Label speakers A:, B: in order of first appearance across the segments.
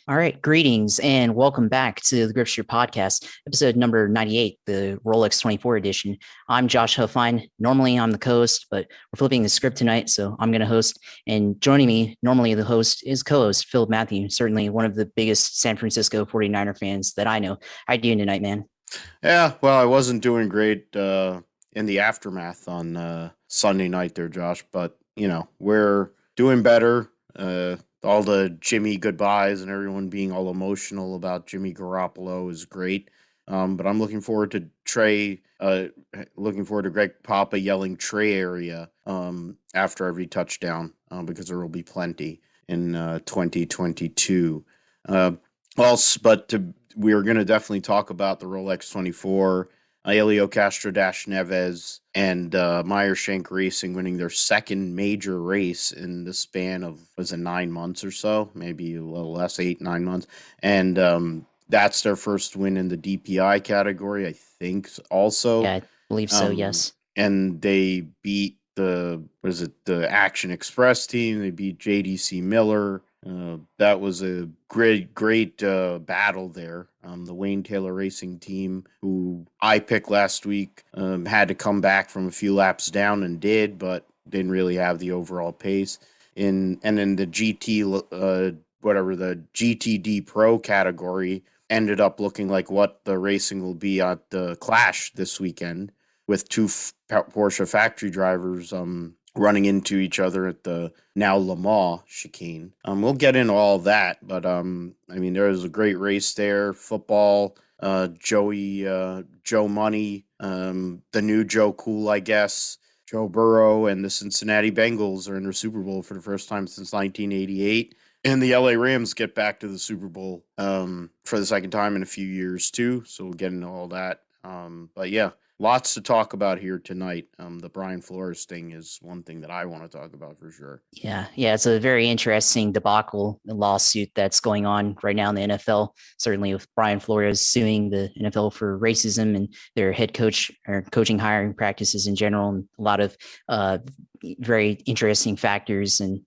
A: All right, greetings and welcome back to the Gripster Podcast, episode number 98, the Rolex 24 edition. I'm Josh Huffine. Normally I'm the co-host, but we're flipping the script tonight, so I'm going to host. And joining me, normally the host, is co-host Philip Matthew, certainly one of the biggest San Francisco 49er fans that I know. How you doing tonight, man?
B: Yeah, well, I wasn't doing great in the aftermath on Sunday night there, Josh, but we're doing better. All the Jimmy goodbyes and everyone being all emotional about Jimmy Garoppolo is great. But I'm looking forward to Greg Papa yelling Trey area after every touchdown because there will be plenty in 2022. Uh, we are going to definitely talk about the Rolex 24, Helio Castro Neves, and Meyer-Shank Racing winning their second major race in the span of, was it 9 months or so? Maybe a little less, 8, 9 months. And that's their first win in the DPI category, I think, also.
A: Yeah, I believe so,
B: Um,
A: yes.
B: and they beat the Action Express team. They beat JDC Miller. That was a great battle there. The Wayne Taylor Racing team, who I picked last week, had to come back from a few laps down and did, but didn't really have the overall pace. In the GTD Pro category, ended up looking like what the racing will be at the Clash this weekend, with two Porsche factory drivers running into each other at the now Le Mans chicane. We'll get into all that, but I mean, there was a great race there. Football, Joe Money, the new Joe Cool, I guess. Joe Burrow and the Cincinnati Bengals are in their Super Bowl for the first time since 1988. And the LA Rams get back to the Super Bowl for the second time in a few years, too. So we'll get into all that. But yeah, lots to talk about here tonight. The Brian Flores thing is one thing that I want to talk about for sure.
A: Yeah, it's a very interesting debacle lawsuit that's going on right now in the NFL. Certainly, with Brian Flores suing the NFL for racism and their head coach or coaching hiring practices in general, and a lot of very interesting factors and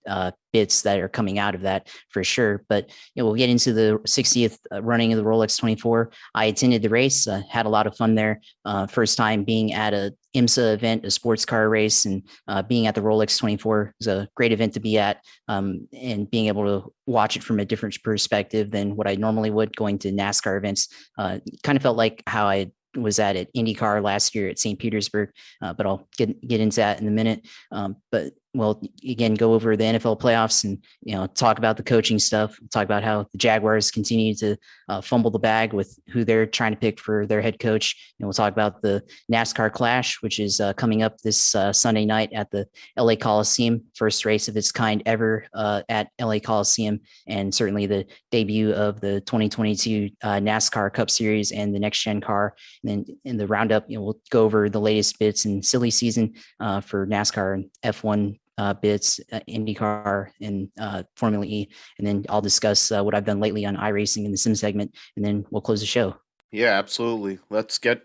A: bits that are coming out of that for sure. But we'll get into the 60th running of the Rolex 24. I attended the race, had a lot of fun there. First time being at a IMSA event, a sports car race, and being at the Rolex 24 is a great event to be at, and being able to watch it from a different perspective than what I normally would going to NASCAR events. Kind of felt like how I was at IndyCar last year at St. Petersburg, but I'll get into that in a minute. But we'll again go over the NFL playoffs and talk about the coaching stuff. Talk about how the Jaguars continue to fumble the bag with who they're trying to pick for their head coach. And we'll talk about the NASCAR Clash, which is coming up this Sunday night at the LA Coliseum, first race of its kind ever at LA Coliseum, and certainly the debut of the 2022 NASCAR Cup Series and the next gen car. And then in the roundup, we'll go over the latest bits in silly season for NASCAR and F1 bits, IndyCar, and Formula E. And then I'll discuss what I've done lately on iRacing in the sim segment, and then we'll close the show.
B: Yeah, absolutely. Let's get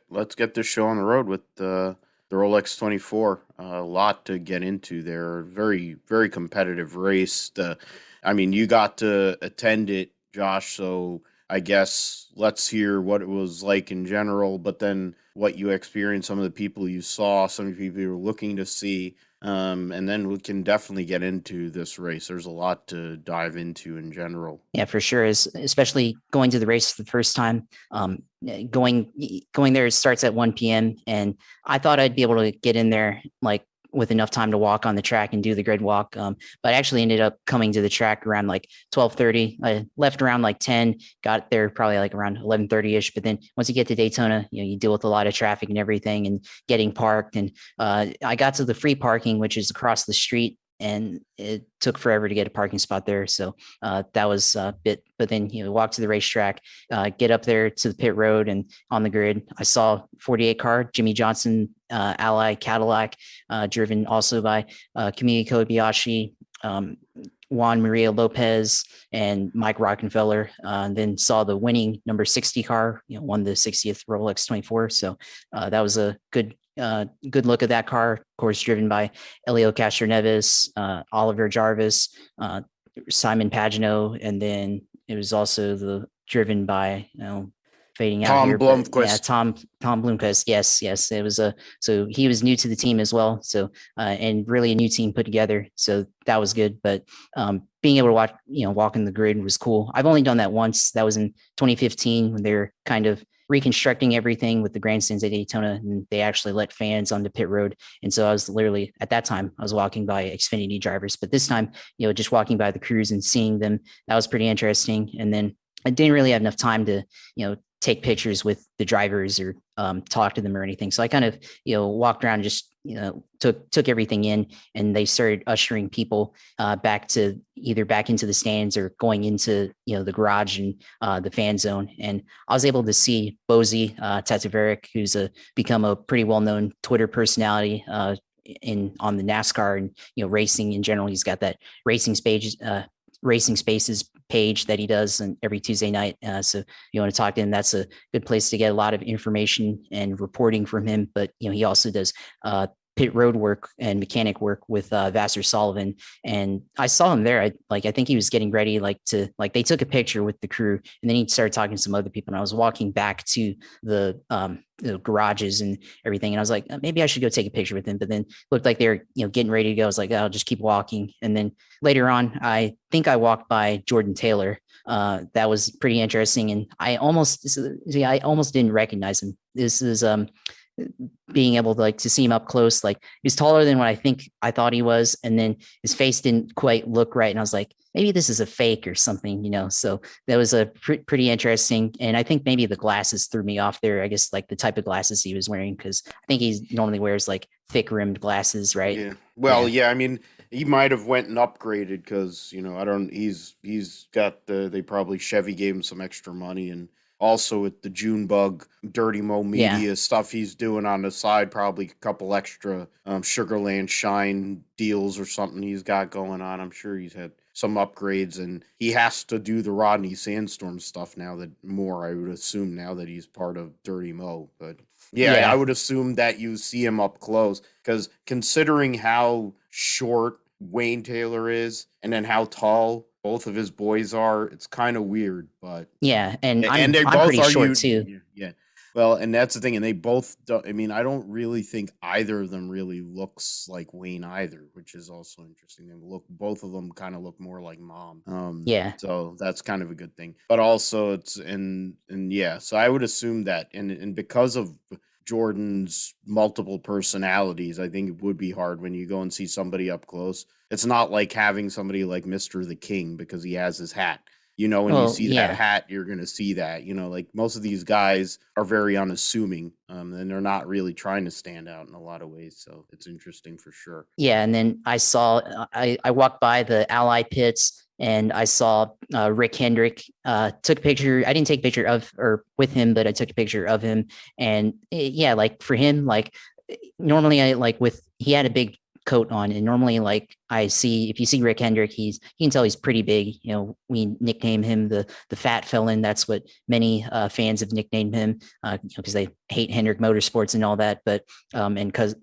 B: this show on the road with the Rolex 24. A lot to get into there. Very competitive race. I mean, you got to attend it, Josh. So I guess let's hear what it was like in general, but then what you experienced, some of the people you saw, some of the people you were looking to see. And then we can definitely get into this race. There's a lot to dive into in general.
A: Yeah, for sure. Especially going to the race for the first time. Going there, it starts at 1 p.m. and I thought I'd be able to get in there like with enough time to walk on the track and do the grid walk. But I actually ended up coming to the track around like 12:30. I left around like 10, got there probably like around 11:30 ish. But then once you get to Daytona, you deal with a lot of traffic and everything and getting parked. And I got to the free parking, which is across the street, and it took forever to get a parking spot there. So that was a bit, but then, walk to the racetrack, get up there to the pit road and on the grid. I saw 48 car, Jimmy Johnson, Ally Cadillac, driven also by Kamui Kobayashi, Juan Maria Lopez and Mike Rockefeller. Then saw the winning number 60 car, won the 60th Rolex 24. So that was a good look at that car. Of course, driven by Helio Castroneves, Oliver Jarvis, Simon Pagino, and then it was also driven by, fading out
B: Tom
A: here, but yeah,
B: Blomqvist.
A: Tom Bloomquist. Yes, it was so he was new to the team as well. So and really a new team put together. So that was good. But being able to watch, walking the grid was cool. I've only done that once. That was in 2015 when they're kind of reconstructing everything with the grandstands at Daytona, and they actually let fans on the pit road. And so I was literally at that time I was walking by Xfinity drivers, but this time, just walking by the crews and seeing them, that was pretty interesting. And then I didn't really have enough time to, take pictures with the drivers or talk to them or anything. So I kind of, walked around, just, took everything in, and they started ushering people back into the stands or going into, the garage and the fan zone. And I was able to see Bozy Tataverik, who's become a pretty well-known Twitter personality on the NASCAR and, racing in general. He's got that Racing Spaces page that he does and every Tuesday night. So if you want to talk to him, that's a good place to get a lot of information and reporting from him. But he also does pit road work and mechanic work with Vassar Sullivan. And I saw him there. I think he was getting ready, they took a picture with the crew, and then he started talking to some other people. And I was walking back to the garages and everything, and I was like, maybe I should go take a picture with him. But then looked like they were getting ready to go. I was like, I'll just keep walking. And then later on, I think I walked by Jordan Taylor. That was pretty interesting, and I almost didn't recognize him. This is being able to see him up close. Like, he's taller than what I thought he was, and then his face didn't quite look right, and I was like, maybe this is a fake or something, so that was a pretty interesting. And I think maybe the glasses threw me off there, I guess, like the type of glasses he was wearing, because I think he normally wears like thick rimmed glasses, right?
B: Yeah, well, yeah, I mean, he might have went and upgraded, because he's got they probably Chevy gave him some extra money, and also with the Junebug Dirty Mo Media stuff he's doing on the side, probably a couple extra Sugarland Shine deals or something he's got going on. I'm sure he's had some upgrades, and he has to do the Rodney Sandstorm stuff now, I would assume, now that he's part of Dirty Mo. But yeah, I would assume that you see him up close, because considering how short Wayne Taylor is and then how tall both of his boys are, it's kind of weird. But
A: and
B: I'm
A: both pretty short too.
B: Yeah. Well, and that's the thing, and they both don't. I mean, I don't really think either of them really looks like Wayne either, which is also interesting. Both of them kind of look more like mom. So that's kind of a good thing. But also, it's so I would assume that, and because of Jordan's multiple personalities, I think it would be hard when you go and see somebody up close. It's not like having somebody like Mr. the King, because he has his hat. When you see that hat, you're going to see that. Like, most of these guys are very unassuming, and they're not really trying to stand out in a lot of ways. So it's interesting for sure.
A: Yeah, and then I walked by the Ally pits, and I saw Rick Hendrick. Took a picture. I didn't take a picture of or with him, but I took a picture of him. And like for him, normally he had a big coat on, and normally if you see Rick Hendrick, you can tell he's pretty big. We nickname him the fat felon. That's what many fans have nicknamed him, because they hate Hendrick Motorsports and all that. But and because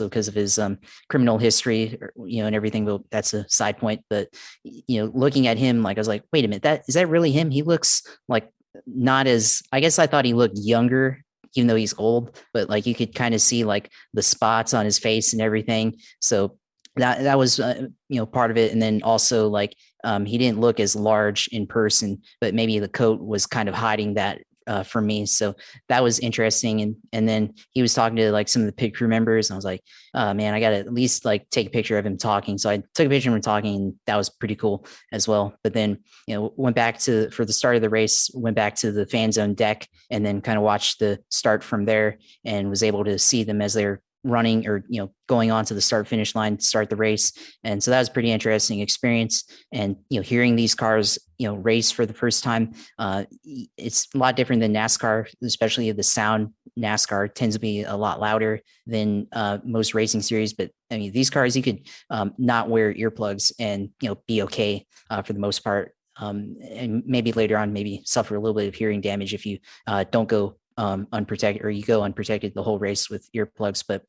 A: of his criminal history, and everything. But that's a side point. But looking at him, I was like, wait a minute, is that really him? He looks like not as, I guess I thought he looked younger, even though he's old, but you could kind of see the spots on his face and everything. So that was, part of it. And then also he didn't look as large in person, but maybe the coat was kind of hiding that for me. So that was interesting. And then he was talking to some of the pit crew members, and I was like, oh man, I got to at least take a picture of him talking. So I took a picture of him talking, and that was pretty cool as well. But then, went back for the start of the race, went back to the fan zone deck, and then kind of watched the start from there, and was able to see them as they're running or going on to the start finish line to start the race. And so that was a pretty interesting experience. And hearing these cars race for the first time, it's a lot different than NASCAR, especially the sound. NASCAR tends to be a lot louder than most racing series, but I mean, these cars, you could not wear earplugs and be okay for the most part. And maybe later on, maybe suffer a little bit of hearing damage if you don't go unprotected, or you go unprotected the whole race with earplugs. But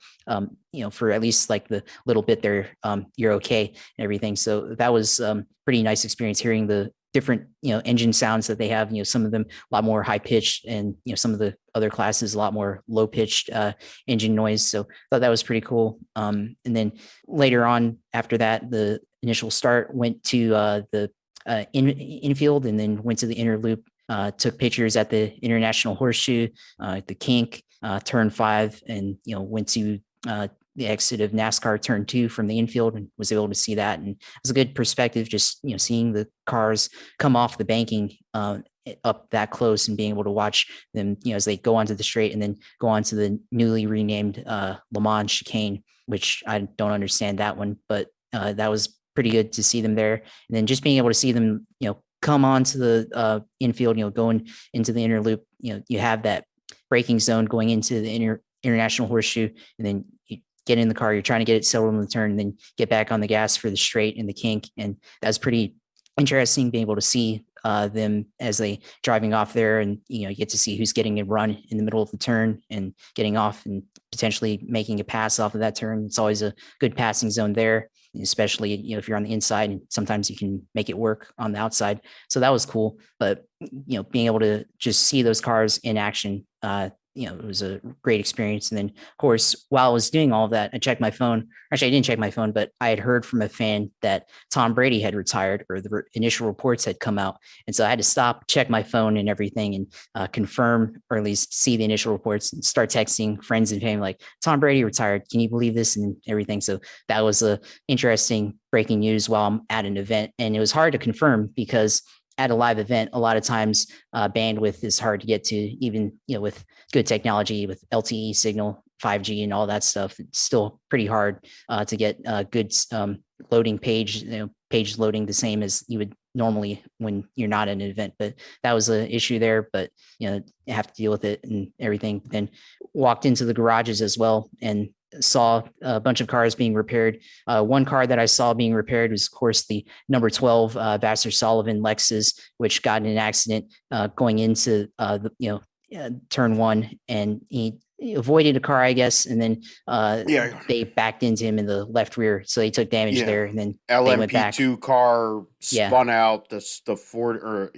A: for at least the little bit there, you're okay and everything. So that was pretty nice experience, hearing the different, engine sounds that they have. Some of them a lot more high pitched, and some of the other classes a lot more low pitched engine noise. So I thought that was pretty cool. And then later on after that, the initial start went to the infield, and then went to the inner loop. Took pictures at the International Horseshoe, the kink, turn 5, and went to the exit of NASCAR turn 2 from the infield, and was able to see that. And it was a good perspective, just seeing the cars come off the banking up that close, and being able to watch them as they go onto the straight, and then go onto the newly renamed Le Mans chicane, which I don't understand that one, but that was pretty good to see them there. And then just being able to see them come onto the infield, going into the inner loop. You have that braking zone going into the International Horseshoe, and then you get in the car, you're trying to get it settled in the turn, and then get back on the gas for the straight and the kink. And that's pretty interesting, being able to see them as they driving off there, and you get to see who's getting a run in the middle of the turn and getting off and potentially making a pass off of that turn. It's always a good passing zone there, especially if you're on the inside, and sometimes you can make it work on the outside. So that was cool. But being able to just see those cars in action, it was a great experience. And then, of course, while I was doing all of that, I checked my phone. Actually, I didn't check my phone, but I had heard from a fan that Tom Brady had retired, or the initial reports had come out. And so I had to stop, check my phone and everything, and confirm, or at least see the initial reports, and start texting friends and family like, Tom Brady retired. Can you believe this? And everything. So that was a interesting breaking news while I'm at an event. And it was hard to confirm, because at a live event, a lot of times bandwidth is hard to get to, even with good technology, with LTE signal, 5G, and all that stuff. It's still pretty hard to get good loading page, page loading the same as you would normally when you're not at an event. But that was an issue there. But you have to deal with it and everything. Then walked into the garages as well, and saw a bunch of cars being repaired. One car that I saw being repaired was, of course, the number 12 Vassar Sullivan Lexus, which got in an accident going into turn 1, and he avoided a car, I guess, and then they backed into him in the left rear, so they took damage there. And then they went back.
B: LMP2 car spun out the Ford, or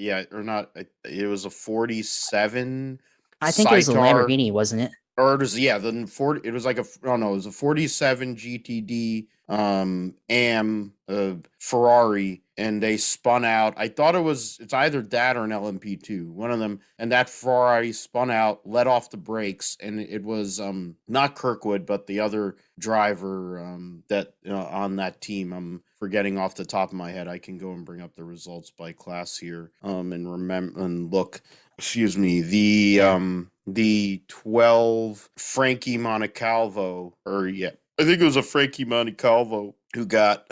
B: not. It was a 47.
A: I think it was a Lamborghini, wasn't it?
B: Or it was, the 40. It was like it was a 47 GTD AM Ferrari, and they spun out. I thought it's either that or an LMP2, one of them. And that Ferrari spun out, let off the brakes, and it was not Kirkwood, but the other driver that on that team. I'm forgetting off the top of my head. I can go and bring up the results by class here and remember and look. Excuse me, the 12 Frankie Montecalvo, I think it was a Frankie Montecalvo who got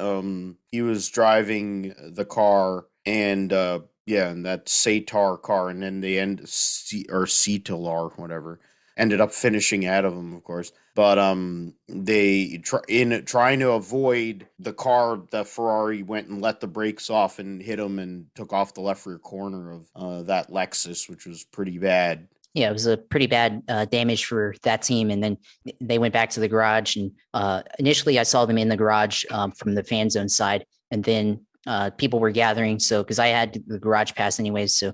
B: he was driving the car, and and that Satar car, and then they Cetalar, whatever, ended up finishing out of him, of course. But they trying to avoid the car, the Ferrari went and let the brakes off and hit him and took off the left rear corner of that Lexus, which was pretty bad.
A: Yeah, it was a pretty bad damage for that team. And then they went back to the garage, and initially I saw them in the garage from the fan zone side, and then people were gathering. So, because I had the garage pass anyways, so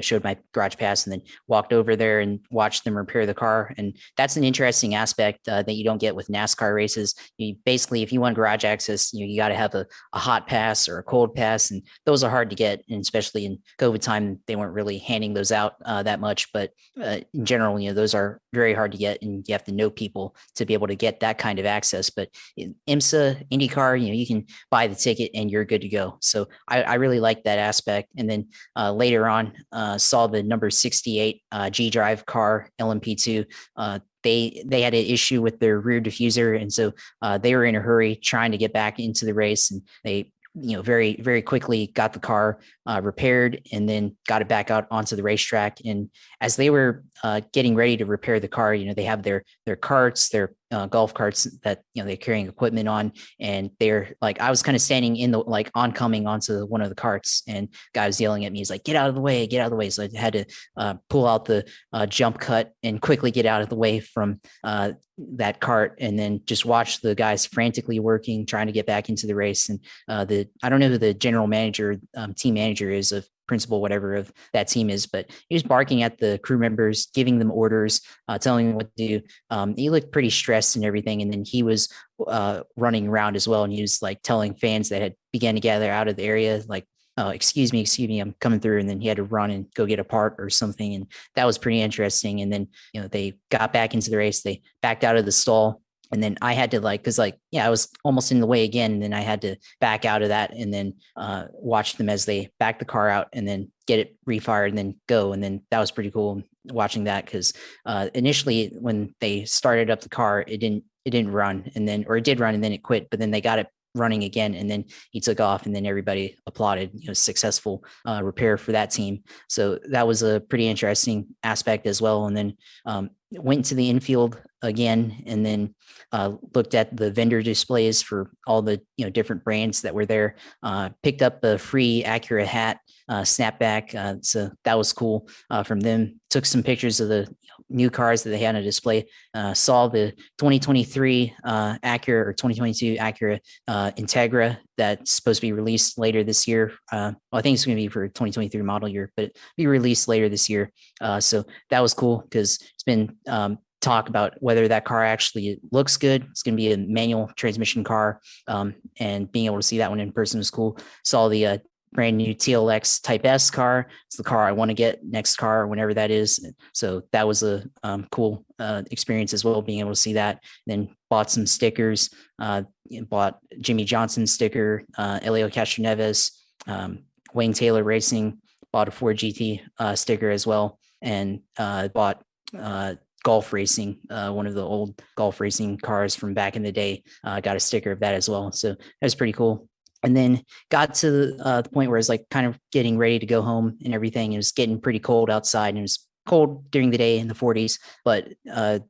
A: showed my garage pass, and then walked over there and watched them repair the car. And that's an interesting aspect that you don't get with NASCAR races. Basically, if you want garage access, you got to have a hot pass or a cold pass, and those are hard to get. And especially in COVID time, they weren't really handing those out that much. But in general, those are very hard to get, and you have to know people to be able to get that kind of access. But in IMSA, IndyCar, you can buy the ticket and you're good to go. So I really like that aspect. And then later on, saw the number 68 G Drive car LMP2. They had an issue with their rear diffuser, and so they were in a hurry trying to get back into the race, and they very, very quickly got the car repaired, and then got it back out onto the racetrack. And as they were getting ready to repair the car, they have their carts, their golf carts that they're carrying equipment on, and they're like, I was kind of standing in the like oncoming onto one of the carts, and guy was yelling at me. He's like, get out of the way, get out of the way. So I had to pull out the jump cut and quickly get out of the way from that cart, and then just watch the guys frantically working, trying to get back into the race. And I don't know who the general manager, team manager is of principal, whatever of that team is, but he was barking at the crew members, giving them orders, telling them what to do. He looked pretty stressed and everything. And then he was running around as well. And he was like telling fans that had began to gather out of the area, like, excuse me, I'm coming through. And then he had to run and go get a part or something. And that was pretty interesting. And then, they got back into the race. They backed out of the stall. And then I had to I was almost in the way again. And then I had to back out of that and then watch them as they back the car out and then get it refired and then go. And then that was pretty cool watching that, because initially when they started up the car, it didn't run, and then, or it did run and then it quit, but then they got it running again, and then he took off, and then everybody applauded, successful repair for that team. So that was a pretty interesting aspect as well. And then went to the infield again, and then looked at the vendor displays for all the different brands that were there. Picked up a free Acura hat, snapback, so that was cool from them. Took some pictures of the new cars that they had on display. Saw the 2023 Acura or 2022 Acura Integra that's supposed to be released later this year. I think it's going to be for 2023 model year, but be released later this year. So that was cool, because it's been talk about whether that car actually looks good. It's going to be a manual transmission car, and being able to see that one in person was cool. Saw the brand new TLX Type S car. It's the car I want to get next car, whenever that is. So that was a cool experience as well, being able to see that. Then bought some stickers, bought Jimmy Johnson's sticker, Elio Castroneves, Wayne Taylor Racing, bought a Ford GT sticker as well, and bought Golf Racing, one of the old Golf Racing cars from back in the day. Got a sticker of that as well. So that was pretty cool. And then got to the point where it's like kind of getting ready to go home and everything. It was getting pretty cold outside, and it was cold during the day in the 40s, but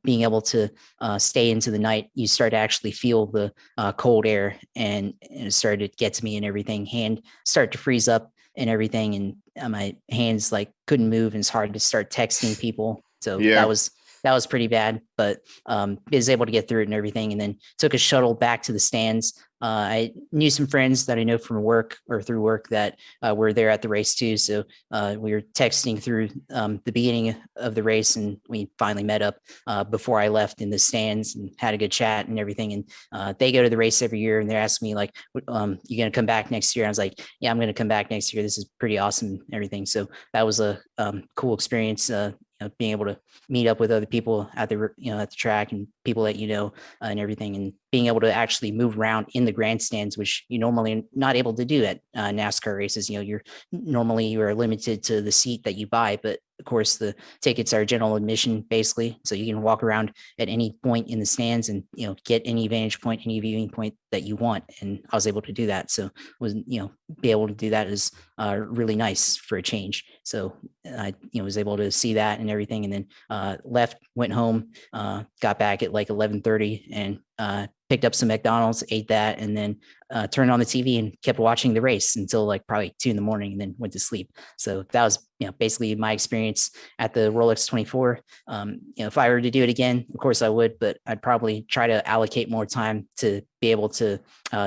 A: being able to stay into the night, you start to actually feel the cold air, and it started to get to me and everything. Hand start to freeze up and everything, and my hands like couldn't move, and it's hard to start texting people. So
B: Yeah.
A: that was pretty bad, but was able to get through it and everything. And then took a shuttle back to the stands. I knew some friends that I know from work or through work that were there at the race too. So we were texting through the beginning of the race, and we finally met up before I left in the stands and had a good chat and everything. And they go to the race every year, and they're asking me like, you going to come back next year? I was like, yeah, I'm going to come back next year. This is pretty awesome and everything. So that was a cool experience. Being able to meet up with other people at the at the track, and people that and everything, and being able to actually move around in the grandstands, which you normally are not able to do at NASCAR races. You are limited to the seat that you buy, but of course the tickets are general admission basically, so you can walk around at any point in the stands and get any vantage point, any viewing point that you want. And I was able to do that, so was be able to do that is really nice for a change. So I was able to see that and everything, and then left, went home, got back at like 11:30, and picked up some McDonald's, ate that, and then turned on the TV and kept watching the race until like probably 2 a.m, and then went to sleep. So that was basically my experience at the Rolex 24. If I were to do it again, of course I would, but I'd probably try to allocate more time to be able to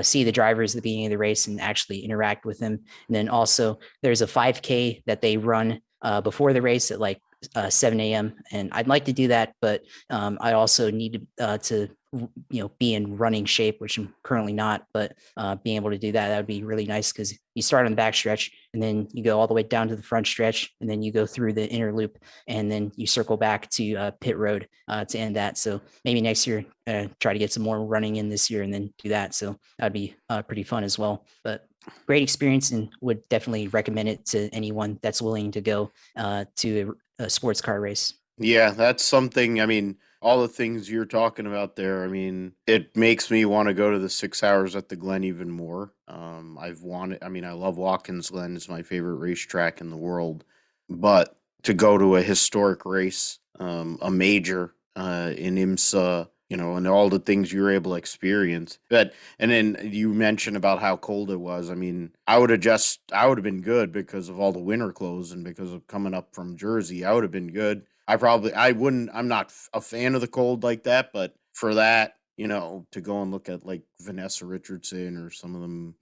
A: see the drivers at the beginning of the race and actually interact with them. And then also there's a 5K that they run before the race at like 7 a.m. And I'd like to do that, but I also need to be in running shape, which I'm currently not, but being able to do that would be really nice, because you start on the back stretch and then you go all the way down to the front stretch, and then you go through the inner loop, and then you circle back to pit road to end that. So maybe next year try to get some more running in this year and then do that. So that'd be pretty fun as well. But great experience, and would definitely recommend it to anyone that's willing to go to a sports car race.
B: Yeah, that's something. I mean, all the things you're talking about there, I mean, it makes me want to go to the 6 hours at the Glen even more. I love Watkins Glen. It's my favorite racetrack in the world. But to go to a historic race, a major in IMSA and all the things you were able to experience. But and then you mentioned about how cold it was. I mean, I would have been good because of all the winter clothes and because of coming up from Jersey. I would have been good. I wouldn't. I'm not a fan of the cold like that, but for that, to go and look at like Vanessa Richardson or some of them,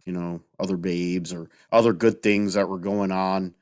B: other babes or other good things that were going on.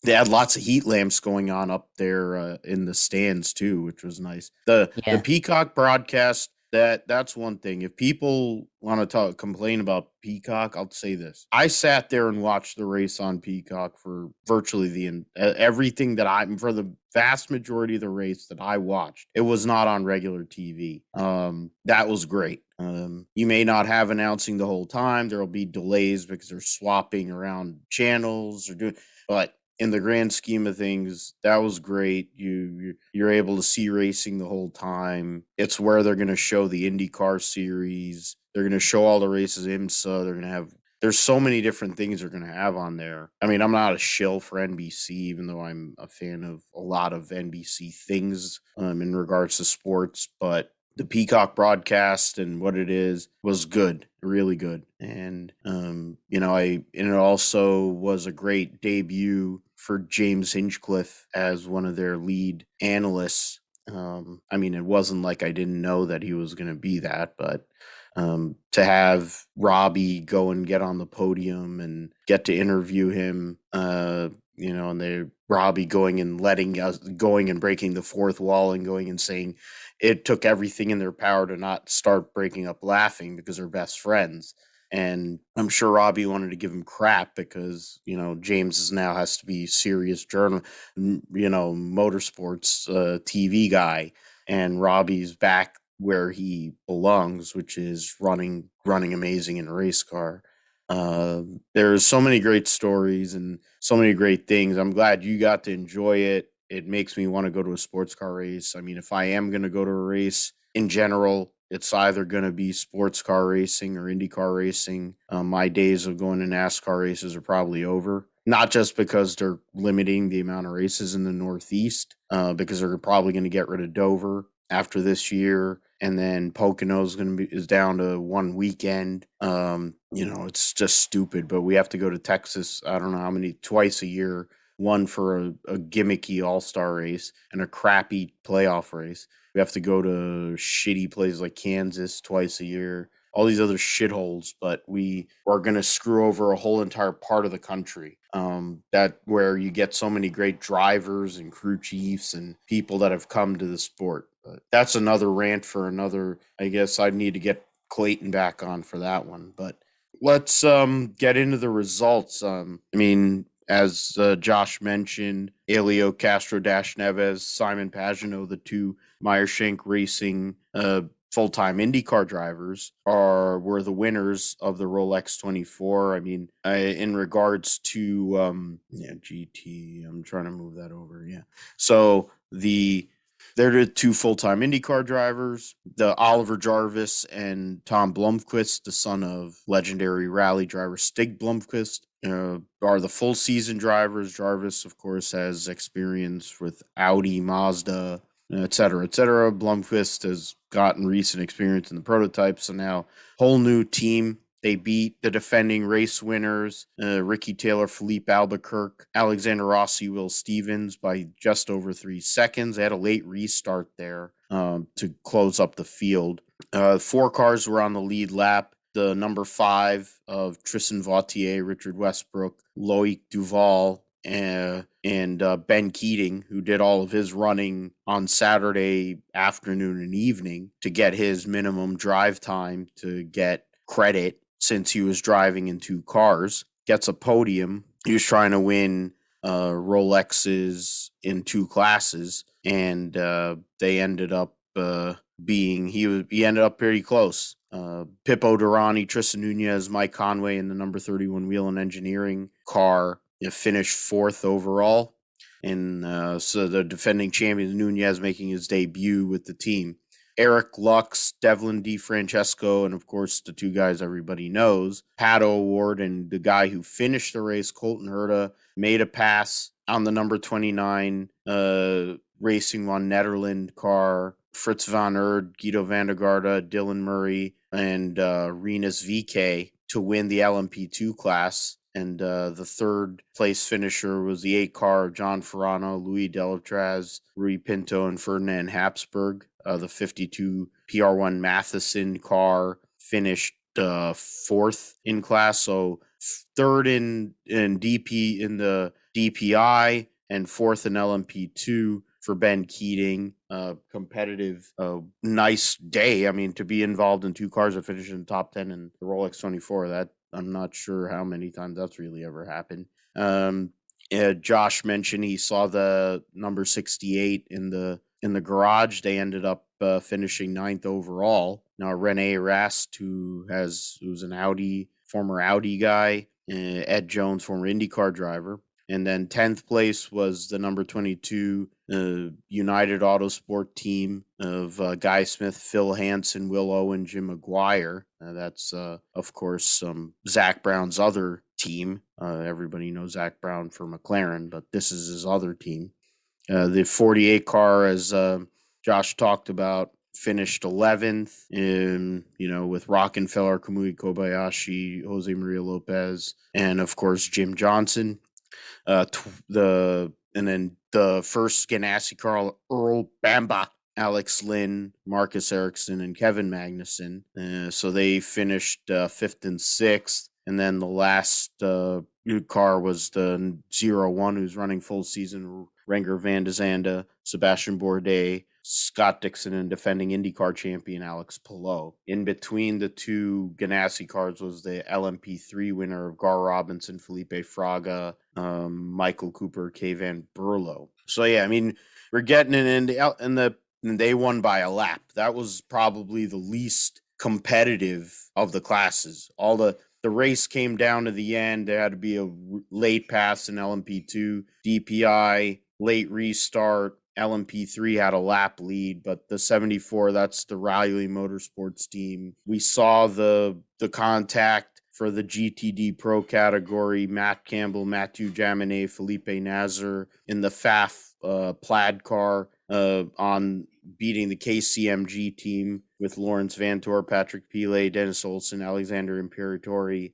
B: They had lots of heat lamps going on up there in the stands too, which was nice. The
A: Yeah.
B: Peacock broadcast, that's one thing. If people want to complain about Peacock, I'll say this: I sat there and watched the race on Peacock for virtually everything for the vast majority of the race that I watched. It was not on regular TV. That was great. You may not have announcing the whole time. There'll be delays because they're swapping around channels or doing, but in the grand scheme of things, that was great. You're able to see racing the whole time. It's where they're going to show the IndyCar series. They're going to show all the races IMSA. They're going to have. There's so many different things they're going to have on there. I mean, I'm not a shill for NBC, even though I'm a fan of a lot of NBC things in regards to sports. But the Peacock broadcast and what it is was good, really good. And it also was a great debut for James Hinchcliffe as one of their lead analysts. I mean, it wasn't like I didn't know that he was going to be that, but to have Robbie go and get on the podium and get to interview him, and Robbie going and breaking the fourth wall and going and saying it took everything in their power to not start breaking up laughing because they're best friends. And I'm sure Robbie wanted to give him crap because, James now has to be serious motorsports TV guy. And Robbie's back where he belongs, which is running amazing in a race car. There's so many great stories and so many great things. I'm glad you got to enjoy it. It makes me want to go to a sports car race. I mean, if I am going to go to a race in general, it's either going to be sports car racing or IndyCar racing. My days of going to NASCAR races are probably over. Not just because they're limiting the amount of races in the Northeast, because they're probably going to get rid of Dover after this year, and then Pocono is down to one weekend. It's just stupid. But we have to go to Texas. I don't know how many twice a year. One for a gimmicky all-star race and a crappy playoff race. We have to go to shitty places like Kansas twice a year, all these other shitholes, but we are going to screw over a whole entire part of the country. That where you get so many great drivers and crew chiefs and people that have come to the sport. But that's another rant for another. I guess I'd need to get Clayton back on for that one. But let's get into the results. As Josh mentioned, Elio Castro Dash Neves, Simon Pagenaud, the two Meyer-Shank Racing full-time IndyCar drivers were the winners of the Rolex 24. I mean, in regards to GT, I'm trying to move that over. Yeah. So they're the two full-time IndyCar drivers. The Oliver Jarvis and Tom Blomqvist, the son of legendary rally driver Stig Blomqvist, are the full season drivers. Jarvis, of course, has experience with Audi, Mazda, et cetera, et cetera. Blomqvist has gotten recent experience in the prototypes, so now whole new team. They beat the defending race winners, Ricky Taylor, Philippe Albuquerque, Alexander Rossi, Will Stevens, by just over 3 seconds. They had a late restart there to close up the field. 4 cars were on the lead lap. The number 5 of Tristan Vautier, Richard Westbrook, Loic Duval, and Ben Keating, who did all of his running on Saturday afternoon and evening to get his minimum drive time to get credit since he was driving in 2 cars, gets a podium. He was trying to win Rolexes in 2 classes, and they ended up he ended up pretty close. Pippo Durrani, Tristan Nunez, Mike Conway in the number 31 Wheel and Engineering car finished 4th overall. And so the defending champion Nunez making his debut with the team. Eric Lux, Devlin DeFrancesco, and of course the 2 guys everybody knows, Pato Award, and the guy who finished the race, Colton Herta, made a pass on the number 29 Racing One Netherlands car Fritz von Erd, Guido van der Garde, Dylan Murray, and Rinus VK to win the LMP2 class. And the third place finisher was the 8 car of John Ferrano, Louis Delatraz, Rui Pinto, and Ferdinand Habsburg. The 52 PR1 Matheson car finished fourth in class, so third in DP in the DPI and fourth in LMP2 for Ben Keating. Competitive, nice day. I mean, to be involved in 2 cars that finished in the top 10 in the Rolex 24, that I'm not sure how many times that's really ever happened. Josh mentioned he saw the number 68 in the garage. They ended up finishing 9th overall. Now Rene Rast, who's an former Audi guy, Ed Jones, former IndyCar driver. And then 10th place was the number 22 United Autosport team of Guy Smith, Phil Hansen, Will Owen, Jim McGuire. That's, of course, Zach Brown's other team. Everybody knows Zach Brown for McLaren, but this is his other team. The 48 car, as Josh talked about, finished 11th with Rockefeller, Kamui Kobayashi, Jose Maria Lopez, and of course Jim Johnson. And then the first Ganassi car, Earl Bamba, Alex Lynn, Marcus Ericsson, and Kevin Magnussen. So they finished 5th and 6th. And then the last car was the 01, who's running full season, Renger van de Zande, Sebastian Bourdais, Scott Dixon, and defending IndyCar champion Alex Palou. In between the 2 Ganassi cars was the LMP3 winner of Gar Robinson, Felipe Fraga, Michael Cooper, Kay Van Berlo. So yeah, I mean, we're getting it and they won by a lap. That was probably the least competitive of the classes. All the race came down to the end. There had to be a late pass in LMP2, DPI, late restart. LMP3 had a lap lead, but the 74, that's the Riley Motorsports team. We saw the contact for the GTD Pro category, Matt Campbell, Mathieu Jaminet, Felipe Nasr in the FAF plaid car on beating the KCMG team with Lawrence Vantor, Patrick Pile, Dennis Olsen, Alexander Imperatori.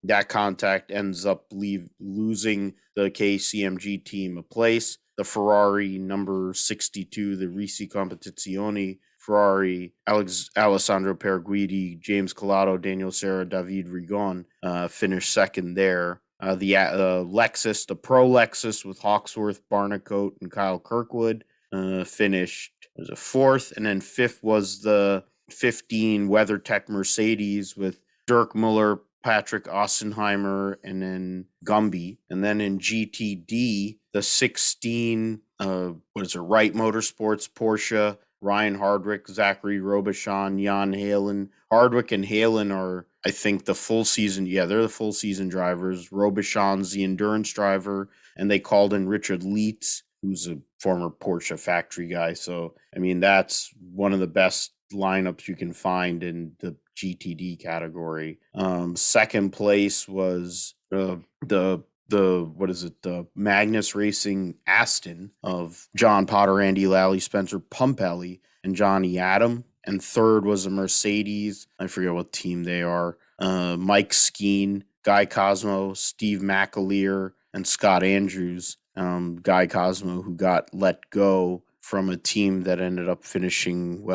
B: That contact ends up losing the KCMG team a place. The Ferrari number 62, the Risi Competizione Ferrari, Alessandro Perguidi, James Collado, Daniel Serra, David Rigon finished second there. The Lexus, the Pro Lexus with Hawksworth, Barnicoat, and Kyle Kirkwood finished as a fourth. And then fifth was the 15 WeatherTech Mercedes with Dirk Muller, Patrick Ossenheimer, and then Gumby. And then in GTD, the 16, Wright Motorsports, Porsche, Ryan Hardwick, Zachary Robichon, Jan Halen. Hardwick and Halen are, I think, the full season. Yeah, they're the full season drivers. Robichon's the endurance driver, and they called in Richard Leitz, who's a former Porsche factory guy. So, I mean, that's one of the best lineups you can find in the GTD category. Second place was the Magnus Racing Aston of John Potter, Andy Lally, Spencer Pumpelly, and Johnny Adam. And third was a Mercedes. I forget what team they are. Mike Skeen, Guy Cosmo, Steve McAleer, and Scott Andrews. Guy Cosmo, who got let go from a team that ended up finishing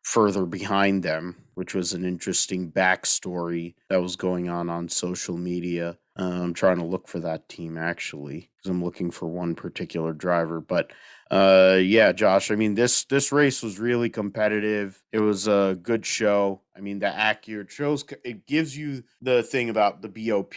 B: further behind them, which was an interesting backstory that was going on social media. I'm trying to look for that team, actually, because I'm looking for one particular driver. But yeah, Josh, I mean, this race was really competitive. It was a good show. I mean, the Acura shows, it gives you the thing about the BOP,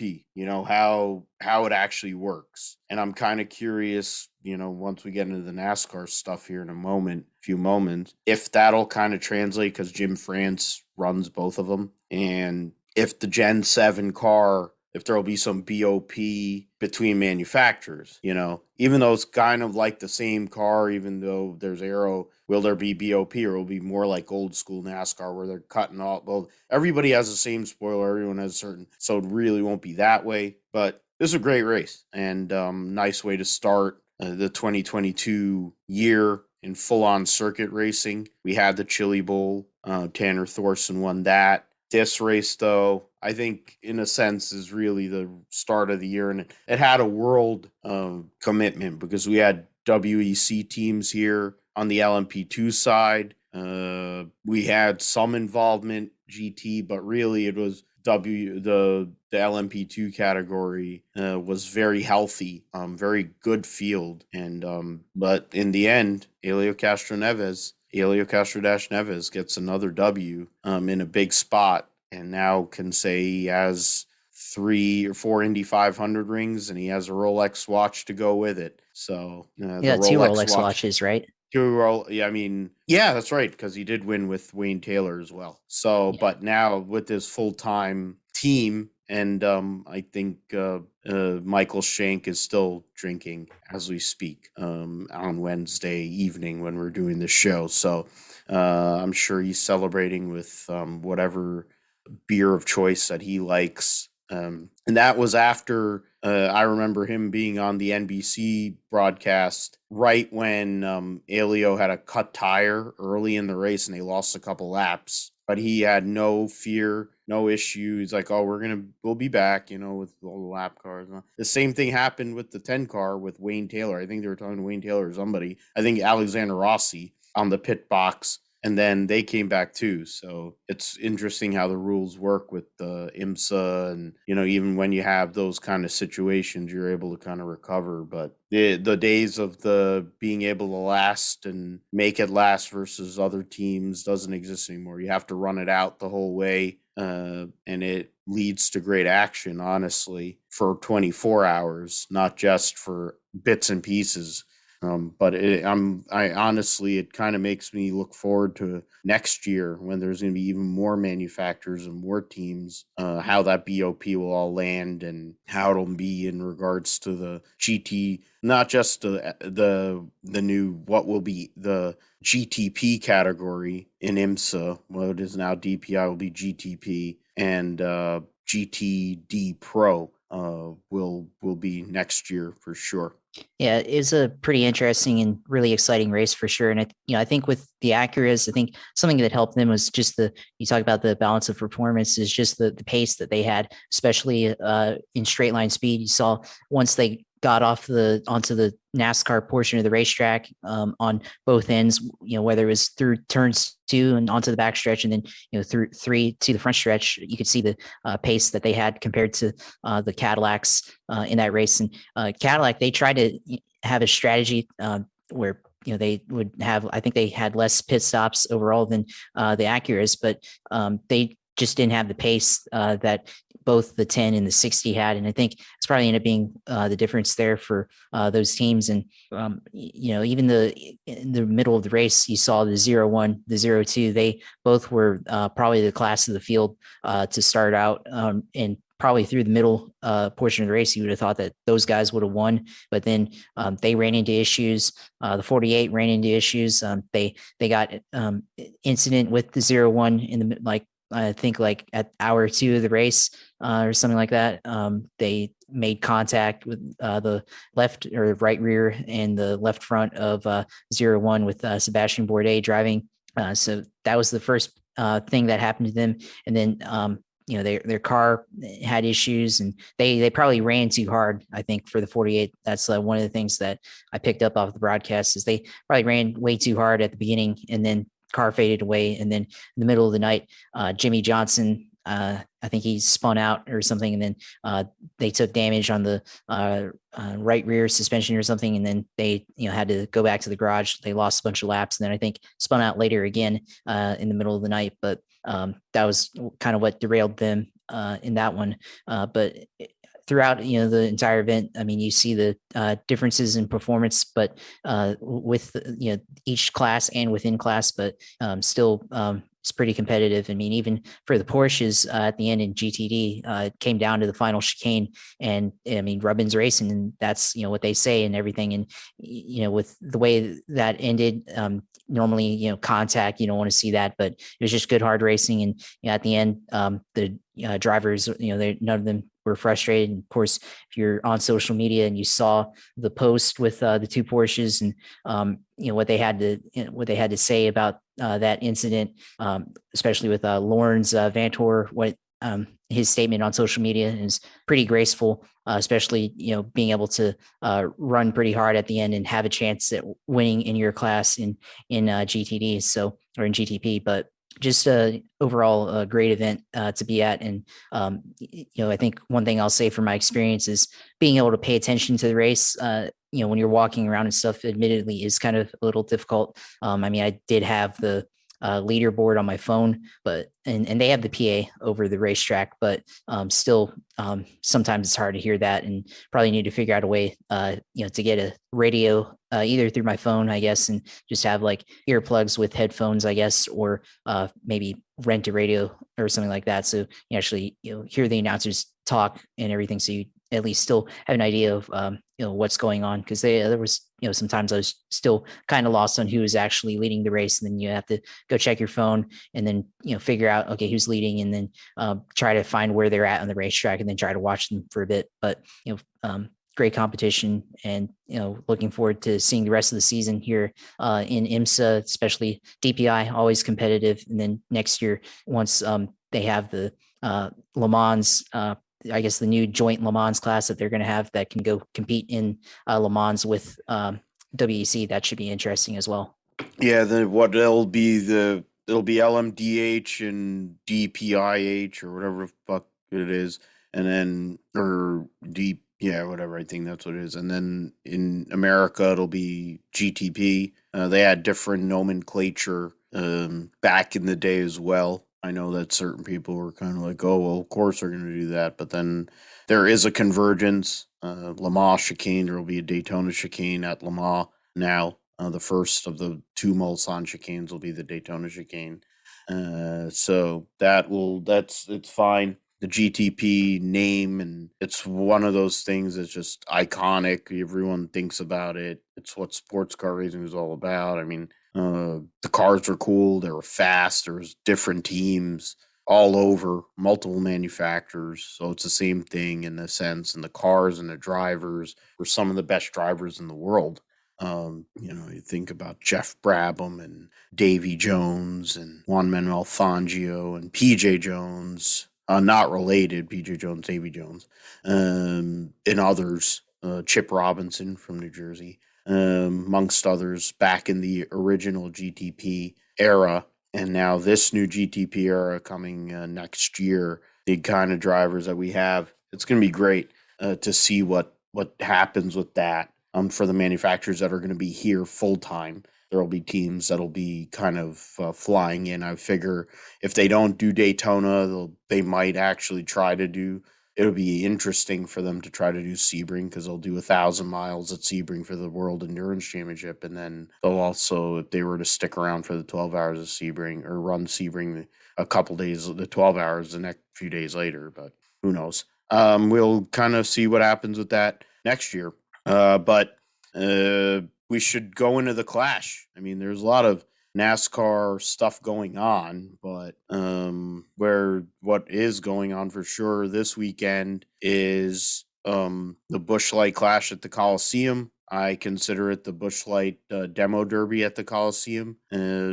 B: how it actually works. And I'm kind of curious, once we get into the NASCAR stuff here in a few moments, if that'll kind of translate, because Jim France runs both of them. And if the Gen 7 car, if there'll be some BOP between manufacturers, even though it's kind of like the same car, even though there's aero, will there be BOP, or will it be more like old school NASCAR where they're cutting off? Well, everybody has the same spoiler. Everyone has so it really won't be that way. But this is a great race and nice way to start the 2022 year. in full-on circuit racing. We had the Chili Bowl. Tanner Thorson won that. This race, though, I think in a sense is really the start of the year, and it had a world commitment because we had WEC teams here on the LMP2 side. We had some involvement GT, but really it was the LMP2 category was very healthy, very good field, and but in the end, Helio Castro-Neves gets another W in a big spot, and now can say he has 3 or 4 Indy 500 rings, and he has a Rolex watch to go with it. So
A: yeah, 2 Rolex watches, right?
B: Yeah, that's right, because he did win with Wayne Taylor as well. So, yeah. But now with his full-time team, and I think Michael Shank is still drinking as we speak on Wednesday evening when we're doing the show. So I'm sure he's celebrating with whatever beer of choice that he likes. And that was after I remember him being on the NBC broadcast right when Helio had a cut tire early in the race and they lost a couple laps. But he had no fear, no issue. He's like, oh, we'll be back, with all the lap cars. The same thing happened with the 10 car with Wayne Taylor. I think they were talking to Wayne Taylor or somebody. I think Alexander Rossi on the pit box. And then they came back too. So it's interesting how the rules work with the IMSA. And, even when you have those kind of situations, you're able to kind of recover. But the days of the being able to last and make it last versus other teams doesn't exist anymore. You have to run it out the whole way. And it leads to great action, honestly, for 24 hours, not just for bits and pieces. But it kind of makes me look forward to next year when there's going to be even more manufacturers and more teams, how that BOP will all land and how it'll be in regards to the GT, not just the new, what will be the GTP category in IMSA. Well, it is now DPI will be GTP, and GTD Pro will be next year for sure.
A: Yeah, it's a pretty interesting and really exciting race for sure. And I think with the Acuras, I think something that helped them was just you talk about the balance of performance is just the pace that they had, especially in straight line speed. You saw once they got onto the NASCAR portion of the racetrack on both ends, whether it was through turns 2 and onto the backstretch, and then, through 3 to the front stretch, you could see the pace that they had compared to the Cadillacs in that race. And Cadillac, they tried to have a strategy where they would have, I think they had less pit stops overall than the Acuras, but they just didn't have the pace that both the 10 and the 60 had. And I think it's probably ended up being the difference there for those teams. And, even in the middle of the race, you saw the 0-1, the 0-2, they both were probably the class of the field to start out. And probably through the middle portion of the race, you would have thought that those guys would have won, but then they ran into issues. The 48 ran into issues. They got incident with the 0-1 in the, I think at hour 2 of the race or something like that. They made contact with the left or right rear and the left front of 0-1 with Sebastian Bourdais driving. So that was the first thing that happened to them. And then, their car had issues and they probably ran too hard, I think, for the 48. That's one of the things that I picked up off the broadcast is they probably ran way too hard at the beginning, and then car faded away. And then in the middle of the night, Jimmy Johnson, I think he spun out or something. And then they took damage on the right rear suspension or something. And then they, had to go back to the garage. They lost a bunch of laps. And then I think spun out later again in the middle of the night. But that was kind of what derailed them in that one. But throughout, the entire event, I mean, you see the differences in performance, but with, each class and within class, but still it's pretty competitive. I mean, even for the Porsches at the end in GTD, it came down to the final chicane, and I mean, Rubin's racing, and that's, what they say and everything. And, with the way that ended, normally, contact, you don't want to see that, but it was just good, hard racing. And at the end, the drivers, none of them were frustrated. And of course, if you're on social media and you saw the post with the two Porsches and what they had to say about that incident, especially with Lawrence Vantor, what his statement on social media is pretty graceful, especially being able to run pretty hard at the end and have a chance at winning in your class in GTD, or in GTP. But just overall a great event to be at. And I think one thing I'll say from my experience is being able to pay attention to the race. When you're walking around and stuff, admittedly, is kind of a little difficult. I did have the leaderboard on my phone, but and they have the PA over the racetrack, but still sometimes it's hard to hear that, and probably need to figure out a way to get a radio either through my phone, I guess, and just have like earplugs with headphones, I guess, or maybe rent a radio or something like that, so you actually hear the announcers talk and everything, so you at least still have an idea of what's going on, because there was sometimes I was still kind of lost on who was actually leading the race, and then you have to go check your phone and then figure out okay who's leading, and then try to find where they're at on the racetrack, and then try to watch them for a bit. But great competition, and looking forward to seeing the rest of the season here in IMSA, especially DPI, always competitive, and then next year once they have the Le Mans. I guess the new joint Le Mans class that they're going to have that can go compete in Le Mans with WEC. That should be interesting as well.
B: Yeah, it'll be LMDH and DPIH or whatever the fuck it is, and then whatever, I think that's what it is. And then in America it'll be GTP. They had different nomenclature back in the day as well. I know that certain people were kind of like, oh, well, of course they're going to do that. But then there is a convergence. Le Mans chicane, there will be a Daytona chicane at Le Mans now. The first of the two Mulsanne chicanes will be the Daytona chicane. So it's fine. The GTP name, and it's one of those things that's just iconic. Everyone thinks about it. It's what sports car racing is all about. I mean, the cars were cool. They were fast. There was different teams all over, multiple manufacturers. So it's the same thing in a sense. And the cars and the drivers were some of the best drivers in the world. You think about Jeff Brabham and Davy Jones and Juan Manuel Fangio and PJ Jones, not related, PJ Jones, Davy Jones, and others, Chip Robinson from New Jersey, amongst others, back in the original GTP era. And now this new GTP era coming next year, the kind of drivers that we have, it's going to be great to see what happens with that. For the manufacturers that are going to be here full time, there will be teams that'll be kind of flying in. I figure if they don't do Daytona, they might actually try to do. It'll be interesting for them to try to do Sebring, because they'll do 1,000 miles at Sebring for the World Endurance Championship, and then they'll also, if they were to stick around for the 12 hours of Sebring or run Sebring a couple days, the 12 hours the next few days later. But who knows? We'll kind of see what happens with that next year. But we should go into the Clash. I mean, there's a lot of NASCAR stuff going on, but what is going on for sure this weekend is the Busch Light Clash at the Coliseum. I consider it the Busch Light demo derby at the Coliseum,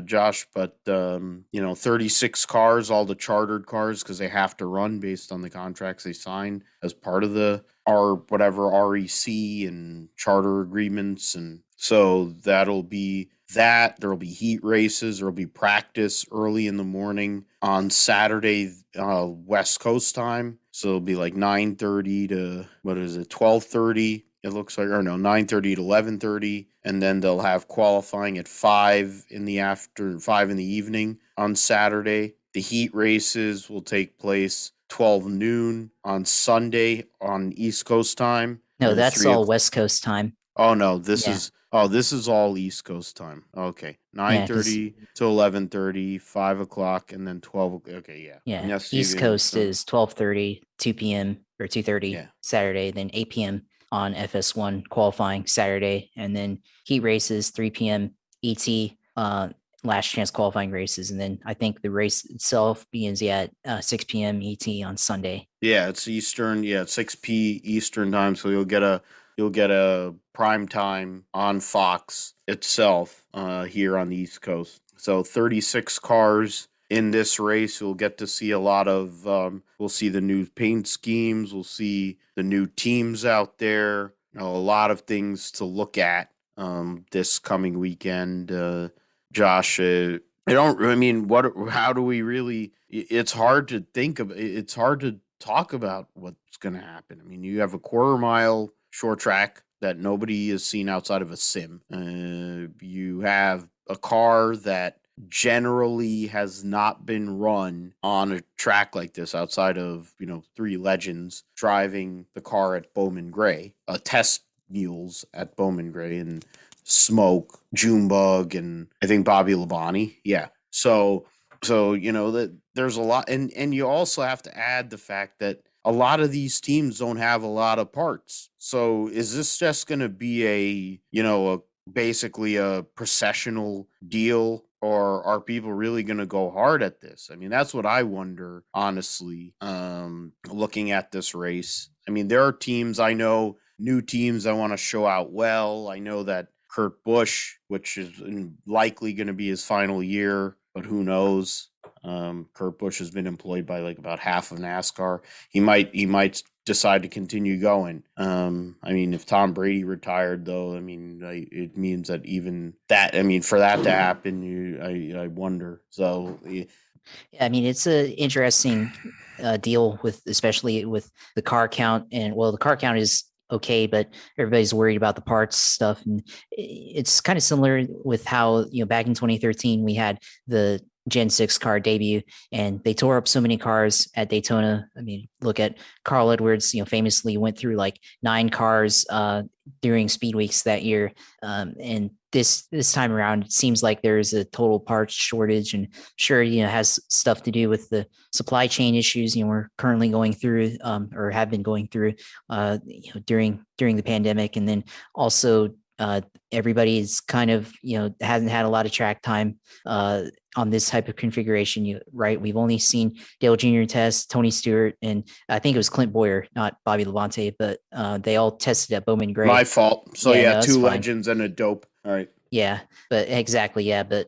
B: Josh. But 36 cars, all the chartered cars, because they have to run based on the contracts they sign as part of the REC and charter agreements, and so that'll be that. There'll be heat races. There'll be practice early in the morning on Saturday, West Coast time. So it'll be like 9:30 to 12:30. It looks like, or no, 9:30 to 11:30, and then they'll have qualifying at 5 in the evening on Saturday. The heat races will take place 12 noon on Sunday on East Coast time.
A: No, that's all West Coast time.
B: Oh no, this is all East Coast time. Okay, 9:30 to 11:30, 5 o'clock, and then 12. Okay, yeah.
A: Yeah. East Coast is 12:30, 2 p.m. or 2:30 Saturday, then 8 p.m. on FS1 qualifying Saturday, and then heat races 3 p.m. ET last chance qualifying races. And then I think the race itself begins at 6 p.m. ET on Sunday.
B: Yeah, it's Eastern. Yeah, 6 p. Eastern time. So you'll get a prime time on Fox itself here on the East Coast. So 36 cars in this race. We'll get to see a lot of. We'll see the new paint schemes. We'll see the new teams out there. A lot of things to look at this coming weekend. Josh, I don't. I mean, what? How do we really? It's hard to think of. It's hard to talk about what's going to happen. I mean, you have a quarter mile short track that nobody has seen outside of a sim. You have a car that generally has not been run on a track like this outside of, three legends driving the car at Bowman Gray, test mules at Bowman Gray, and Smoke, Junebug, and I think Bobby Labonte. Yeah. So that there's a lot, and you also have to add the fact that a lot of these teams don't have a lot of parts. So is this just going to be basically a processional deal, or are people really going to go hard at this? I mean, that's what I wonder, honestly, looking at this race. I mean, there are teams I know, new teams I want to show out well. I know that Kurt Busch, which is likely going to be his final year, but who knows? Kurt Busch has been employed by like about half of NASCAR. He might decide to continue going. I mean, if Tom Brady retired, though, I mean, it means that even that, I mean, for that to happen, I wonder. So,
A: yeah, I mean, it's an interesting deal especially with the car count, and the car count is okay, but everybody's worried about the parts stuff, and it's kind of similar with how back in 2013 we had the Gen 6 car debut, and they tore up so many cars at Daytona. I mean, look at Carl Edwards, famously went through like 9 cars during speed weeks that year. And this time around, it seems like there's a total parts shortage, and sure, has stuff to do with the supply chain issues, we're currently going through, or have been going through, during the pandemic. And then also, everybody's kind of, hasn't had a lot of track time on this type of configuration, right? We've only seen Dale Jr. test, Tony Stewart, and I think it was Clint Boyer, not Bobby Labonte, but they all tested at Bowman Gray.
B: My fault. So yeah, no, 2 legends and a dope. All right.
A: Yeah, but exactly. Yeah, but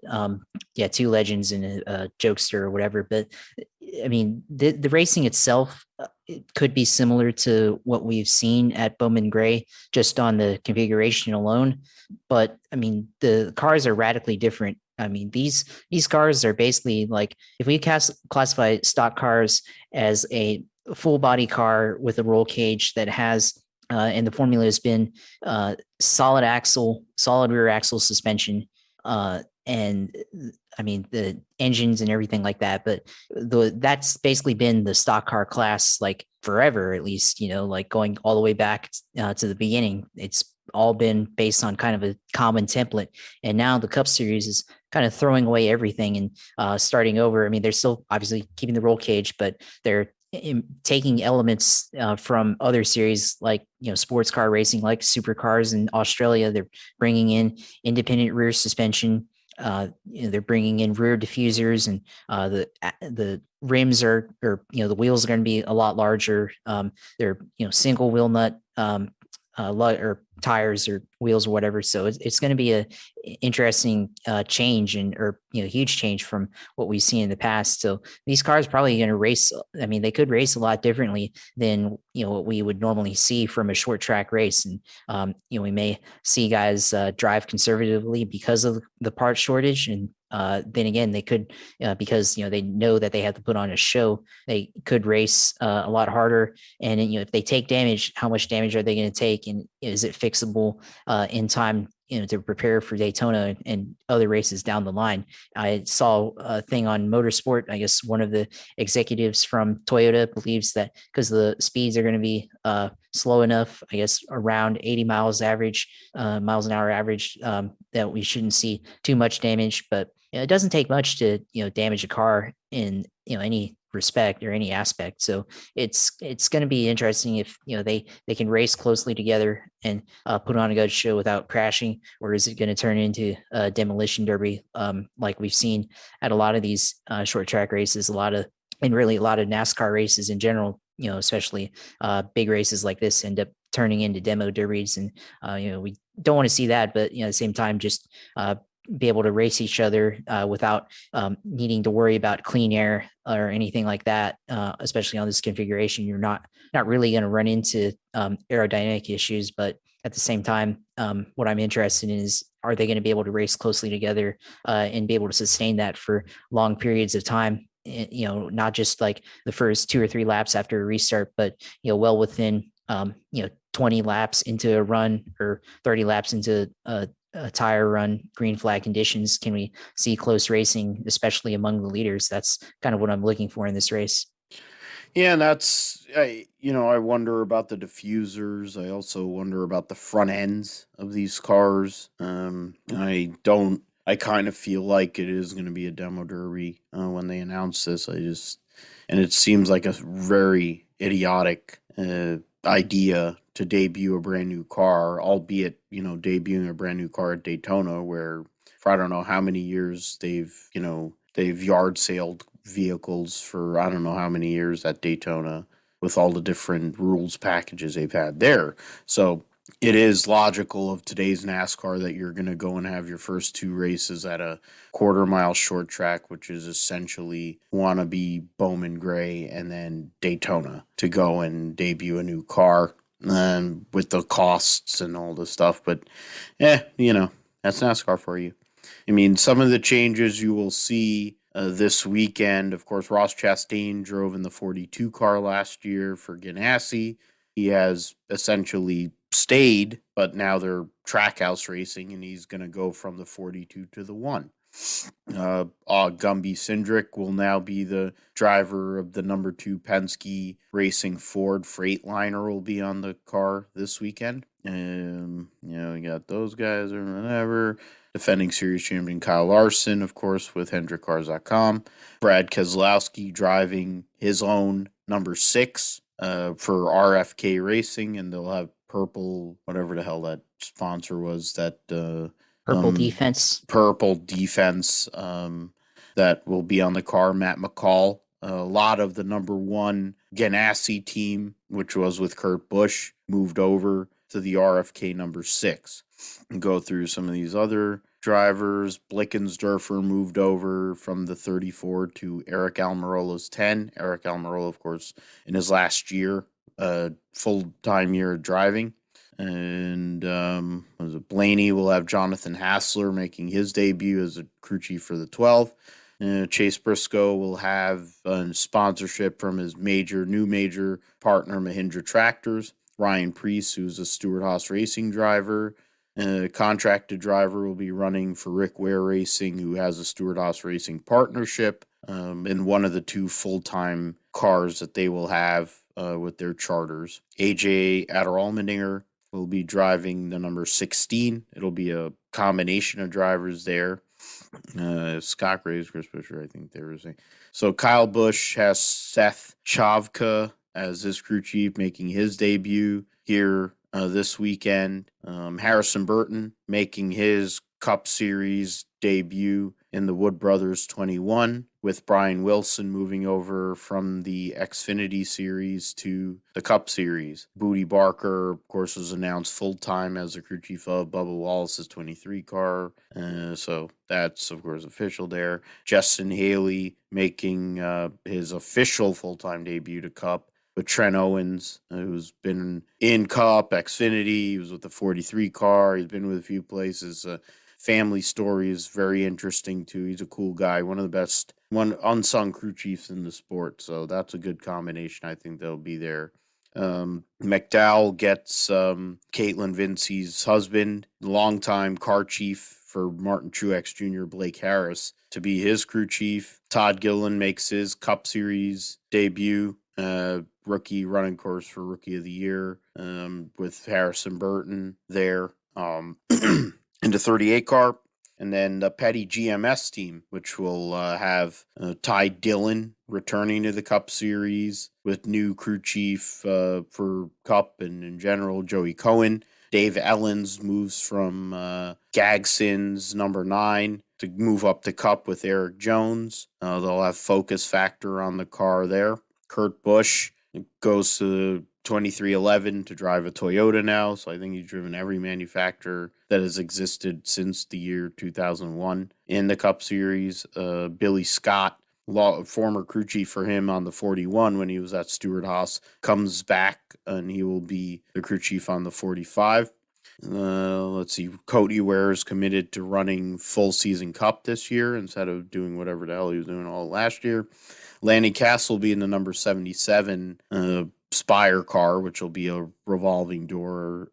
A: 2 legends and a jokester or whatever. But I mean, the racing itself, it could be similar to what we've seen at Bowman Gray, just on the configuration alone. But I mean, the cars are radically different. I mean, these cars are basically like, if we classify stock cars as a full body car with a roll cage that has, and the formula has been solid rear axle suspension, and I mean the engines and everything like that. But that's basically been the stock car class like forever, at least, like going all the way back to the beginning. It's all been based on kind of a common template, and now the Cup Series is kind of throwing away everything and starting over. I mean, they're still obviously keeping the roll cage, but they're taking elements from other series like sports car racing, like supercars in Australia. They're bringing in independent rear suspension. They're bringing in rear diffusers, and the rims are, or the wheels are going to be a lot larger. They're single wheel nut or tires or wheels or whatever. So it's going to be a interesting change, or huge change from what we've seen in the past. So these cars probably going to race. I mean, they could race a lot differently than what we would normally see from a short track race. And we may see guys drive conservatively because of the part shortage, and then again, they could, because they know that they have to put on a show, they could race a lot harder. And if they take damage, how much damage are they going to take, and is it fixable in time to prepare for Daytona and other races down the line? I saw a thing on Motorsport. I guess one of the executives from Toyota believes that because the speeds are going to be slow enough, I guess around 80 miles an hour average, that we shouldn't see too much damage. But it doesn't take much to damage a car in any respect or any aspect. So it's going to be interesting if they can race closely together and put on a good show without crashing, or is it going to turn into a demolition derby like we've seen at a lot of these short track races, and really a lot of NASCAR races in general, especially big races like this end up turning into demo derbies. And, we don't want to see that, but, at the same time, just be able to race each other without needing to worry about clean air or anything like that, especially on this configuration. You're not really going to run into aerodynamic issues, but at the same time, what I'm interested in is, are they going to be able to race closely together and be able to sustain that for long periods of time? Not just like the first 2 or 3 laps after a restart, but well within 20 laps into a run or 30 laps into a tire run, green flag conditions. Can we see close racing, especially among the leaders? That's kind of what I'm looking for in this race.
B: Yeah, and I wonder about the diffusers. I also wonder about the front ends of these cars. I kind of feel like it is going to be a demo derby when they announce this. And it seems like a very idiotic idea to debut a brand new car, albeit, debuting a brand new car at Daytona, where for I don't know how many years they've yard sailed vehicles for I don't know how many years at Daytona with all the different rules packages they've had there. So it is logical of today's NASCAR that you're going to go and have your first 2 races at a quarter-mile short track, which is essentially wannabe Bowman Gray, and then Daytona to go and debut a new car with the costs and all the stuff. But, that's NASCAR for you. I mean, some of the changes you will see this weekend, of course, Ross Chastain drove in the 42 car last year for Ganassi. He has essentially stayed, but now they're trackhouse racing, and he's going to go from the 42 to the 1. Gumby Cindric will now be the driver of the number 2 Penske Racing Ford Freightliner will be on the car this weekend. We got those guys or whatever. Defending series champion Kyle Larson, of course, with HendrickCars.com. Brad Keselowski driving his own number 6 for RFK Racing, and they'll have purple, whatever the hell that sponsor was, that
A: Purple Defense.
B: Purple Defense that will be on the car. Matt McCall, a lot of the number 1 Ganassi team, which was with Kurt Busch, moved over to the RFK number 6. And go through some of these other drivers. Blickensderfer moved over from the 34 to Eric Almirola's 10. Eric Almirola, of course, in his last year, full-time year of driving. And Blaney will have Jonathan Hassler making his debut as a crew chief for the 12. Chase Briscoe will have a sponsorship from his new major partner, Mahindra Tractors. Ryan Preece, who's a Stewart-Haas Racing driver, contracted driver, will be running for Rick Ware Racing, who has a Stewart-Haas Racing partnership, in one of the 2 full-time cars that they will have with their charters. AJ Adderall-Mendinger will be driving the number 16. It'll be a combination of drivers there. Scott Graves, Chris Buescher, I think they were saying. So Kyle Busch has Seth Chavka as his crew chief, making his debut here this weekend. Harrison Burton making his Cup Series debut in the Wood Brothers 21, with Brian Wilson moving over from the Xfinity Series to the Cup Series. Booty Barker, of course, was announced full-time as the crew chief of Bubba Wallace's 23 car. So that's, of course, official there. Justin Haley making his official full-time debut to Cup with Trent Owens, who's been in Cup, Xfinity. He was with the 43 car. He's been with a few places. Family story is very interesting, too. He's a cool guy. One of the best, unsung crew chiefs in the sport. So that's a good combination. I think they'll be there. McDowell gets Caitlin Vincey's husband, longtime car chief for Martin Truex Jr., Blake Harris, to be his crew chief. Todd Gilliland makes his Cup Series debut. Rookie running course for Rookie of the Year with Harrison Burton there. Into 38 car. And then the Petty GMS team, which will have Ty Dillon returning to the Cup Series with new crew chief for Cup and in general, Joey Cohen. Dave Ellens moves from Gagson's number 9 to move up the Cup with Eric Jones. They'll have focus factor on the car there. Kurt Busch goes to 2311 to drive a Toyota now, so I think he's driven every manufacturer that has existed since the year 2001 in the Cup Series. Billy Scott, former crew chief for him on the 41 when he was at Stewart-Haas, comes back and he will be the crew chief on the 45. Let's see, Cody Ware is committed to running full season Cup this year instead of doing whatever the hell he was doing all last year. Lanny Castle will be in the number 77 Spire car, which will be a revolving door.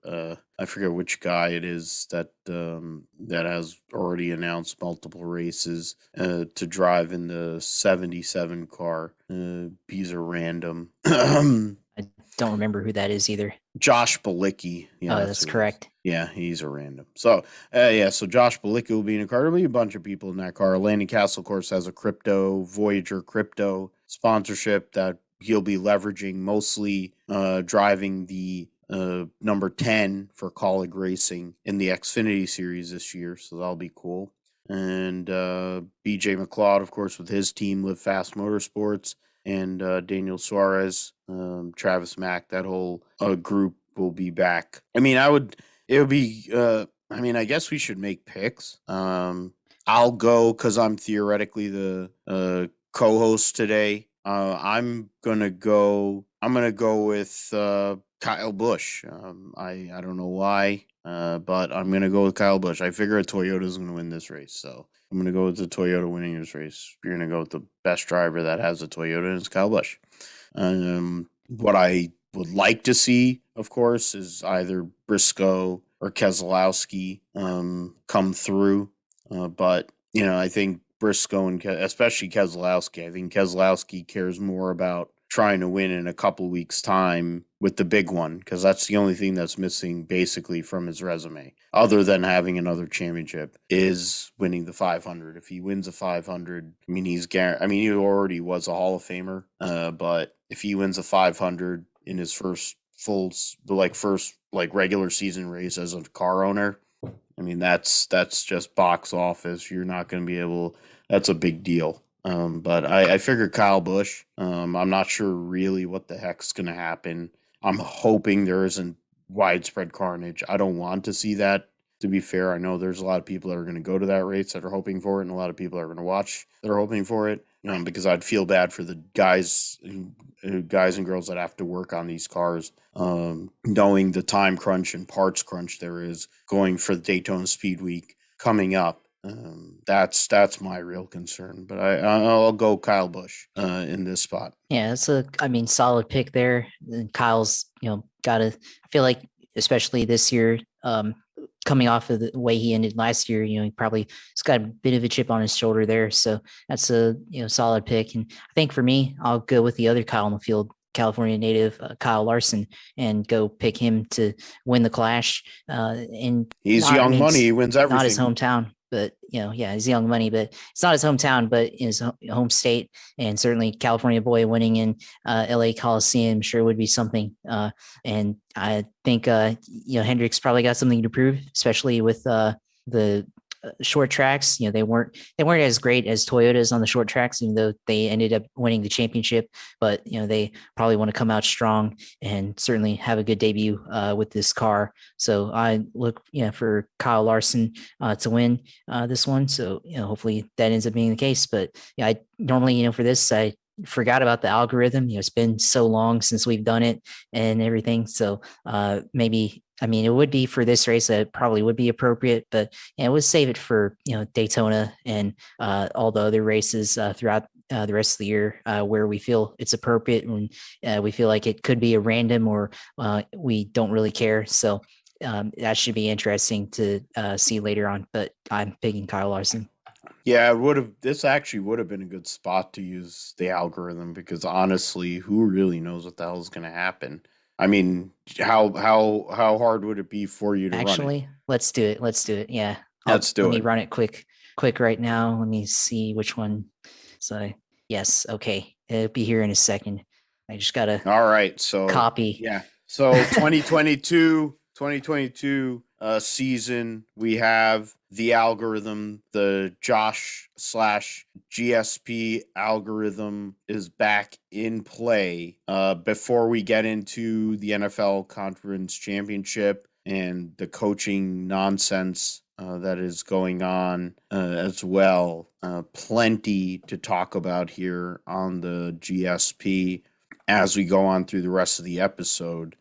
B: I forget which guy it is that has already announced multiple races to drive in the 77 car. These are random.
A: I don't remember who that is either.
B: Josh Balicki.
A: Yeah, that's correct.
B: Yeah, he's a random. So, so Josh Balicki will be in a car. There'll be a bunch of people in that car. Lanny Castle, of course, has a crypto, Voyager crypto sponsorship that he'll be leveraging, mostly driving the number 10 for Colleague Racing in the Xfinity Series this year. So that'll be cool. And BJ McLeod, of course, with his team, Live Fast Motorsports, and Daniel Suarez, Travis Mack, that whole group will be back. I mean, I guess we should make picks. I'll go because I'm theoretically the co-host today. I'm gonna go with Kyle Busch. I don't know why, but I'm gonna go with Kyle Busch. I figure a Toyota's gonna win this race, so I'm gonna go with the Toyota winning this race. You're gonna go with the best driver that has a Toyota, and it's Kyle Busch. What I would like to see, of course, is either Briscoe or Keselowski come through, but I think Briscoe and especially Keselowski. I think Keselowski cares more about trying to win in a couple weeks' time with the big one, because that's the only thing that's missing basically from his resume, other than having another championship, is winning the 500. If he wins a 500, I mean, he already was a Hall of Famer, but if he wins a 500 in his first regular season race as a car owner, I mean, that's just box office. You're not going to be able. That's a big deal. But I figure Kyle Busch. I'm not sure really what the heck's going to happen. I'm hoping there isn't widespread carnage. I don't want to see that. To be fair, I know there's a lot of people that are going to go to that race that are hoping for it, and a lot of people are going to watch that are hoping for it. Because I'd feel bad for the guys and girls that have to work on these cars, knowing the time crunch and parts crunch there is going for the Daytona Speed Week coming up. That's my real concern, but I'll go Kyle Busch in this spot.
A: Yeah, it's solid pick there. And Kyle's, I feel like, especially this year, coming off of the way he ended last year, he probably has got a bit of a chip on his shoulder there. So that's a solid pick. And I think for me, I'll go with the other Kyle in the field, California native Kyle Larson, and go pick him to win the Clash. And
B: he's young money; he wins everything.
A: Not his hometown, but he's young money, but it's not his hometown, but in his home state, and certainly California boy winning in LA Coliseum sure would be something. And I think Hendrick's probably got something to prove, especially with the short tracks. They weren't as great as Toyotas on the short tracks, even though they ended up winning the championship. But they probably want to come out strong and certainly have a good debut with this car. So I look for Kyle Larson to win this one. So hopefully that ends up being the case. But I normally for this I forgot about the algorithm. It's been so long since we've done it and everything. So maybe, it would be for this race, it probably would be appropriate, but we'll save it for, Daytona and all the other races throughout the rest of the year where we feel it's appropriate and we feel like it could be a random or we don't really care. So that should be interesting to see later on, but I'm picking Kyle Larson.
B: Yeah, this actually would have been a good spot to use the algorithm, because honestly, who really knows what the hell is going to happen? I mean, how hard would it be for you to run it?
A: Let's do it. Yeah.
B: Let's do
A: Let me
B: it.
A: run it quick right now. Let me see which one. So yes, okay. It'll be here in a second. I just gotta
B: All right. So
A: copy.
B: yeah. So 2022 season, we have the algorithm, the Josh/GSP algorithm is back in play. Before we get into the NFL Conference Championship and the coaching nonsense that is going on as well. Plenty to talk about here on the GSP as we go on through the rest of the episode.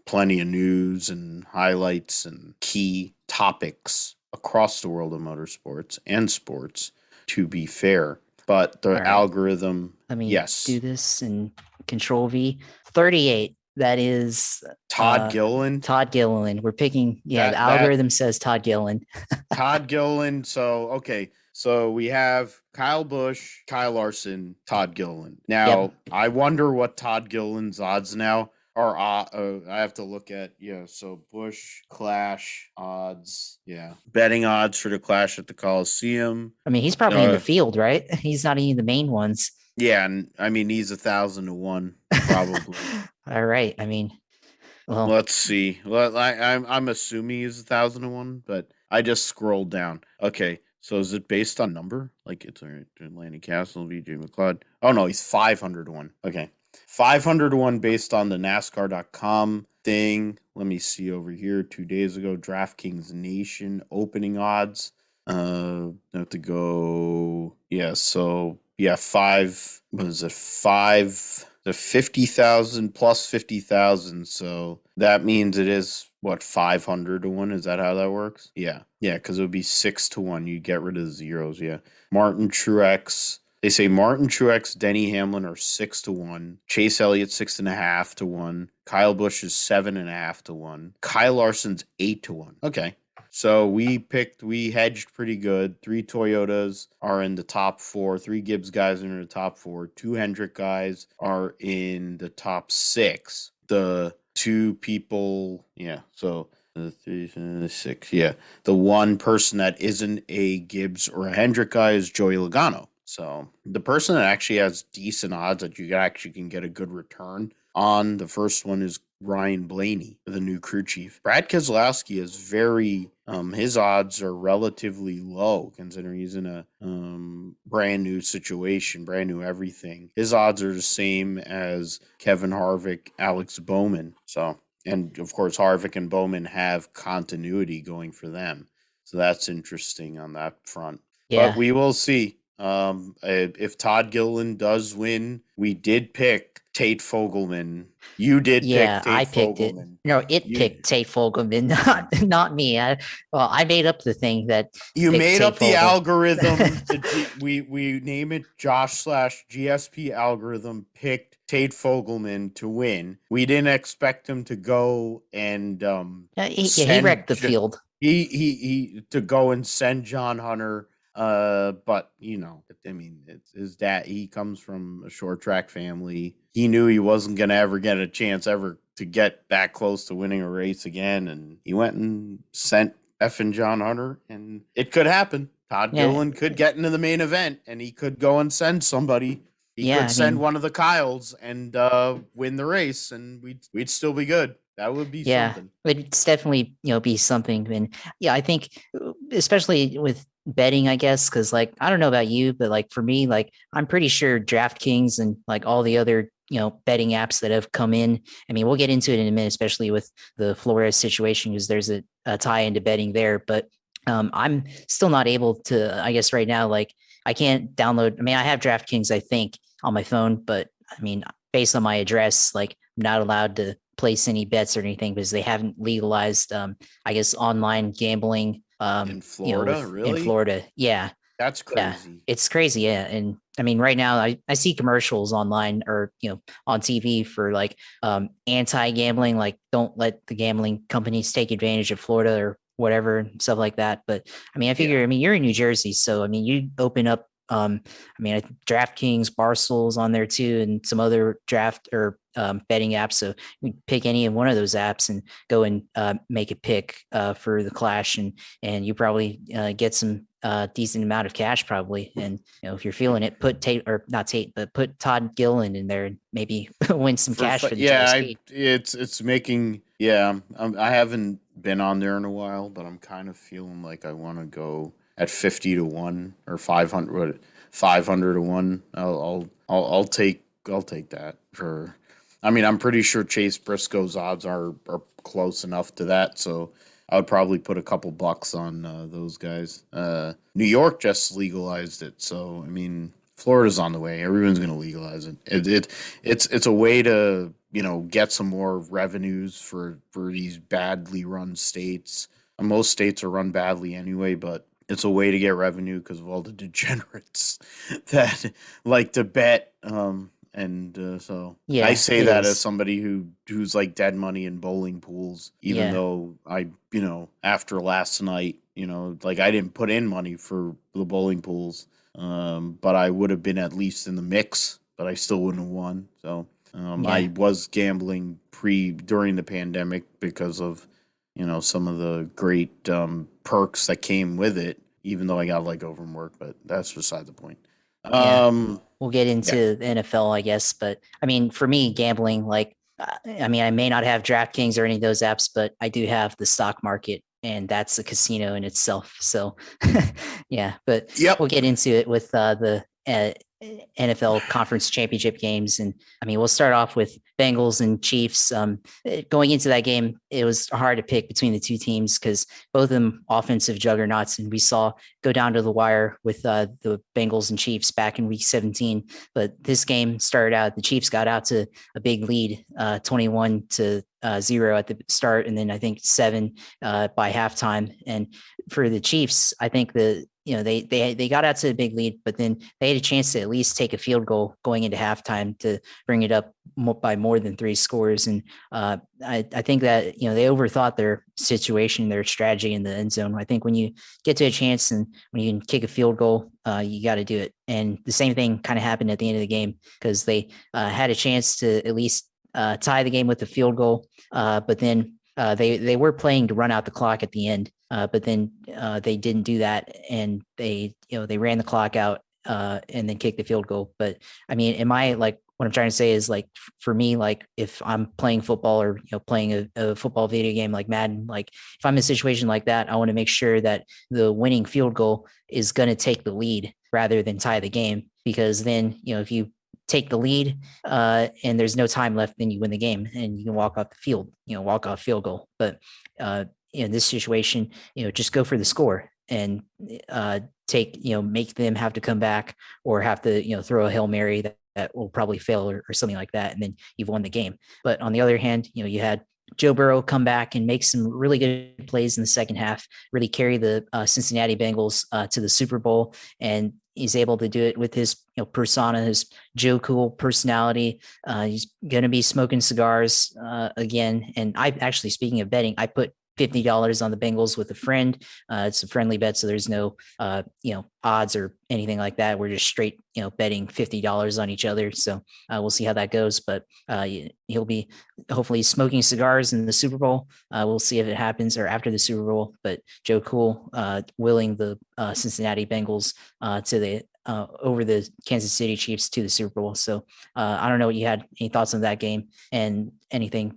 B: Plenty of news and highlights and key topics across the world of motorsports and sports, to be fair. But the algorithm,
A: Let me do
B: yes.
A: this in Control V. 38. That is
B: Todd Gilliland.
A: Todd Gilliland. We're picking, the algorithm says Todd Gilliland.
B: Todd Gilliland. So, okay. So we have Kyle Busch, Kyle Larson, Todd Gilliland. Now, I wonder what Todd Gilliland's odds now are. I have to look at, so Busch Clash odds. Yeah. Betting odds for the Clash at the Coliseum.
A: I mean, he's probably in the field, right? He's not in the main ones.
B: Yeah. And I mean, he's 1,000 to 1, probably.
A: All right. I mean, well,
B: let's see. Well, I'm assuming he's 1,000 to 1, but I just scrolled down. Okay. So is it based on number? Like it's Atlantic Castle, VJ McLeod. Oh no, he's 500 to 1. Okay. 500 to 1 based on the NASCAR.com thing. Let me see over here. 2 days ago, DraftKings Nation opening odds. I have to go. Yeah, so yeah, 50,000 plus 50,000. So that means it is what, 500 to 1? Is that how that works? Yeah. Yeah, because it would be 6 to 1. You get rid of the zeros. Yeah. Martin Truex. They say Martin Truex, Denny Hamlin are 6 to 1. Chase Elliott 6.5 to 1. Kyle Busch is 7.5 to 1. Kyle Larson's 8 to 1. Okay. So we hedged pretty good. 3 Toyotas are in the top 4. 3 Gibbs guys are in the top 4. 2 Hendrick guys are in the top 6. The 2 people, so the 3, 6, the one person that isn't a Gibbs or a Hendrick guy is Joey Logano. So the person that actually has decent odds that you actually can get a good return on, the first one is Ryan Blaney, the new crew chief. Brad Keselowski is very, his odds are relatively low considering he's in a brand new situation, brand new everything. His odds are the same as Kevin Harvick, Alex Bowman. So, and of course, Harvick and Bowman have continuity going for them. So that's interesting on that front. Yeah. But we will see. If Todd Gilliland does win, we did pick Tate Fogelman. You did pick Tate
A: I picked
B: Fogelman.
A: No, it picked Tate Fogelman, not me. I made up the thing that
B: you made up the algorithm. We name it Josh/GSP algorithm picked Tate Fogelman to win. We didn't expect him to go and
A: he wrecked the field.
B: He to go and send John Hunter. But I mean, it's his dad. He comes from a short track family. He knew he wasn't gonna ever get a chance ever to get that close to winning a race again, and he went and sent effing John Hunter, and it could happen. Todd Gilliland could get into the main event, and he could go and send somebody. He could send one of the Kyles and win the race, and we'd still be good. That would be something.
A: It's definitely be something. And I think especially with betting, I guess, because I don't know about you, but for me, I'm pretty sure DraftKings and all the other betting apps that have come in. I mean, we'll get into it in a minute, especially with the Flores situation, because there's a tie into betting there. But I'm still not able to, I guess right now, I can't download. I mean, I have DraftKings, I think, on my phone, but I mean, based on my address, I'm not allowed to place any bets or anything because they haven't legalized, I guess, online gambling.
B: In Florida, really?
A: In Florida, yeah.
B: That's crazy.
A: Yeah, it's crazy, yeah. And I mean, right now, I see commercials online or on TV for anti-gambling, don't let the gambling companies take advantage of Florida or whatever, stuff like that. But I mean, I figure, I mean, you're in New Jersey, so I mean, you open up I mean, DraftKings, Barstool's on there too, and some other draft or betting apps. So you pick any of one of those apps and go and make a pick for the clash, and you probably get some decent amount of cash probably. And if you're feeling it, put Tate or not Tate, but put Todd Gillen in there and maybe win some cash for the GSP.
B: it's making I haven't been on there in a while, but I'm kind of feeling like I want to go at 50 to 1 or 500 to 1. I'll take that for. I mean, I'm pretty sure Chase Briscoe's odds are close enough to that, so I would probably put a couple bucks on those guys. New York just legalized it, so I mean, Florida's on the way. Everyone's going to legalize it. It's a way to get some more revenues for these badly run states. Most states are run badly anyway, but it's a way to get revenue because of all the degenerates that like to bet. So
A: Yeah,
B: I say
A: it
B: that as
A: is.
B: somebody who's like dead money in bowling pools, even
A: Yeah,
B: though after last night, like I didn't put in money for the bowling pools, but I would have been at least in the mix, but I still wouldn't have won. So
A: yeah.
B: I was gambling during the pandemic because of some of the great perks that came with it, even though I got let go from work, but that's beside the point.
A: Yeah,
B: Um,
A: we'll get
B: yeah,
A: into the NFL, I guess. But I mean, for me, gambling, like, I mean, I may not have DraftKings or any of those apps, but I do have the stock market, and that's a casino in itself. So, yeah, but
B: yep.
A: we'll get into it with the NFL conference championship games. And I mean, we'll start off with Bengals and Chiefs. Going into that game, it was hard to pick between the two teams because both of them offensive juggernauts. And we saw go down to the wire with the Bengals and Chiefs back in week 17. But this game started out, the Chiefs got out to a big lead, 21 to 0 at the start, and then I think 7 by halftime. And for the Chiefs, I think they got out to a big lead, but then they had a chance to at least take a field goal going into halftime to bring it up by more than 3 scores. And I think that they overthought their situation, their strategy in the end zone. I think when you get to a chance and when you can kick a field goal, you got to do it. And the same thing kind of happened at the end of the game because they had a chance to at least tie the game with a field goal, but then they were playing to run out the clock at the end, but then they didn't do that, and they ran the clock out and then kicked the field goal. But I mean, am I like what I'm trying to say is like for me, like if I'm playing football or playing a football video game like Madden, like if I'm in a situation like that, I want to make sure that the winning field goal is going to take the lead rather than tie the game, because then if you take the lead and there's no time left, then you win the game and you can walk off the field, walk off field goal. But in this situation, just go for the score and make them have to come back or have to, throw a Hail Mary that will probably fail or something like that. And then you've won the game. But on the other hand, you had Joe Burrow come back and make some really good plays in the second half, really carry the Cincinnati Bengals to the Super Bowl. And he's able to do it with his persona, his Joe Cool personality. He's going to be smoking cigars again. And I actually, speaking of betting, I put $50 on the Bengals with a friend. It's a friendly bet, so there's no odds or anything like that. We're just straight betting $50 on each other. So we'll see how that goes. But he'll be hopefully smoking cigars in the Super Bowl. We'll see if it happens or after the Super Bowl. But Joe Cool willing the Cincinnati Bengals to the over the Kansas City Chiefs to the Super Bowl. So I don't know what you had any thoughts on that game and anything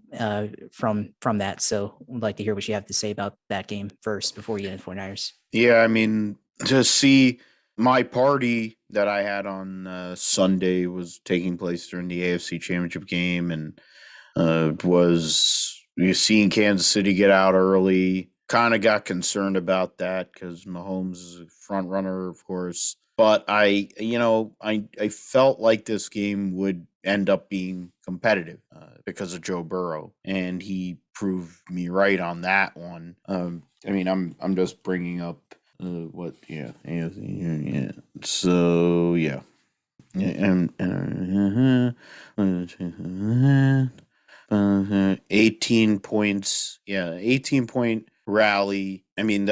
A: from that. So I'd like to hear what you have to say about that game first before we get into 49ers.
B: Yeah, I mean, to see my party that I had on Sunday was taking place during the AFC Championship game, and was you seeing Kansas City get out early. Kind of got concerned about that because Mahomes is a front runner, of course. But I felt like this game would end up being competitive because of Joe Burrow, and he proved me right on that one. I mean, I'm just bringing up what yeah. So yeah. Yeah, 18 points. Yeah, 18 point rally. I mean,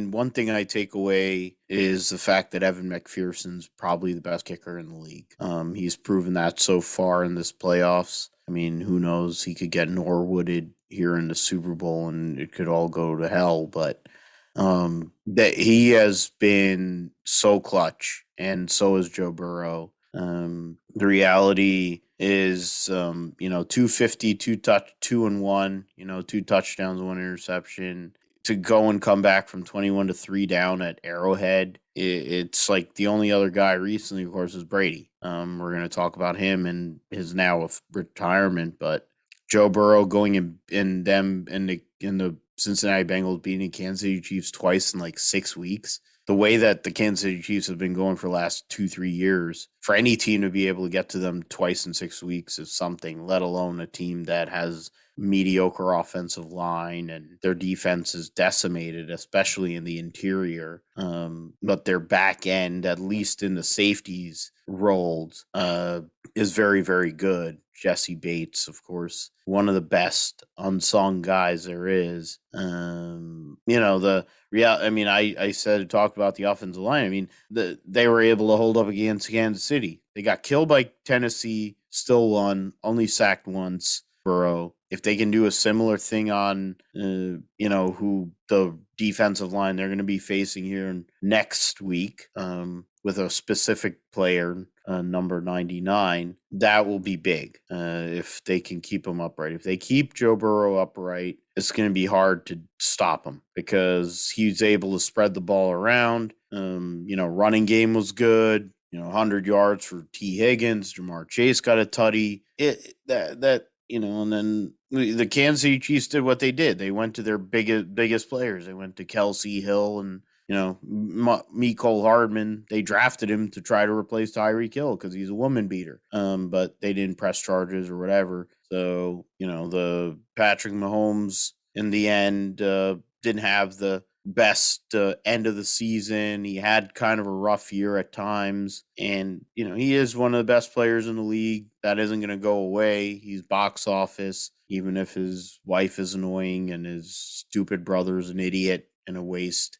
B: one thing I take away is the fact that Evan McPherson's probably the best kicker in the league. He's proven that so far in this playoffs. I mean, who knows? He could get Norwooded here in the Super Bowl, and it could all go to hell. But that he has been so clutch, and so is Joe Burrow. The reality is, 250, 2-1, 2 touchdowns, 1 interception. To go and come back from 21-3 down at Arrowhead, it's like the only other guy recently, of course, is Brady. We're going to talk about him and his now of retirement, but Joe Burrow going in the Cincinnati Bengals beating the Kansas City Chiefs twice in like 6 weeks. The way that the Kansas City Chiefs have been going for the last 2-3 years, for any team to be able to get to them twice in 6 weeks is something, let alone a team that has mediocre offensive line and their defense is decimated, especially in the interior. But their back end, at least in the safeties roles, is very, very good. Jesse Bates, of course, one of the best unsung guys there is. I talked about the offensive line. I mean, they were able to hold up against Kansas City. They got killed by Tennessee, still won, only sacked once. Burrow. If they can do a similar thing on, who the defensive line they're going to be facing here next week, with a specific player, number 99, that will be big. If they can keep him upright. If they keep Joe Burrow upright, it's going to be hard to stop him because he's able to spread the ball around. Running game was good. 100 yards for T. Higgins. Jamar Chase got a tutty. And then the Kansas City Chiefs did what they did. They went to their biggest players. They went to Kelsey Hill and, Mecole Hardman. They drafted him to try to replace Tyreek Hill because he's a woman beater. But they didn't press charges or whatever. So, the Patrick Mahomes in the end didn't have the best end of the season. He had kind of a rough year at times, and he is one of the best players in the league. That isn't going to go away. He's box office, even if his wife is annoying and his stupid brother's an idiot and a waste.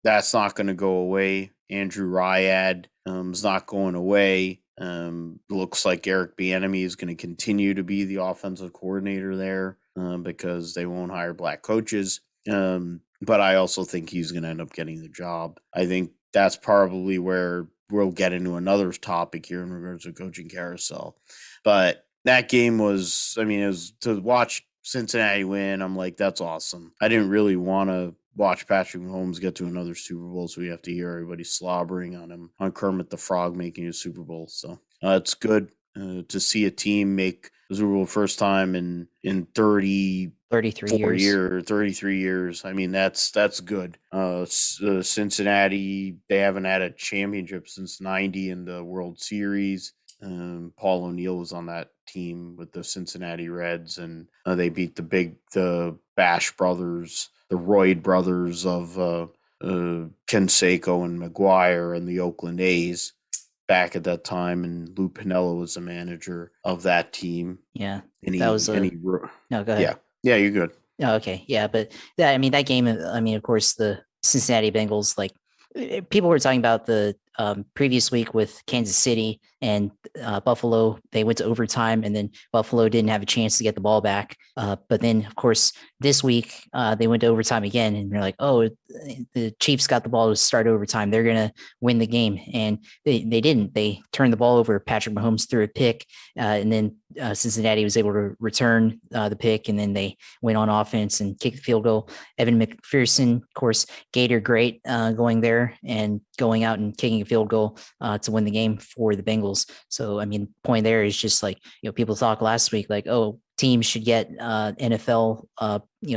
B: That's not going to go away. Andrew Ryad is not going away. Looks like Eric Bieniemy is going to continue to be the offensive coordinator there because they won't hire black coaches. But I also think he's going to end up getting the job. I think that's probably where we'll get into another topic here in regards to coaching carousel. But that game was, it was to watch Cincinnati win. I'm like, that's awesome. I didn't really want to watch Patrick Mahomes get to another Super Bowl, so we have to hear everybody slobbering on him, on Kermit the Frog making a Super Bowl. So it's good to see a team make the Super Bowl first time in 33 years. I mean, that's good. Cincinnati, they haven't had a championship since 90 in the World Series. Paul O'Neill was on that team with the Cincinnati Reds, and they beat the Bash brothers, the Royd brothers of Canseco and McGuire and the Oakland A's back at that time, and Lou Piniella was the manager of that team.
A: Yeah,
B: no,
A: go ahead.
B: Yeah, you're good.
A: Oh, okay, yeah, but that game. Of course, the Cincinnati Bengals. Like, people were talking about the previous week with Kansas City and Buffalo. They went to overtime, and then Buffalo didn't have a chance to get the ball back. But then, of course, this week they went to overtime again, and they're like, "Oh, the Chiefs got the ball to start overtime. They're gonna win the game," and they didn't. They turned the ball over. Patrick Mahomes threw a pick, and then Cincinnati was able to return the pick, and then they went on offense and kicked the field goal. Evan McPherson, of course, Gator great, going there and going out and kicking a field goal to win the game for the Bengals. So, point there is just like, people talked last week, like, oh, teams should get NFL,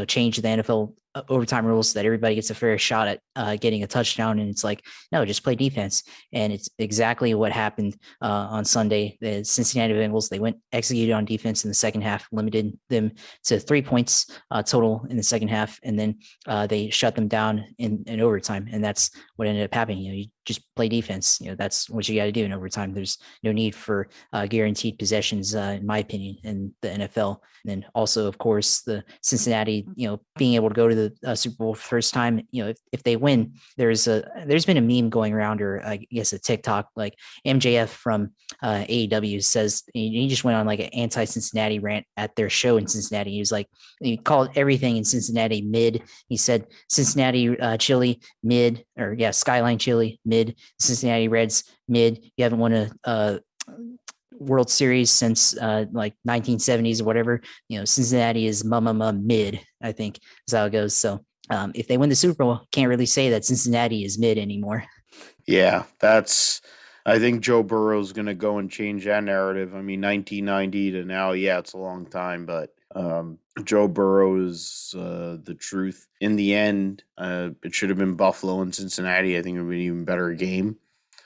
A: change the NFL overtime rules so that everybody gets a fair shot at getting a touchdown. And it's like, no, just play defense. And it's exactly what happened on Sunday. The Cincinnati Bengals, they executed on defense in the second half, limited them to 3 points total in the second half. And then they shut them down in overtime. And that's what ended up happening. You just play defense. That's what you got to do in overtime. There's no need for guaranteed possessions, in my opinion, in the NFL. And then also, of course, the Cincinnati Cincinnati, being able to go to the Super Bowl for the first time, if they win, there's been a meme going around, or I guess a TikTok, like MJF from AEW says he just went on like an anti-Cincinnati rant at their show in Cincinnati. He was like, he called everything in Cincinnati mid. He said Cincinnati chili mid, or Skyline chili mid, Cincinnati Reds mid. You haven't won a World Series since like 1970s or whatever. Cincinnati is mid, I think is how it goes. So if they win the Super Bowl, can't really say that Cincinnati is mid anymore.
B: Yeah, I think Joe Burrow's going to go and change that narrative. I mean, 1990 to now, it's a long time, but Joe Burrow is the truth. In the end, it should have been Buffalo and Cincinnati. I think it would be an even better game.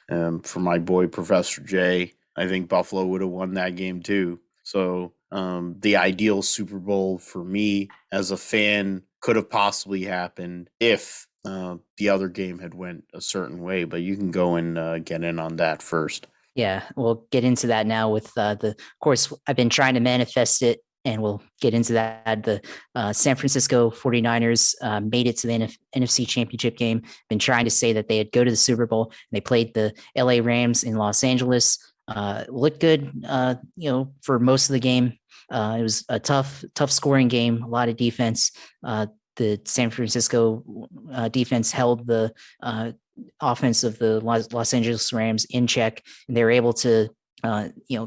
B: For my boy, Professor J, I think Buffalo would have won that game too. So the ideal Super Bowl for me as a fan could have possibly happened if the other game had went a certain way. But you can go and get in on that first.
A: Yeah, we'll get into that now with of course, I've been trying to manifest it, and we'll get into that. The San Francisco 49ers made it to the NFC Championship game. Been trying to say that they'd go to the Super Bowl. And they played the LA Rams in Los Angeles. Looked good, for most of the game. It was a tough scoring game, a lot of defense. The San Francisco defense held the offense of the Los Angeles Rams in check, and they were able to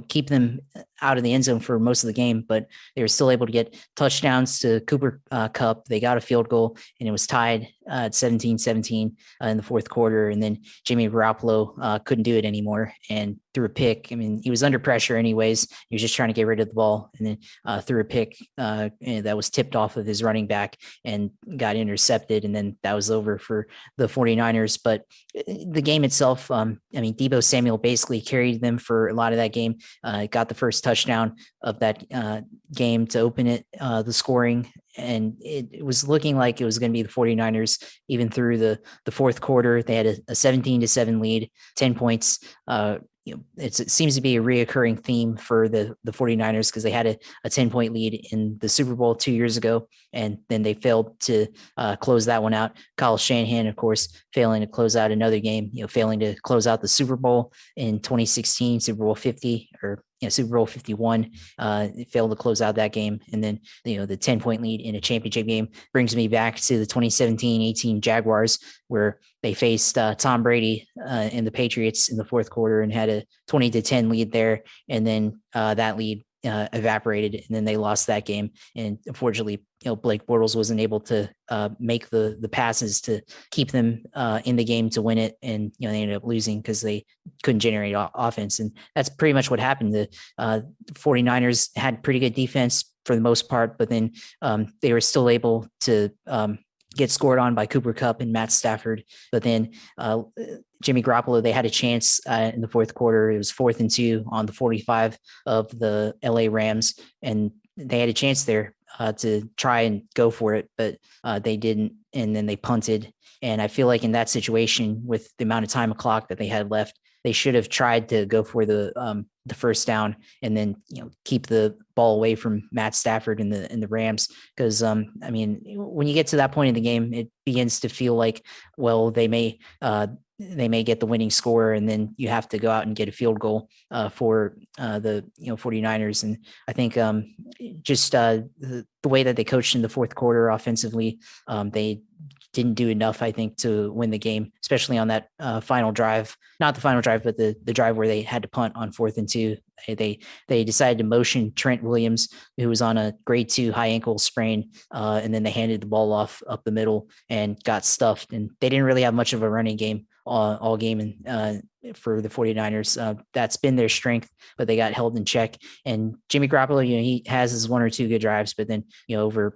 A: keep them out of the end zone for most of the game, but they were still able to get touchdowns to Cooper Kupp. They got a field goal, and it was tied at 17-17 in the fourth quarter. And then Jimmy Garoppolo couldn't do it anymore and threw a pick. I mean, he was under pressure anyways. He was just trying to get rid of the ball, and then threw a pick that was tipped off of his running back and got intercepted. And then that was over for the 49ers. But the game itself, Deebo Samuel basically carried them for a lot of that game, got the first touchdown of that game to open it, the scoring. And it was looking like it was going to be the 49ers even through the fourth quarter. They had a 17-7 lead, 10 points. It seems to be a reoccurring theme for the 49ers, because they had a 10-point lead in the Super Bowl 2 years ago, and then they failed to close that one out. Kyle Shanahan, of course, failing to close out another game, failing to close out the Super Bowl in 2016, Super Bowl 50, or Super Bowl 51, failed to close out that game. And then, the 10-point lead in a championship game brings me back to the 2017-18 Jaguars, where they faced Tom Brady and the Patriots in the fourth quarter and had a 20-10 lead there. And then that lead evaporated, and then they lost that game. And unfortunately, Blake Bortles wasn't able to make the passes to keep them in the game to win it. And, they ended up losing because they couldn't generate offense. And that's pretty much what happened. The 49ers had pretty good defense for the most part, but then they were still able to get scored on by Cooper Kupp and Matt Stafford. But then Jimmy Garoppolo, they had a chance in the fourth quarter. It was 4th and 2 on the 45 of the LA Rams, and they had a chance there to try and go for it, but they didn't. And then they punted. And I feel like in that situation, with the amount of time clock that they had left, they should have tried to go for the first down, and then keep the ball away from Matt Stafford and the Rams. Because when you get to that point in the game, it begins to feel like, well, they may get the winning score, and then you have to go out and get a field goal for the 49ers. And I think just the way that they coached in the fourth quarter offensively, they didn't do enough, I think, to win the game, especially on that final drive. Not the final drive, but the drive where they had to punt on 4th and 2. They decided to motion Trent Williams, who was on a grade 2 high ankle sprain, and then they handed the ball off up the middle and got stuffed. And they didn't really have much of a running game all game. And for the 49ers, that's been their strength, but they got held in check. And Jimmy Garoppolo, he has his 1 or 2 good drives, but then,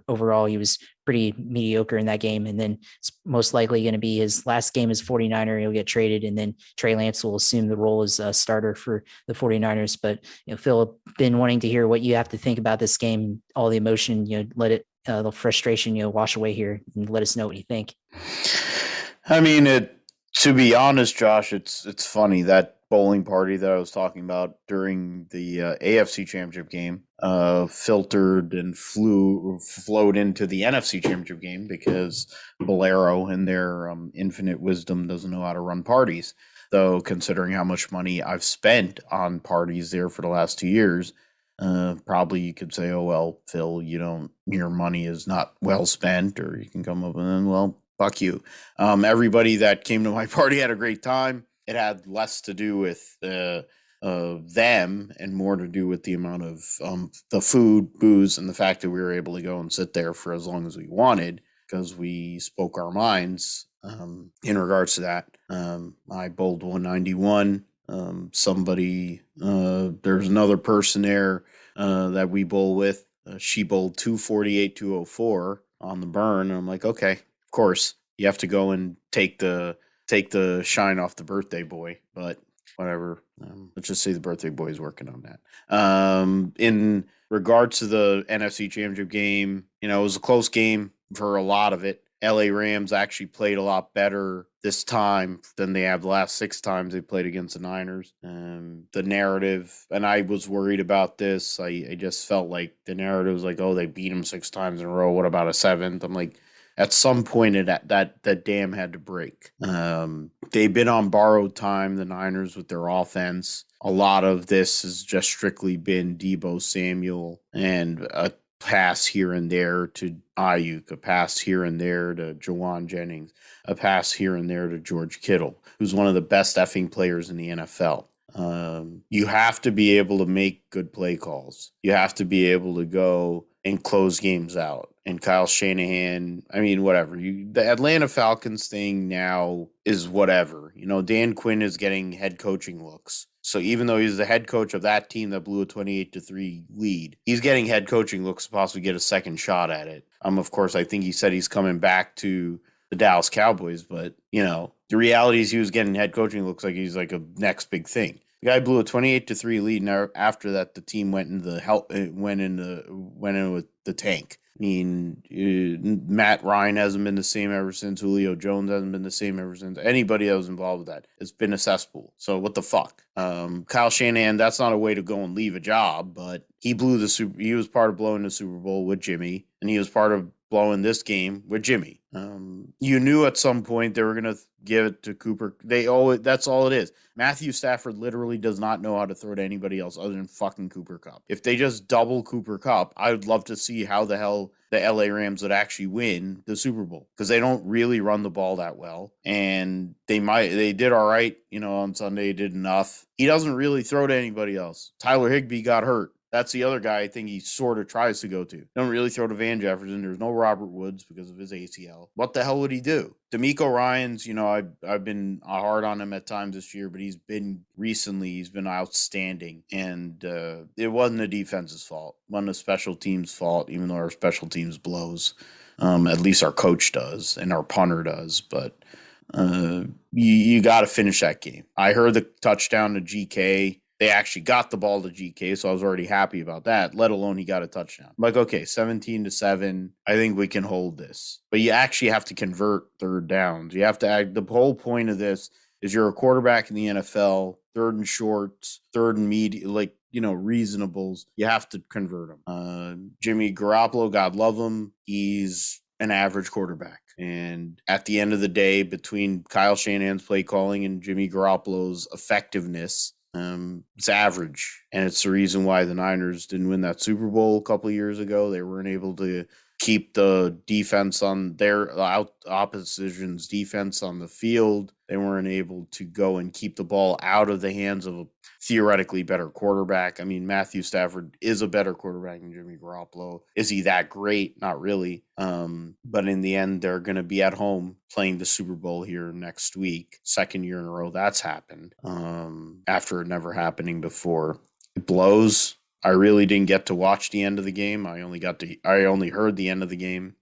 A: overall, he was pretty mediocre in that game. And then it's most likely going to be his last game as 49er. He'll get traded, and then Trey Lance will assume the role as a starter for the 49ers. But, Phil, been wanting to hear what you have to think about this game, all the emotion, let it, the frustration, wash away here, and let us know what you think.
B: I mean, to be honest, Josh, it's funny that bowling party that I was talking about during the AFC Championship game filtered and flowed into the NFC Championship game because Bolero, in their infinite wisdom, doesn't know how to run parties. Though, considering how much money I've spent on parties there for the last 2 years, probably you could say, oh, well, Phil, your money is not well spent, or you can come up and, well, fuck you. Everybody that came to my party had a great time. It had less to do with them and more to do with the amount of the food, booze, and the fact that we were able to go and sit there for as long as we wanted because we spoke our minds in regards to that. I bowled 191. There's another person there that we bowl with. She bowled 248, 204 on the burn. And I'm like, okay, of course, you have to go and take the shine off the birthday boy, but whatever. Let's just say the birthday boy is working on that. In regards to the NFC Championship game, it was a close game for a lot of it. LA Rams actually played a lot better this time than they have the last 6 times they played against the Niners. The narrative, and I was worried about this. I just felt like the narrative was like, oh, they beat them 6 times in a row. What about a 7th? I'm like, at some point that dam had to break. They've been on borrowed time, the Niners, with their offense. A lot of this has just strictly been Deebo Samuel and a pass here and there to Ayuk, a pass here and there to Jawan Jennings, a pass here and there to George Kittle, who's one of the best effing players in the NFL. You have to be able to make good play calls. You have to be able to go and close games out. And Kyle Shanahan, whatever. The Atlanta Falcons thing now is whatever. Dan Quinn is getting head coaching looks. So even though he's the head coach of that team that blew a 28-3 lead, he's getting head coaching looks to possibly get a second shot at it. Of course, I think he said he's coming back to the Dallas Cowboys, but the reality is he was getting head coaching looks like he's like a next big thing. The guy blew a 28-3 lead, and after that, the team went in with the tank. Matt Ryan hasn't been the same ever since. Julio Jones hasn't been the same ever since. Anybody that was involved with that, it's been a cesspool. So what the fuck? Kyle Shanahan, that's not a way to go and leave a job, but he was part of blowing the Super Bowl with Jimmy, and he was part of blowing this game with Jimmy. You knew at some point they were going to give it to Cooper. That's all it is. Matthew Stafford literally does not know how to throw to anybody else other than fucking Cooper Kupp. If they just double Cooper Kupp, I would love to see how the hell the LA Rams would actually win the Super Bowl, because they don't really run the ball that well, and they did all right, on Sunday, did enough. He doesn't really throw to anybody else. Tyler Higbee got hurt. That's the other guy I think he sort of tries to go to. Don't really throw to Van Jefferson. There's no Robert Woods because of his ACL. What the hell would he do? D'Amico Ryans, I've been hard on him at times this year, but he's been outstanding. And it wasn't the defense's fault. It wasn't the special teams' fault, even though our special teams blows. At least our coach does and our punter does. But you got to finish that game. I heard the touchdown to GK. They actually got the ball to GK, so I was already happy about that, let alone he got a touchdown. I'm like, okay, 17-7, I think we can hold this. But you actually have to convert third downs. You have to the whole point of this is you're a quarterback in the NFL, third and shorts, third and reasonables. You have to convert them. Jimmy Garoppolo, God love him, he's an average quarterback. And at the end of the day, between Kyle Shanahan's play calling and Jimmy Garoppolo's effectiveness, it's average, and it's the reason why the Niners didn't win that Super Bowl a couple of years ago. They weren't able to keep the defense on their opposition's defense on the field. They weren't able to go and keep the ball out of the hands of a theoretically better quarterback. Matthew Stafford is a better quarterback than Jimmy Garoppolo. Is he that great? Not really. But in the end, they're going to be at home playing the Super Bowl here next week. Second year in a row that's happened, after it never happening before. It blows. I really didn't get to watch the end of the game. I only heard the end of the game.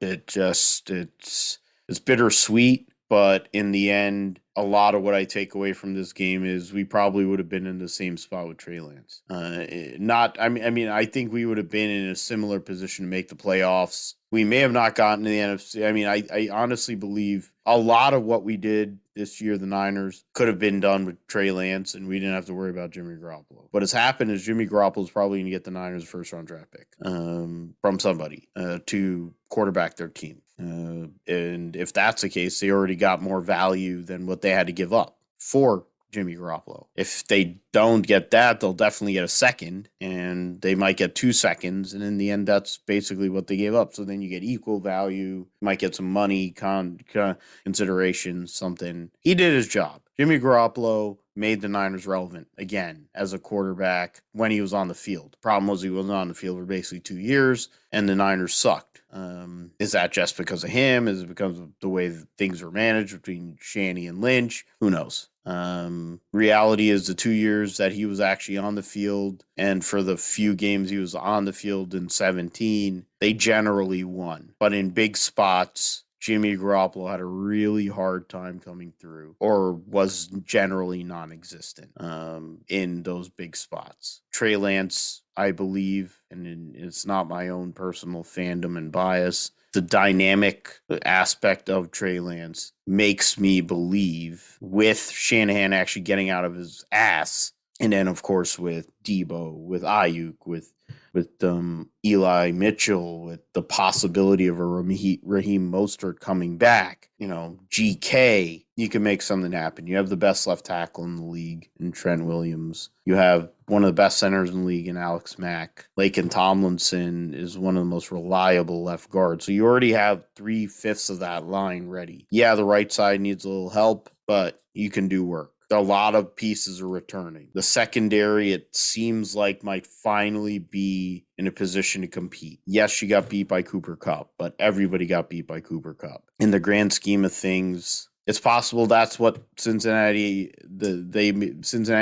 B: It's bittersweet. But in the end, a lot of what I take away from this game is we probably would have been in the same spot with Trey Lance. I think we would have been in a similar position to make the playoffs. We may have not gotten to the NFC. I honestly believe a lot of what we did this year the Niners could have been done with Trey Lance, and we didn't have to worry about Jimmy Garoppolo. What has happened is Jimmy Garoppolo is probably going to get the Niners' first-round draft pick from somebody to quarterback their team. And if that's the case, they already got more value than what they had to give up for Jimmy Garoppolo. If they don't get that, they'll definitely get a second, and they might get 2 seconds. And in the end, that's basically what they gave up. So then you get equal value, might get some money, consideration, something. He did his job. Jimmy Garoppolo made the Niners relevant again as a quarterback when he was on the field. The problem was he wasn't on the field for basically 2 years, and the Niners sucked. Is that just because of him? Is it because of the way that things were managed between Shanny and Lynch? Who knows? Reality is the 2 years that he was actually on the field, and for the few games he was on the field in 17, they generally won. But in big spots, Jimmy Garoppolo had a really hard time coming through, or was generally non-existent in those big spots. Trey Lance, I believe, and it's not my own personal fandom and bias, the dynamic aspect of Trey Lance makes me believe, with Shanahan actually getting out of his ass, and then of course with Debo, with Ayuk, with Eli Mitchell, with the possibility of a Raheem Mostert coming back, GK, you can make something happen. You have the best left tackle in the league in Trent Williams. You have one of the best centers in the league in Alex Mack. Laken Tomlinson is one of the most reliable left guards. So you already have 3/5 of that line ready. Yeah, the right side needs a little help, but you can do work. A lot of pieces are returning. The secondary, it seems like, might finally be in a position to compete. Yes, she got beat by Cooper Kupp, but everybody got beat by Cooper Kupp. In the grand scheme of things, it's possible that's what Cincinnati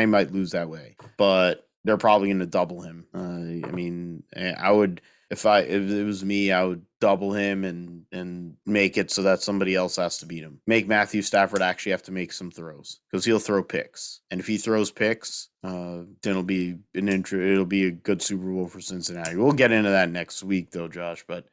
B: might lose that way, but they're probably going to double him. I would. If it was me, I would double him and make it so that somebody else has to beat him. Make Matthew Stafford actually have to make some throws, because he'll throw picks. And if he throws picks, then it'll be a good Super Bowl for Cincinnati. We'll get into that next week though, Josh. But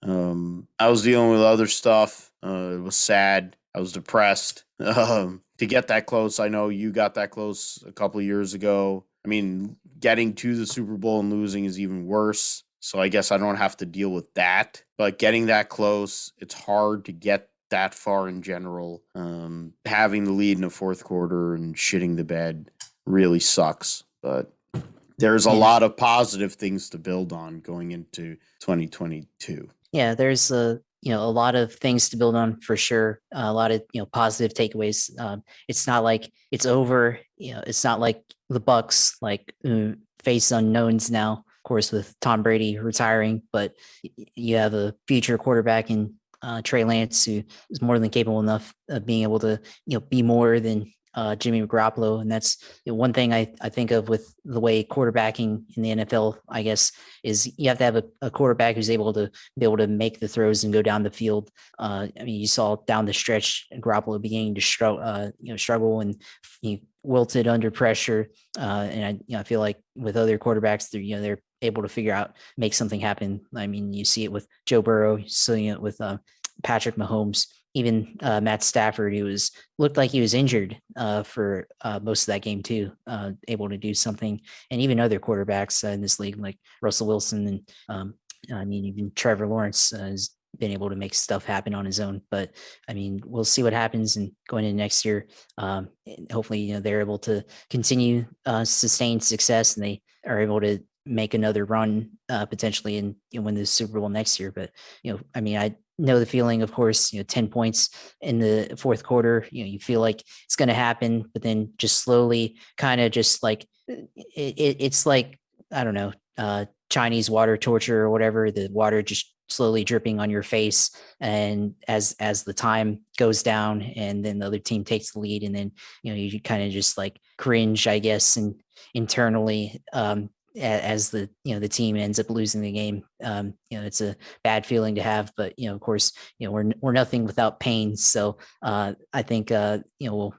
B: I was dealing with other stuff. It was sad. I was depressed. To get that close, I know you got that close a couple of years ago. I mean, getting to the Super Bowl and losing is even worse. So I guess I don't have to deal with that. But getting that close, it's hard to get that far in general. Having the lead in the fourth quarter and shitting the bed really sucks. But there's a lot of positive things to build on going into 2022.
A: Yeah, there's a lot of things to build on for sure. A lot of positive takeaways. It's not like it's over. It's not like the Bucks face unknowns now. Of course, with Tom Brady retiring, but you have a future quarterback in Trey Lance, who is more than capable enough of being able to be more than Jimmy Garoppolo. And that's one thing I think of with the way quarterbacking in the NFL, I guess, is you have to have a quarterback who's able to make the throws and go down the field. You saw down the stretch Garoppolo beginning to struggle and he wilted under pressure. And I feel like with other quarterbacks, they're able to make something happen. I mean, you see it with Joe Burrow, seeing it with Patrick Mahomes. Even Matt Stafford, who looked like he was injured for most of that game too, able to do something. And even other quarterbacks in this league, like Russell Wilson and even Trevor Lawrence has been able to make stuff happen on his own. But I mean, we'll see what happens and going into next year. Hopefully, they're able to continue sustained success and they are able to make another run potentially and win the Super Bowl next year. But I know the feeling, of course, 10 points in the fourth quarter, you feel like it's going to happen, but then just slowly kind of just like it's like, I don't know, Chinese water torture or whatever, the water just slowly dripping on your face. And as the time goes down and then the other team takes the lead, and then, you kind of just like cringe, I guess, and internally, as the team ends up losing the game. It's a bad feeling to have, but of course, we're nothing without pain. So I think we'll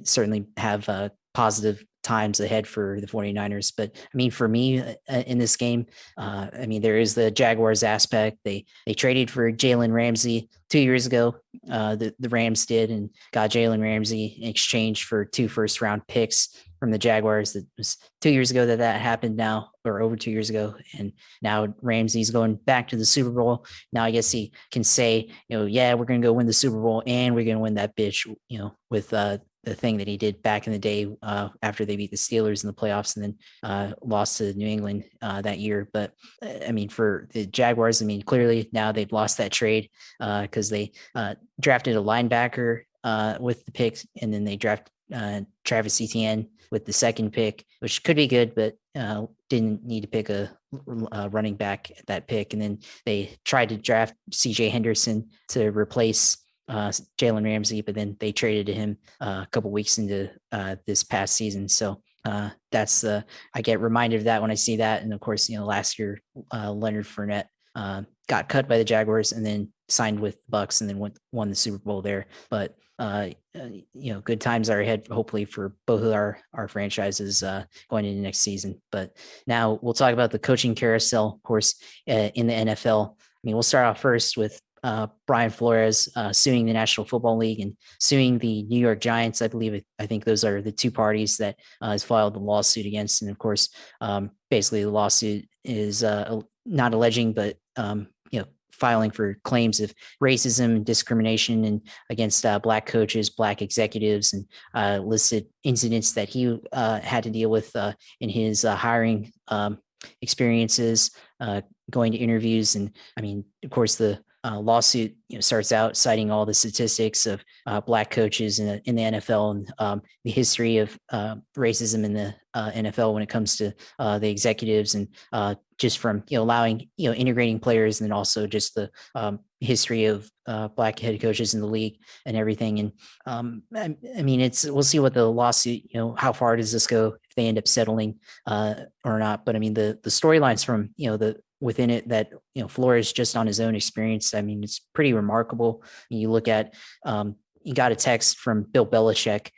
A: certainly have positive times ahead for the 49ers. But I mean, for me in this game, I mean, there is the Jaguars aspect. They traded for Jalen Ramsey 2 years ago. The Rams did, and got Jalen Ramsey in exchange for 2 first-round picks from the Jaguars. That was 2 years ago that happened now, or over 2 years ago. And now Ramsey's going back to the Super Bowl. Now I guess he can say, yeah, we're going to go win the Super Bowl and we're going to win that bitch, with the thing that he did back in the day after they beat the Steelers in the playoffs and then lost to New England that year. But I mean, for the Jaguars, I mean, clearly now they've lost that trade because they drafted a linebacker with the picks, and then they draft Travis Etienne with the second pick, which could be good, but didn't need to pick a running back at that pick. And then they tried to draft CJ Henderson to replace Jalen Ramsey, but then they traded to him a couple weeks into this past season. So that's I get reminded of that when I see that. And of course, last year Leonard Fournette got cut by the Jaguars and then signed with the Bucks and then won the Super Bowl there. But good times are ahead, hopefully, for both of our franchises going into next season. But now we'll talk about the coaching carousel, of course, in the NFL. I mean, we'll start off first with Brian Flores suing the National Football League and suing the New York Giants. I think those are the two parties that has filed the lawsuit against. And of course, basically the lawsuit is not alleging, but filing for claims of racism and discrimination and against Black coaches, Black executives, and listed incidents that he had to deal with in his hiring experiences, going to interviews. And I mean, of course, the lawsuit starts out citing all the statistics of Black coaches in the NFL and the history of racism in the NFL when it comes to the executives, and just from allowing integrating players, and then also just the history of Black head coaches in the league and everything. And I mean, we'll see what the lawsuit, how far does this go, if they end up settling or not. But I mean, the storylines from within it that Flores, just on his own experience, I mean, it's pretty remarkable. You look at you got a text from Bill Belichick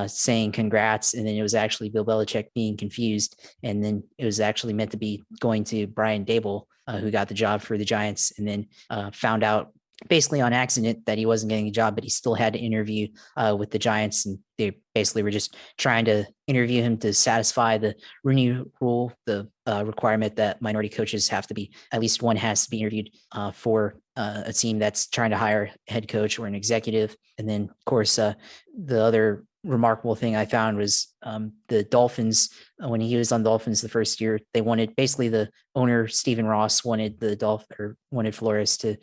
A: saying congrats, and then it was actually Bill Belichick being confused, and then it was actually meant to be going to Brian Dable, who got the job for the Giants, and then found out basically on accident that he wasn't getting a job, but he still had to interview with the Giants, and they basically were just trying to interview him to satisfy the Rooney Rule, the requirement that minority coaches have to be, at least one has to be interviewed for a team that's trying to hire a head coach or an executive. And then, of course, the other remarkable thing I found was the Dolphins, when he was on Dolphins the first year, they wanted, basically the owner, Stephen Ross, wanted wanted Flores to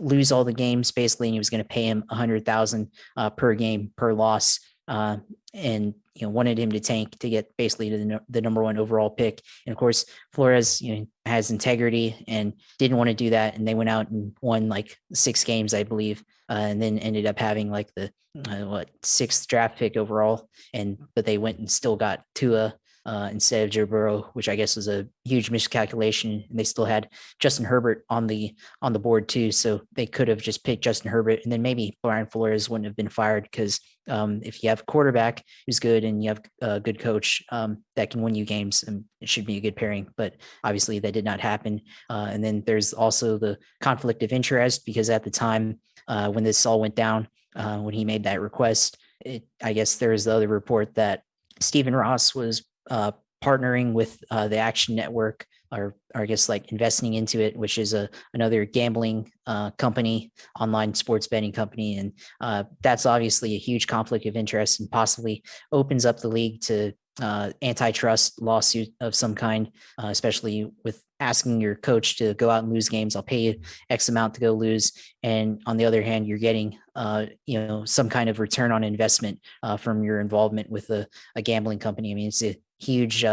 A: lose all the games basically, and he was going to pay him $100,000 per game per loss, and wanted him to tank to get basically to the number one overall pick. And of course, Flores has integrity and didn't want to do that, and they went out and won like 6 games, I believe, and then ended up having like the 6th draft pick overall, but they went and still got Tua instead of Joe Burrow, which I guess was a huge miscalculation. And they still had Justin Herbert on the board too, so they could have just picked Justin Herbert, and then maybe Brian Flores wouldn't have been fired, because if you have a quarterback who's good and you have a good coach that can win you games, it should be a good pairing. But obviously that did not happen. And then there's also the conflict of interest, because at the time when this all went down, when he made that request, I guess there's the other report that Stephen Ross was partnering with the Action Network, or I guess like investing into it, which is another gambling company, online sports betting company. And that's obviously a huge conflict of interest, and possibly opens up the league to antitrust lawsuit of some kind, especially with asking your coach to go out and lose games. I'll pay you X amount to go lose. And on the other hand, you're getting, some kind of return on investment from your involvement with a gambling company. I mean, it's a huge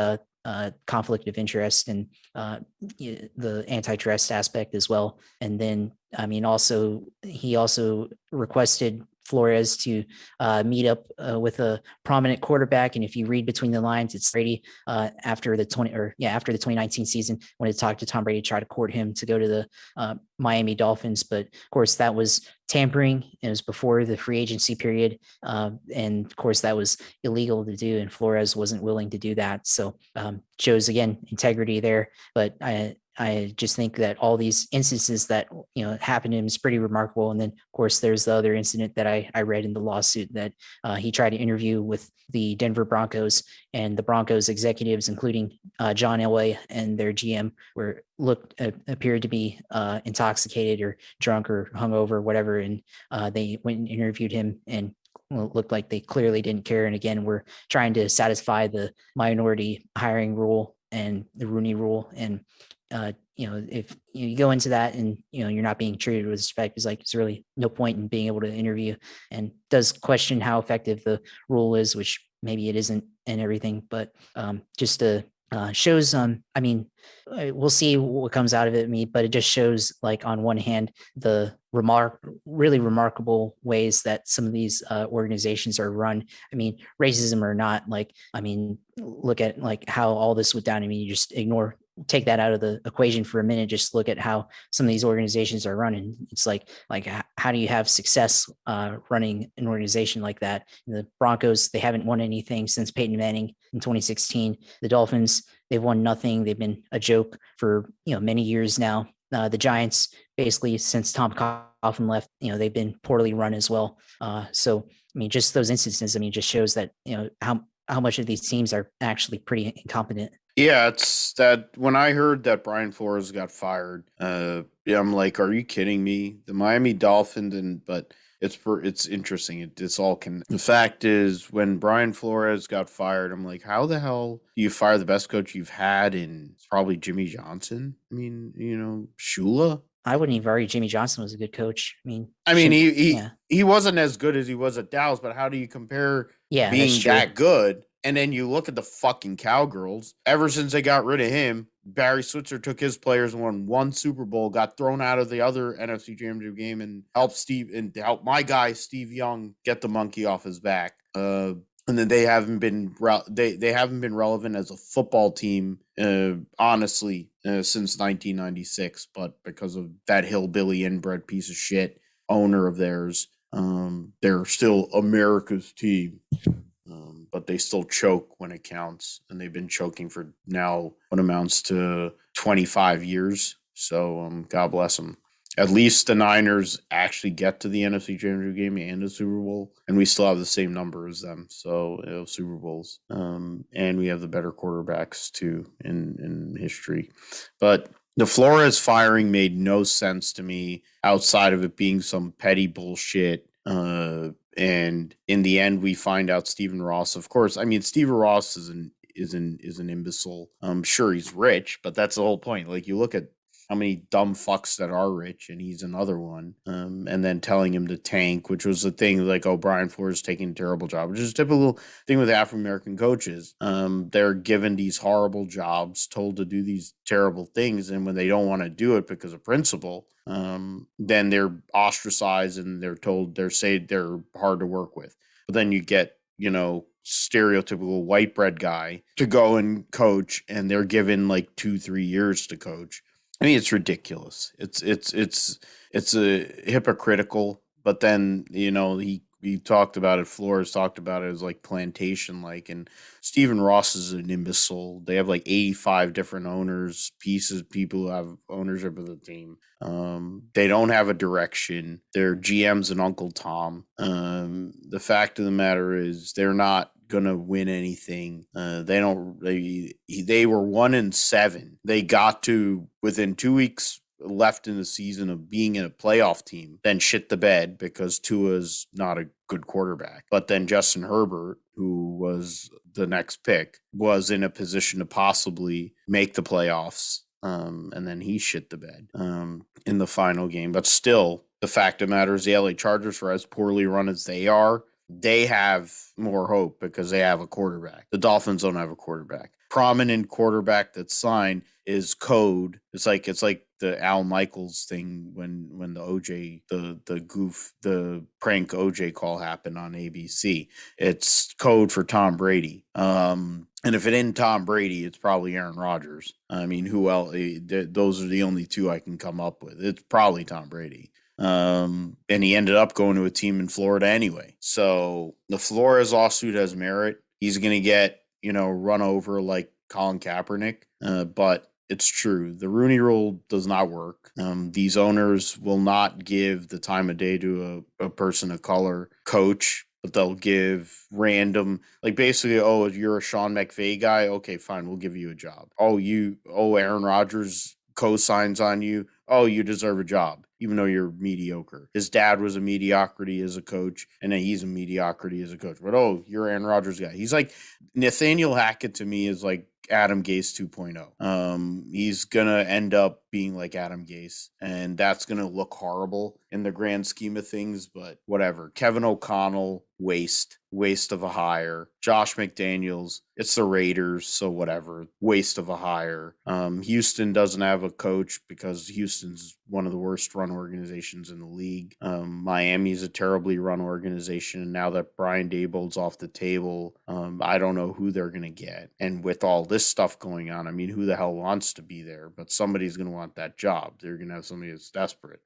A: conflict of interest, and the antitrust aspect as well. And then, I mean, he also requested Flores to meet up with a prominent quarterback. And if you read between the lines, it's Brady after the 2019 season, when it talked to Tom Brady, try to court him to go to the Miami Dolphins. But of course, that was tampering. It was before the free agency period. And of course, that was illegal to do. And Flores wasn't willing to do that. So shows, again, integrity there. But I just think that all these instances that, happened to him is pretty remarkable. And then, of course, there's the other incident that I read in the lawsuit that he tried to interview with the Denver Broncos, and the Broncos executives, including John Elway and their GM, appeared to be intoxicated or drunk or hungover or whatever. And they went and interviewed him, and looked like they clearly didn't care. And again, we're trying to satisfy the minority hiring rule and the Rooney rule. And if you go into that and you're not being treated with respect, it's really no point in being able to interview. And does question how effective the rule is, which maybe it isn't and everything, but just shows we'll see what comes out of it, but it just shows, like, on one hand, the really remarkable ways that some of these organizations are run. Racism or not, look at how all this went down. You just take that out of the equation for a minute. Just look at how some of these organizations are running. It's like how do you have success running an organization like that? The Broncos, they haven't won anything since Peyton Manning in 2016. The Dolphins, they've won nothing. They've been a joke for many years now. The Giants, basically since Tom Coughlin left, they've been poorly run as well. So just those instances, just shows that how much of these teams are actually pretty incompetent.
B: Yeah, it's that when I heard that Brian Flores got fired, I'm like, are you kidding me? The Miami Dolphins, but it's interesting. It's all the fact is, when Brian Flores got fired, I'm like, how the hell do you fire the best coach you've had in probably Jimmy Johnson? Shula.
A: I wouldn't even argue Jimmy Johnson was a good coach.
B: He wasn't as good as he was at Dallas, but how do you compare being that good? And then you look at the fucking Cowgirls. Ever since they got rid of him, Barry Switzer took his players and won one Super Bowl, got thrown out of the other NFC Championship game, and helped my guy Steve Young get the monkey off his back. And then they haven't been relevant as a football team, honestly, since 1996. But because of that hillbilly inbred piece of shit owner of theirs, they're still America's team. But they still choke when it counts, and they've been choking for now what amounts to 25 years. So God bless them. At least the Niners actually get to the NFC Championship game and the Super Bowl, and we still have the same number as them. So Super Bowls, and we have the better quarterbacks too in history. But the Flores firing made no sense to me outside of it being some petty bullshit. And in the end, we find out Stephen Ross. Of course, Stephen Ross is an imbecile. I'm sure he's rich, but that's the whole point. Like, you look at how many dumb fucks that are rich, and he's another one. And then telling him to tank, which was the thing, like, Brian Flores taking a terrible job, which is a typical thing with African-American coaches. They're given these horrible jobs, told to do these terrible things, and when they don't want to do it because of principle, then they're ostracized and they're hard to work with. But then you get, stereotypical white bread guy to go and coach, and they're given like 2-3 years to coach. It's ridiculous. It's a hypocritical, but then, he talked about it. Flores talked about it as like plantation-like, and Stephen Ross is an imbecile. They have like 85 different people who have ownership of the team. They don't have a direction. They're GMs and Uncle Tom. The fact of the matter is, they're not gonna win anything. They were 1-7. They got to within 2 weeks left in the season of being in a playoff team, then shit the bed because Tua's not a good quarterback. But then Justin Herbert, who was the next pick, was in a position to possibly make the playoffs. And then he shit the bed in the final game. But still, the fact of the matter is, the LA Chargers, for as poorly run as they are, they have more hope because they have a quarterback. The Dolphins don't have a quarterback. Prominent quarterback that's signed is code. It's like the Al Michaels thing when the OJ the prank OJ call happened on ABC. It's code for Tom Brady. And if it ain't Tom Brady, it's probably Aaron Rodgers. I mean, who else? Those are the only two I can come up with. It's probably Tom Brady. And he ended up going to a team in Florida anyway. So the Flores lawsuit has merit. He's going to get, run over like Colin Kaepernick. But it's true. The Rooney Rule does not work. These owners will not give the time of day to a person of color coach, but they'll give random, like basically, oh, you're a Sean McVay guy. Okay, fine. We'll give you a job. Aaron Rodgers co-signs on you. Oh, you deserve a job, even though you're mediocre. His dad was a mediocrity as a coach, and then he's a mediocrity as a coach. But, you're Aaron Rodgers guy. He's like, Nathaniel Hackett to me is like Adam Gase 2.0. He's going to end up being like Adam Gase, and that's going to look horrible in the grand scheme of things, but whatever. Kevin O'Connell, waste of a hire. Josh McDaniels, it's the Raiders, so whatever, waste of a hire. Houston doesn't have a coach because Houston's one of the worst run organizations in the league. Miami's a terribly run organization, and now that Brian Daboll's off the table, I don't know who they're going to get. And with all this stuff going on, I mean, who the hell wants to be there? But somebody's going to want that job. They're going to have somebody that's desperate.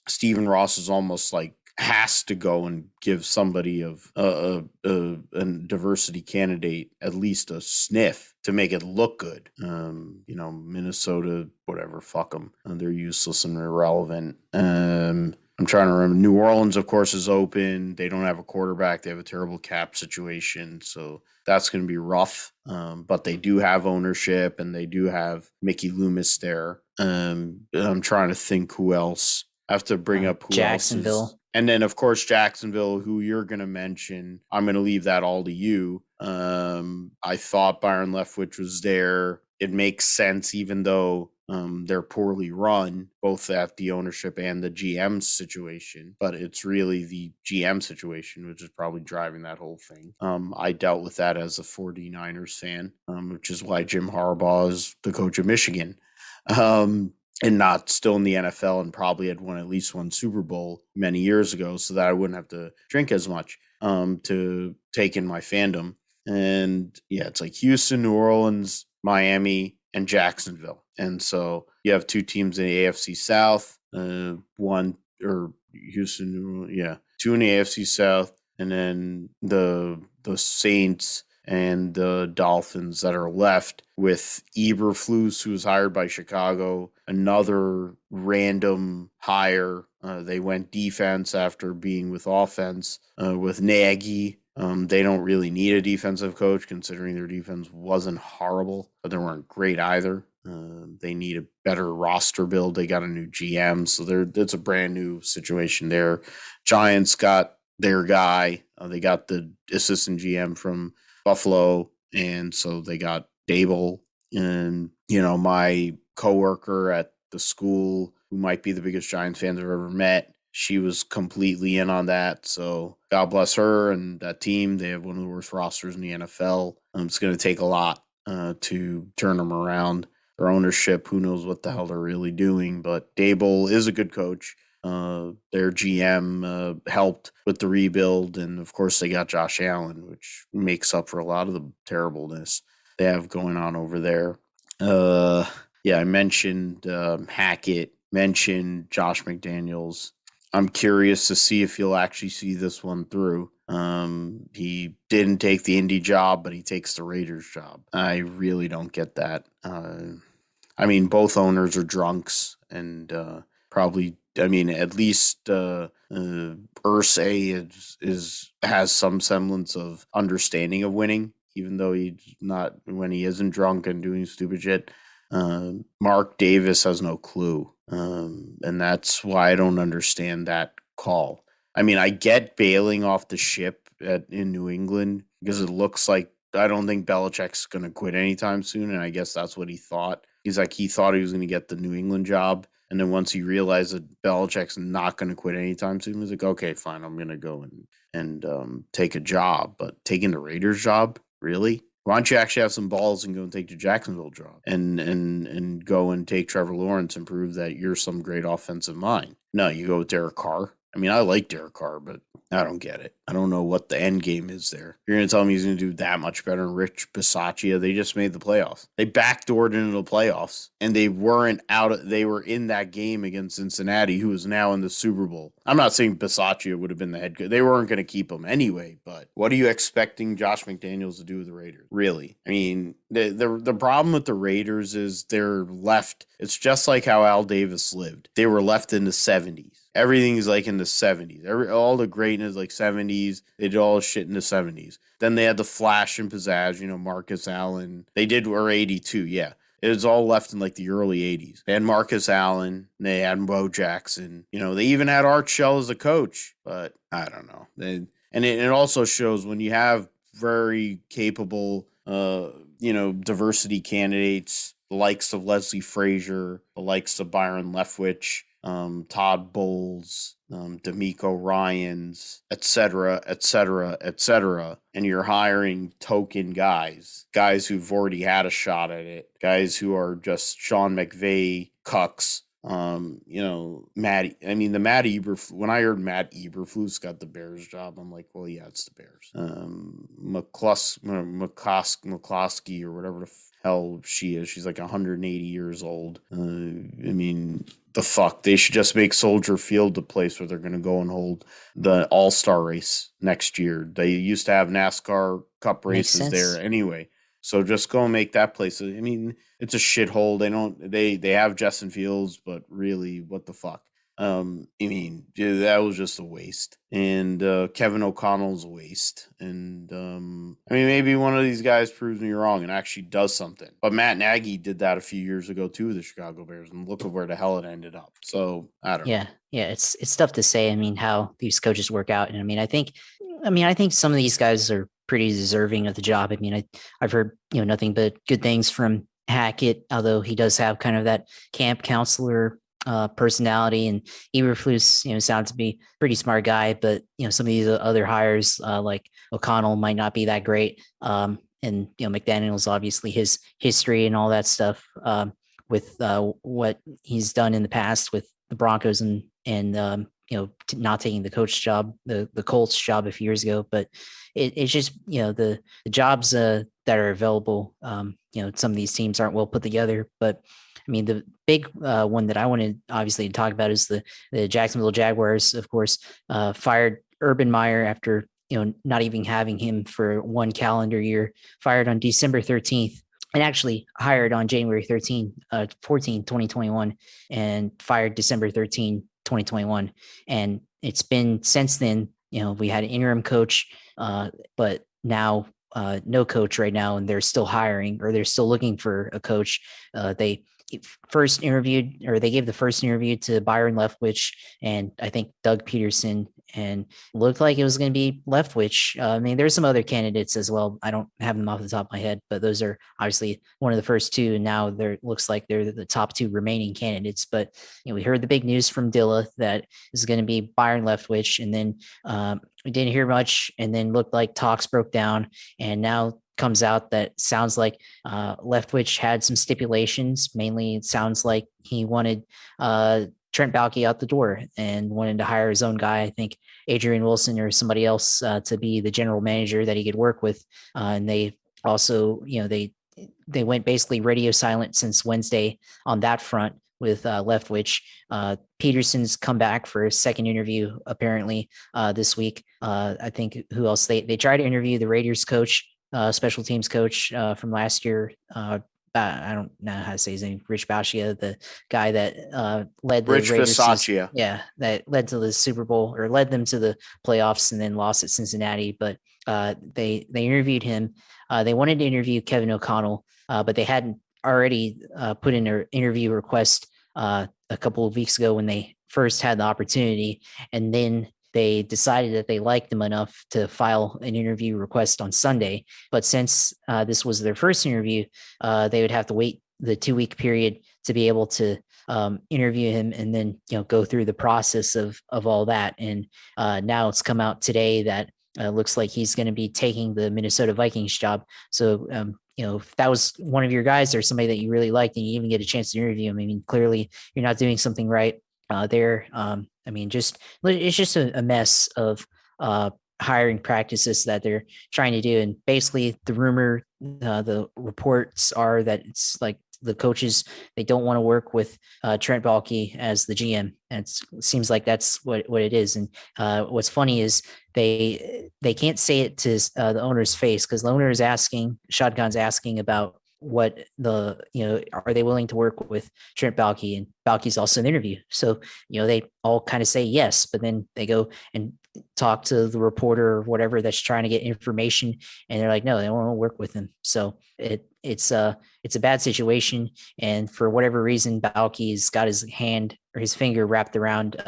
B: Stephen Ross is almost like has to go and give somebody of a diversity candidate at least a sniff to make it look good. Minnesota, whatever, fuck them. They're useless and irrelevant. I'm trying to remember. New Orleans, of course, is open. They don't have a quarterback. They have a terrible cap situation. So that's going to be rough. But they do have ownership, and they do have Mickey Loomis there. I'm trying to think who else. I have to bring up who
A: Jacksonville.
B: else is. And then, of course, Jacksonville, who you're going to mention. I'm going to leave that all to you. I thought Byron Leftwich was there. It makes sense, even though they're poorly run, both at the ownership and the GM situation. But it's really the GM situation, which is probably driving that whole thing. I dealt with that as a 49ers fan, which is why Jim Harbaugh is the coach of Michigan. And not still in the NFL, and probably had won at least one Super Bowl many years ago, so that I wouldn't have to drink as much to take in my fandom. And yeah, it's like Houston, New Orleans, Miami, and Jacksonville. And so you have two teams in the AFC South, two in the AFC South, and then the Saints and the Dolphins that are left with Eberflus, who was hired by Chicago, another random hire. They went defense after being with offense with Nagy. They don't really need a defensive coach, considering their defense wasn't horrible, but they weren't great either. They need a better roster build. They got a new GM, so it's a brand new situation there. Giants got their guy. They got the assistant GM from Buffalo, and so they got Dable. And my coworker at the school, who might be the biggest Giants fans I've ever met, she was completely in on that. So God bless her and that team. They have one of the worst rosters in the NFL. It's going to take a lot to turn them around. Their ownership, who knows what the hell they're really doing, but Dable is a good coach. Their GM helped with the rebuild, and of course they got Josh Allen, which makes up for a lot of the terribleness they have going on over there. I mentioned Hackett, mentioned Josh McDaniels. I'm curious to see if he'll actually see this one through. He didn't take the Indy job, but he takes the Raiders job. I really don't get that. Both owners are drunks, and probably. At least Irsay has some semblance of understanding of winning, even though he's not when he isn't drunk and doing stupid shit. Mark Davis has no clue, and that's why I don't understand that call. I get bailing off the ship in New England because it looks like I don't think Belichick's going to quit anytime soon, and I guess that's what he thought. He thought he was going to get the New England job. And then once he realized that Belichick's not going to quit anytime soon, he's like, okay, fine, I'm going to go and take a job. But taking the Raiders job? Really? Why don't you actually have some balls and go and take the Jacksonville job and go and take Trevor Lawrence and prove that you're some great offensive mind? No, you go with Derek Carr. I mean, I like Derek Carr, but I don't get it. I don't know what the end game is there. You're going to tell me he's going to do that much better than Rich Bisaccia? They just made the playoffs. They backdoored into the playoffs, and they weren't out. They were in that game against Cincinnati, who is now in the Super Bowl. I'm not saying Bisaccia would have been the head coach. They weren't going to keep him anyway, but what are you expecting Josh McDaniels to do with the Raiders? Really? I mean, the problem with the Raiders is they're left. It's just like how Al Davis lived. They were left in the 70s. Everything's like in the 70s. All the greatness, like 70s. They did all the shit in the 70s. Then they had the flash and pizzazz, Marcus Allen. They did, or 82, yeah. It was all left in like the early 80s. They had Marcus Allen. They had Bo Jackson. They even had Art Shell as a coach. But I don't know. It also shows when you have very capable, diversity candidates, the likes of Leslie Frazier, the likes of Byron Leftwich, Todd Bowles, D'Amico Ryans, et cetera, and you're hiring token guys who've already had a shot at it, guys who are just Sean McVay cucks. Matt Eberflus, when I heard Matt Eberflus got the Bears job, I'm like, well, yeah, it's the Bears. McCloskey or whatever the hell she is. She's like 180 years old. The fuck? They should just make Soldier Field the place where they're going to go and hold the All-Star race next year. They used to have NASCAR Cup races there anyway. So just go and make that place. I mean, it's a shithole. They have Justin Fields, but really, what the fuck? That was just a waste. And Kevin O'Connell's a waste. And maybe one of these guys proves me wrong and actually does something. But Matt Nagy did that a few years ago too with the Chicago Bears, and look at where the hell it ended up. So I don't know.
A: Yeah, it's tough to say. How these coaches work out, and I think some of these guys are pretty deserving of the job. I've heard nothing but good things from Hackett, although he does have kind of that camp counselor personality, and Eberflus sounds to be a pretty smart guy, but some of these other hires like O'Connell might not be that great, and McDaniels, obviously his history and all that stuff with what he's done in the past with the Broncos and not taking the coach job, the Colts job a few years ago. But it's just the jobs that are available. Some of these teams aren't well put together, but the big one that I wanted obviously to talk about is the Jacksonville Jaguars. Of course, fired Urban Meyer after not even having him for one calendar year. Fired on December 13th. And actually hired on January 14, 2021, and fired December 13, 2021. And it's been since then, we had an interim coach, but now no coach right now, and they're still hiring, or they're still looking for a coach. They gave the first interview to Byron Leftwich and I think Doug Peterson, and looked like it was going to be Leftwich. There's some other candidates as well. I don't have them off the top of my head, but those are obviously one of the first two. And now looks like they're the top two remaining candidates. But we heard the big news from Dilla that is going to be Byron Leftwich, and then we didn't hear much, and then looked like talks broke down, and now comes out that sounds like Leftwich had some stipulations. Mainly, it sounds like he wanted Trent Baalke out the door and wanted to hire his own guy. I think Adrian Wilson or somebody else to be the general manager that he could work with. And they also, they went basically radio silent since Wednesday on that front with Leftwich. Peterson's come back for a second interview apparently this week. I think who else? They tried to interview the Raiders coach, special teams coach from last year. I don't know how to say his name. Rich Bisaccia, the guy that led the
B: Rich
A: Raiders.
B: Bisaccia.
A: That led to the Super Bowl, or led them to the playoffs, and then lost at Cincinnati. But they interviewed him. They wanted to interview Kevin O'Connell, but they hadn't already put in an interview request a couple of weeks ago when they first had the opportunity, and then they decided that they liked him enough to file an interview request on Sunday. But since this was their first interview, they would have to wait the 2-week period to be able to interview him, and then go through the process of all that. And now it's come out today that looks like he's going to be taking the Minnesota Vikings job. So, if that was one of your guys or somebody that you really liked and you even get a chance to interview him, I mean, clearly you're not doing something right there. It's just a mess of hiring practices that they're trying to do. And basically the reports are that it's like the coaches, they don't want to work with Trent Baalke as the GM. And it seems like that's what it is. And what's funny is they can't say it to the owner's face, because the owner is asking, Shad Khan's asking about what are they willing to work with Trent Baalke, and Baalke's also in the interview. So, they all kind of say yes, but then they go and talk to the reporter or whatever that's trying to get information, and they're like, no, they don't want to work with him. So it's a bad situation. And for whatever reason, Baalke's got his hand or his finger wrapped around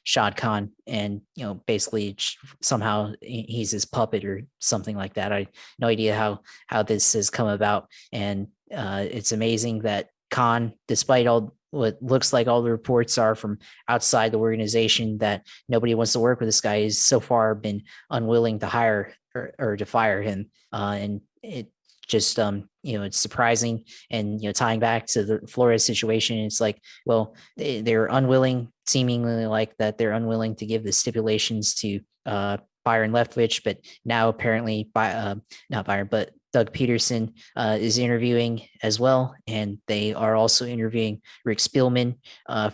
A: Shad Khan, and basically somehow he's his puppet or something like that. I no idea how this has come about. And it's amazing that Khan, despite all what looks like all the reports are from outside the organization that nobody wants to work with this guy, has so far been unwilling to hire or to fire him. And it just, it's surprising. And, tying back to the Flores situation, it's like, well, they're unwilling, seemingly like that they're unwilling to give the stipulations to Byron Leftwich, but now apparently not Byron, but Doug Peterson is interviewing as well, and they are also interviewing Rick Spielman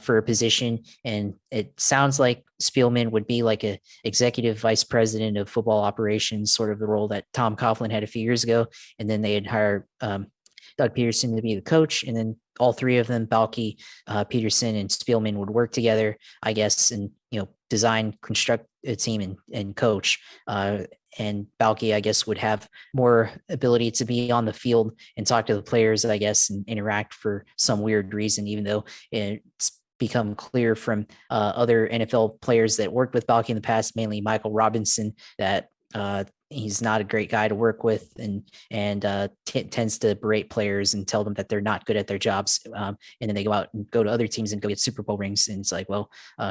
A: for a position. And it sounds like Spielman would be like a executive vice president of football operations, sort of the role that Tom Coughlin had a few years ago. And then they had hired Doug Peterson to be the coach, and then all three of them, Baalke, Peterson, and Spielman, would work together, I guess, and design, construct a team, and coach. And Baalke, I guess, would have more ability to be on the field and talk to the players, I guess, and interact for some weird reason, even though it's become clear from other NFL players that worked with Baalke in the past, mainly Michael Robinson, that he's not a great guy to work with, and tends to berate players and tell them that they're not good at their jobs. And then they go out and go to other teams and go get Super Bowl rings. And it's like, well,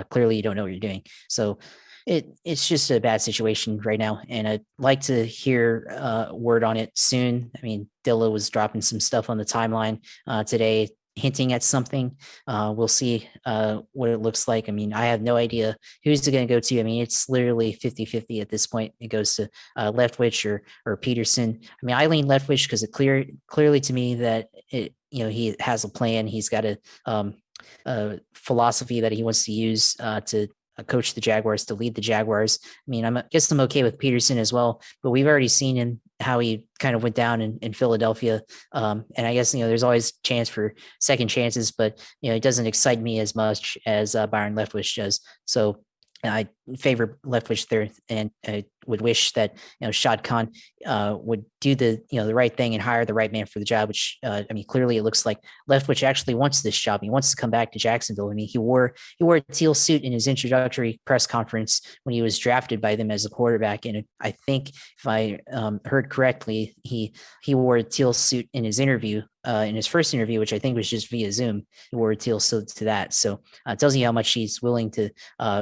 A: clearly you don't know what you're doing. So it's just a bad situation right now. And I'd like to hear word on it soon. I mean, Dilla was dropping some stuff on the timeline today, hinting at something. We'll see what it looks like. I mean, I have no idea who's it going to go to. I mean, it's literally 50-50 at this point. It goes to Leftwich or Peterson. I mean, I lean Leftwich because it clearly to me that he has a plan. He's got a philosophy that he wants to use to coach the Jaguars, to lead the Jaguars. I mean, I guess I'm okay with Peterson as well, but we've already seen him, how he kind of went down in Philadelphia. And I guess, there's always chance for second chances, but, it doesn't excite me as much as Byron Leftwich does. So I favor Leftwich there, and I would wish that Shad Khan would do the right thing and hire the right man for the job. Which I mean, clearly it looks like Leftwich actually wants this job. He wants to come back to Jacksonville. I mean, he wore a teal suit in his introductory press conference when he was drafted by them as a quarterback. And I think if I heard correctly, he wore a teal suit in his interview. In his first interview, which I think was just via Zoom, he wore a teal suit to that. So it tells you how much he's willing to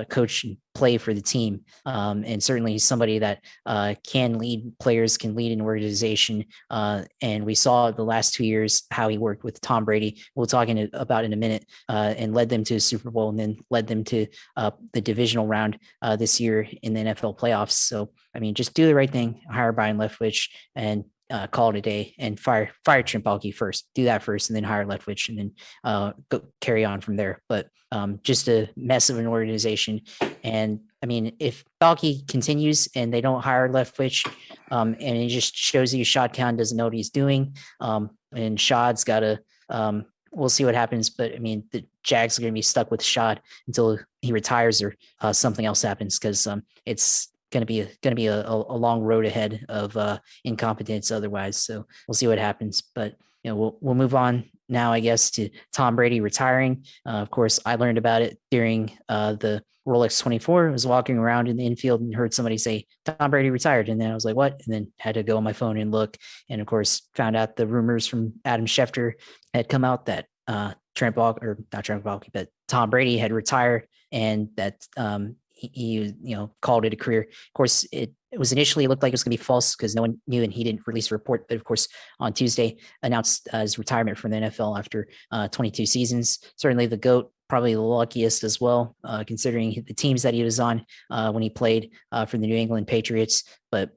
A: coach and play for the team. And certainly he's somebody that can lead players, can lead an organization. And we saw the last 2 years how he worked with Tom Brady. We'll talk about in a minute, and led them to a Super Bowl, and then led them to the divisional round this year in the NFL playoffs. So, I mean, just do the right thing, hire Brian Leftwich, and call it a day, and fire Trent Baalke first. Do that first, and then hire Leftwich, and then go carry on from there. But just a mess of an organization. And I mean, if Baalke continues and they don't hire Leftwich, and it just shows you Shad Khan doesn't know what he's doing, and Shad's got to. We'll see what happens, but I mean, the Jags are going to be stuck with Shad until he retires or something else happens, because it's going to be a long road ahead of incompetence otherwise. So we'll see what happens. But we'll move on now, I guess, to Tom Brady retiring. Of course, I learned about it during the Rolex 24. I was walking around in the infield and heard somebody say Tom Brady retired, and then I was like, what? And then had to go on my phone and look, and of course found out the rumors from Adam Schefter had come out that Trent Baalke, or not Trent Baalke, but Tom Brady had retired, and that he called it a career. Of course, it it was initially, it looked like it was going to be false because no one knew, and he didn't release a report. But of course, on Tuesday, announced his retirement from the NFL after 22 seasons. Certainly the GOAT, probably the luckiest as well, considering the teams that he was on when he played for the New England Patriots. But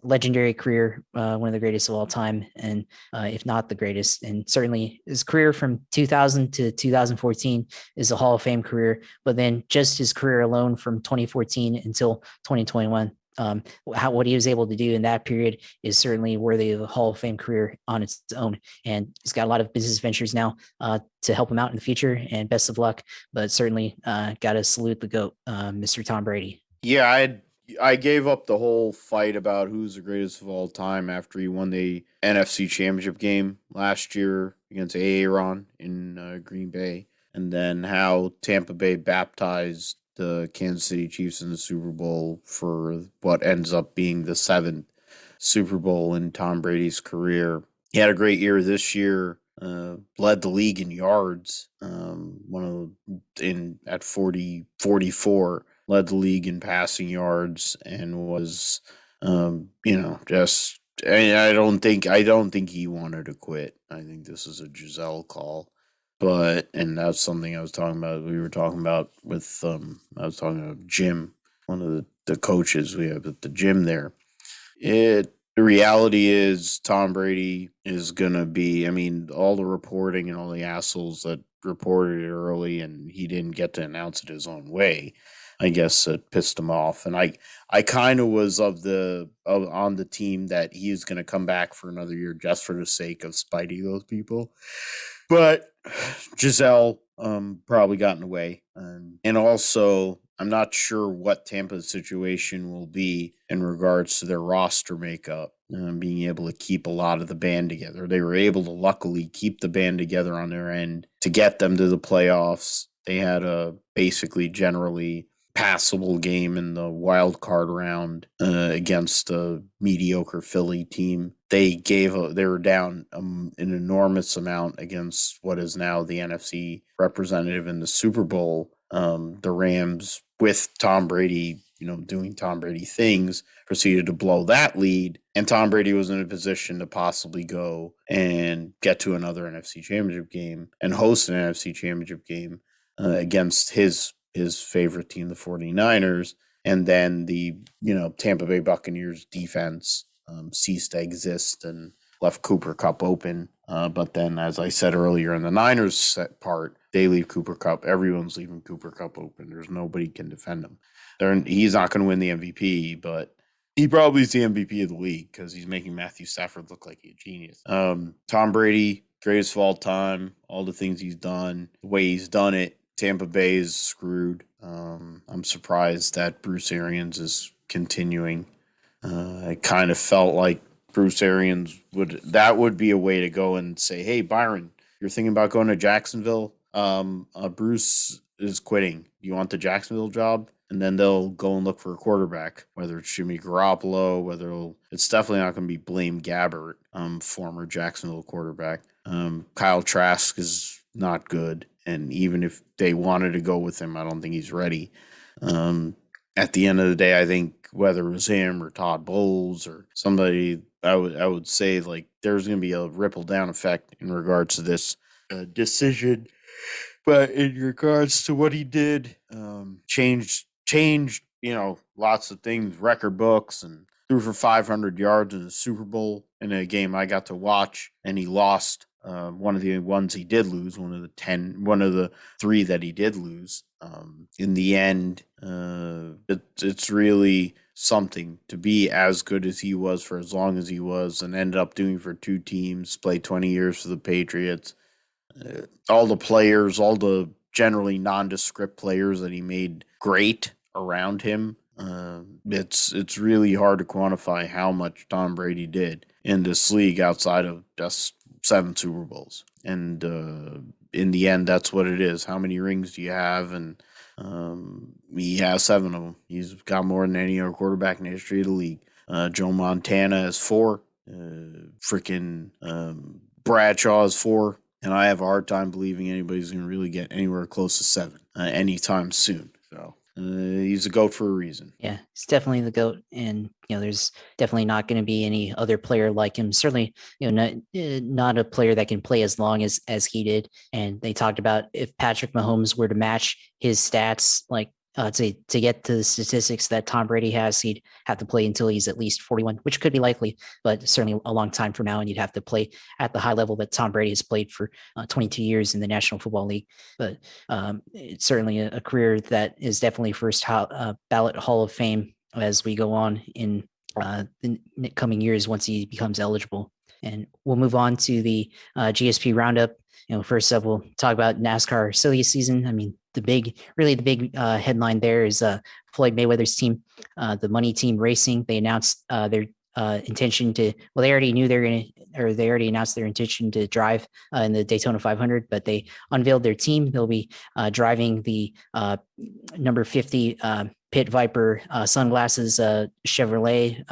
A: legendary career, one of the greatest of all time, and if not the greatest. And certainly his career from 2000 to 2014 is a Hall of Fame career. But then just his career alone from 2014 until 2021, what he was able to do in that period is certainly worthy of a Hall of Fame career on its own. And he's got a lot of business ventures now to help him out in the future. And best of luck. But certainly got to salute the GOAT, Mr. Tom Brady.
B: Yeah, I gave up the whole fight about who's the greatest of all time after he won the NFC Championship game last year against Aaron in Green Bay, and then how Tampa Bay baptized the Kansas City Chiefs in the Super Bowl for what ends up being the 7th Super Bowl in Tom Brady's career. He had a great year this year. Led the league in yards. At 44. Led the league in passing yards and was, just. I don't think he wanted to quit. I think this is a Giselle call, and that's something I was talking about. We were talking about with I was talking about Jim, one of the coaches we have at the gym there. The reality is Tom Brady is gonna be. I mean, all the reporting and all the assholes that reported it early, and he didn't get to announce it his own way. I guess it pissed him off, and I kind of was on the team that he is going to come back for another year just for the sake of spiting those people. But Giselle probably got in the way, and also I'm not sure what Tampa's situation will be in regards to their roster makeup, being able to keep a lot of the band together. They were able to luckily keep the band together on their end to get them to the playoffs. They had a basically generally passable game in the wild card round against a mediocre Philly team. They were down an enormous amount against what is now the NFC representative in the Super Bowl. The Rams, with Tom Brady, doing Tom Brady things, proceeded to blow that lead, and Tom Brady was in a position to possibly go and get to another NFC Championship game and host an NFC Championship game against his favorite team, the 49ers, and then the Tampa Bay Buccaneers defense ceased to exist and left Cooper Kupp open. But then, as I said earlier, in the Niners part, they leave Cooper Kupp. Everyone's leaving Cooper Kupp open. There's nobody can defend him. He's not going to win the MVP, but he probably is the MVP of the league because he's making Matthew Stafford look like a genius. Tom Brady, greatest of all time, all the things he's done, the way he's done it. Tampa Bay is screwed. I'm surprised that Bruce Arians is continuing. I kind of felt like Bruce Arians would be a way to go and say, hey, Byron, you're thinking about going to Jacksonville? Bruce is quitting. Do you want the Jacksonville job? And then they'll go and look for a quarterback, whether it's Jimmy Garoppolo, it's definitely not going to be Blaine Gabbert, former Jacksonville quarterback. Kyle Trask is not good. And even if they wanted to go with him, I don't think he's ready. At the end of the day, I think whether it was him or Todd Bowles or somebody, I would say like there's going to be a ripple down effect in regards to this decision. But in regards to what he did, changed, lots of things, record books, and threw for 500 yards in the Super Bowl in a game I got to watch, and he lost. One of the ones he did lose, one of the 3 that he did lose. In the end, it's really something to be as good as he was for as long as he was, and ended up doing for 2 teams, played 20 years for the Patriots. All the players, all the generally nondescript players that he made great around him. It's really hard to quantify how much Tom Brady did in this league outside of just 7 Super Bowls. And in the end, that's what it is. How many rings do you have? And he has 7 of them. He's got more than any other quarterback in the history of the league. Joe Montana has 4. Bradshaw has 4. And I have a hard time believing anybody's going to really get anywhere close to 7 anytime soon. So he's a GOAT for a reason.
A: Yeah, it's definitely the GOAT. And, there's definitely not going to be any other player like him. Certainly, not a player that can play as long as he did. And they talked about if Patrick Mahomes were to match his stats, like to get to the statistics that Tom Brady has, he'd have to play until he's at least 41, which could be likely, but certainly a long time from now. And you'd have to play at the high level that Tom Brady has played for 22 years in the National Football League. But it's certainly a career that is definitely first ballot Hall of Fame as we go on in the coming years once he becomes eligible. And we'll move on to the GSP Roundup. First up, we'll talk about NASCAR silly season. I mean, the big headline there is Floyd Mayweather's team, the Money Team Racing. They announced their intention to, well, they already knew they're going to, or they already announced their intention to drive in the Daytona 500, but they unveiled their team. They'll be driving the number 50 Pit Viper sunglasses Chevrolet,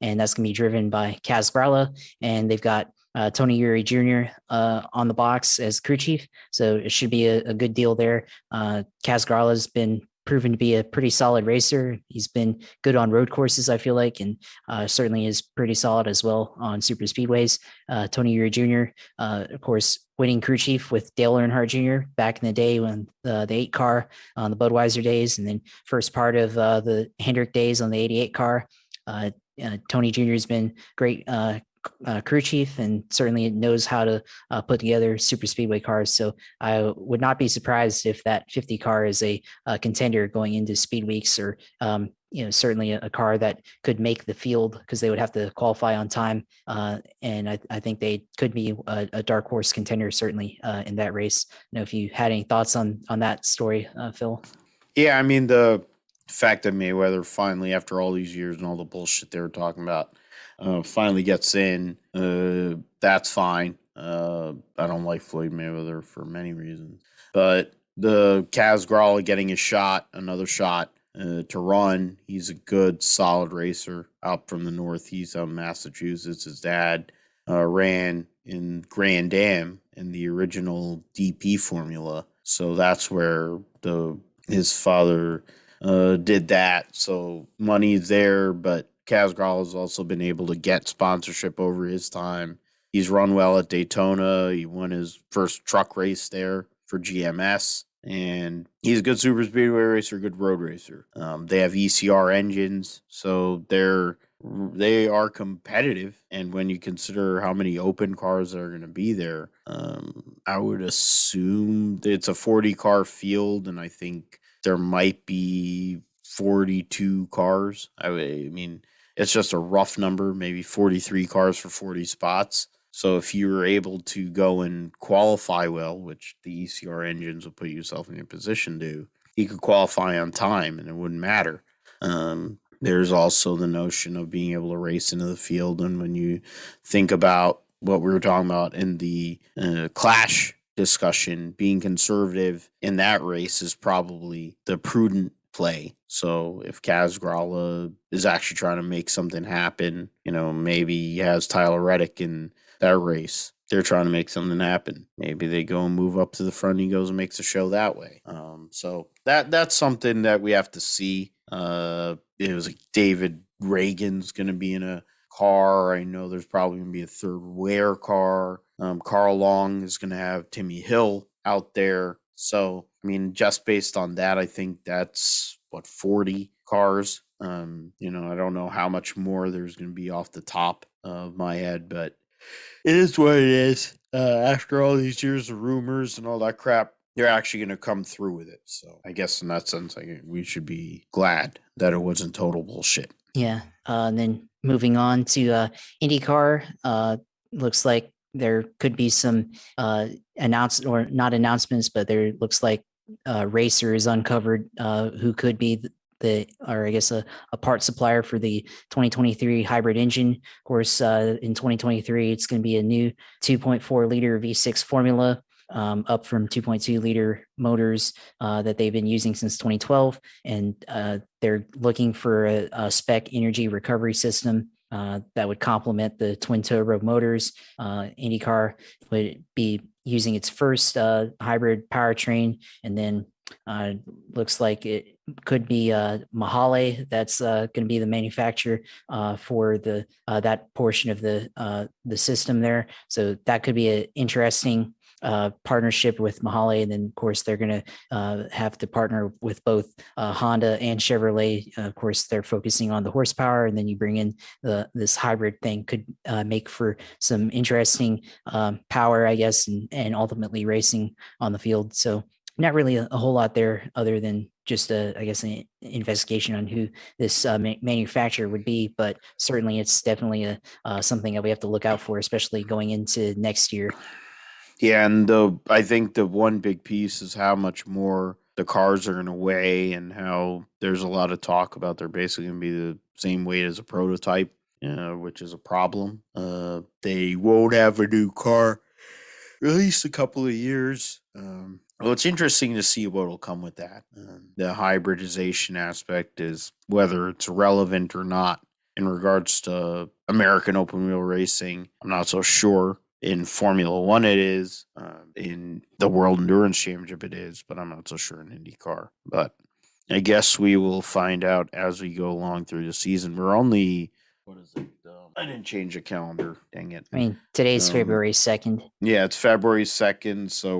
A: and that's going to be driven by Kaz Grala. And they've got Tony Uri Jr. On the box as crew chief. So it should be a good deal there. Kaz Grala has been proven to be a pretty solid racer. He's been good on road courses, I feel like, and certainly is pretty solid as well on super speedways. Tony Uri Jr., of course, winning crew chief with Dale Earnhardt Jr. back in the day when the 8 car on the Budweiser days, and then first part of the Hendrick days on the 88 car. Tony Jr. has been great crew chief and certainly knows how to put together super speedway cars. So I would not be surprised if that 50 car is a contender going into speed weeks, or certainly a car that could make the field because they would have to qualify on time. And I think they could be a dark horse contender certainly in that race. If you had any thoughts on that story, Phil.
B: Yeah, I mean, the fact that Mayweather finally, after all these years and all the bullshit they were talking about, finally gets in, that's fine. I don't like Floyd Mayweather for many reasons, but the Kaz Grala getting a shot, another shot to run. He's a good, solid racer out from the Northeast, out of Massachusetts. His dad ran in Grand Am in the original DP formula, so that's where his father did that. So money's there, but Kaz Grala has also been able to get sponsorship over his time. He's run well at Daytona. He won his first truck race there for GMS. And he's a good super speedway racer, good road racer. They have ECR engines, so they are competitive. And when you consider how many open cars are going to be there, I would assume it's a 40-car field, and I think there might be 42 cars. I mean, it's just a rough number, maybe 43 cars for 40 spots. So if you were able to go and qualify well, which the ECR engines will put yourself in a position to, you could qualify on time and it wouldn't matter. There's also the notion of being able to race into the field. And when you think about what we were talking about in the Clash discussion, being conservative in that race is probably the prudent play. So if Kaz Grala is actually trying to make something happen, maybe he has Tyler Reddick in that race. They're trying to make something happen. Maybe they go and move up to the front. And he goes and makes a show that way. So that's something that we have to see. It was like David Reagan's going to be in a car. I know there's probably going to be a third Ware car. Carl Long is going to have Timmy Hill out there. So, I mean, just based on that, I think that's 40 cars. I don't know how much more there's going to be off the top of my head, but it is what it is. After all these years of rumors and all that crap, they're actually going to come through with it. So I guess in that sense, we should be glad that it wasn't total bullshit.
A: Yeah. And then moving on to IndyCar, looks like there could be some announcements, but there looks like racers uncovered who could be a part supplier for the 2023 hybrid engine. Of course, in 2023, it's going to be a new 2.4 liter V6 formula, up from 2.2 liter motors that they've been using since 2012. And they're looking for a spec energy recovery system that would complement the twin turbo motors. IndyCar would be using its first hybrid powertrain, and then Looks like it could be Mahale. That's going to be the manufacturer for the that portion of the system there. So that could be an interesting partnership with Mahale, and then of course they're going to have to partner with both Honda and Chevrolet. Of course, they're focusing on the horsepower, and then you bring in this hybrid thing could make for some interesting power, I guess, and ultimately racing on the field. So not really a whole lot there other than just I guess an investigation on who this manufacturer would be, but certainly it's definitely a something that we have to look out for, especially going into next year.
B: Yeah, and I think the one big piece is how much more the cars are going to weigh, and how there's a lot of talk about they're basically going to be the same weight as a prototype, which is a problem. They won't have a new car at least a couple of years. Well, it's interesting to see what will come with that. The hybridization aspect is whether it's relevant or not in regards to American open wheel racing. I'm not so sure. In Formula One, it is. In the World Endurance Championship, it is, but I'm not so sure in IndyCar. But I guess we will find out as we go along through the season. We're only, what is it? I didn't change the calendar. Dang it.
A: I mean, today's February 2nd.
B: Yeah, it's February 2nd, so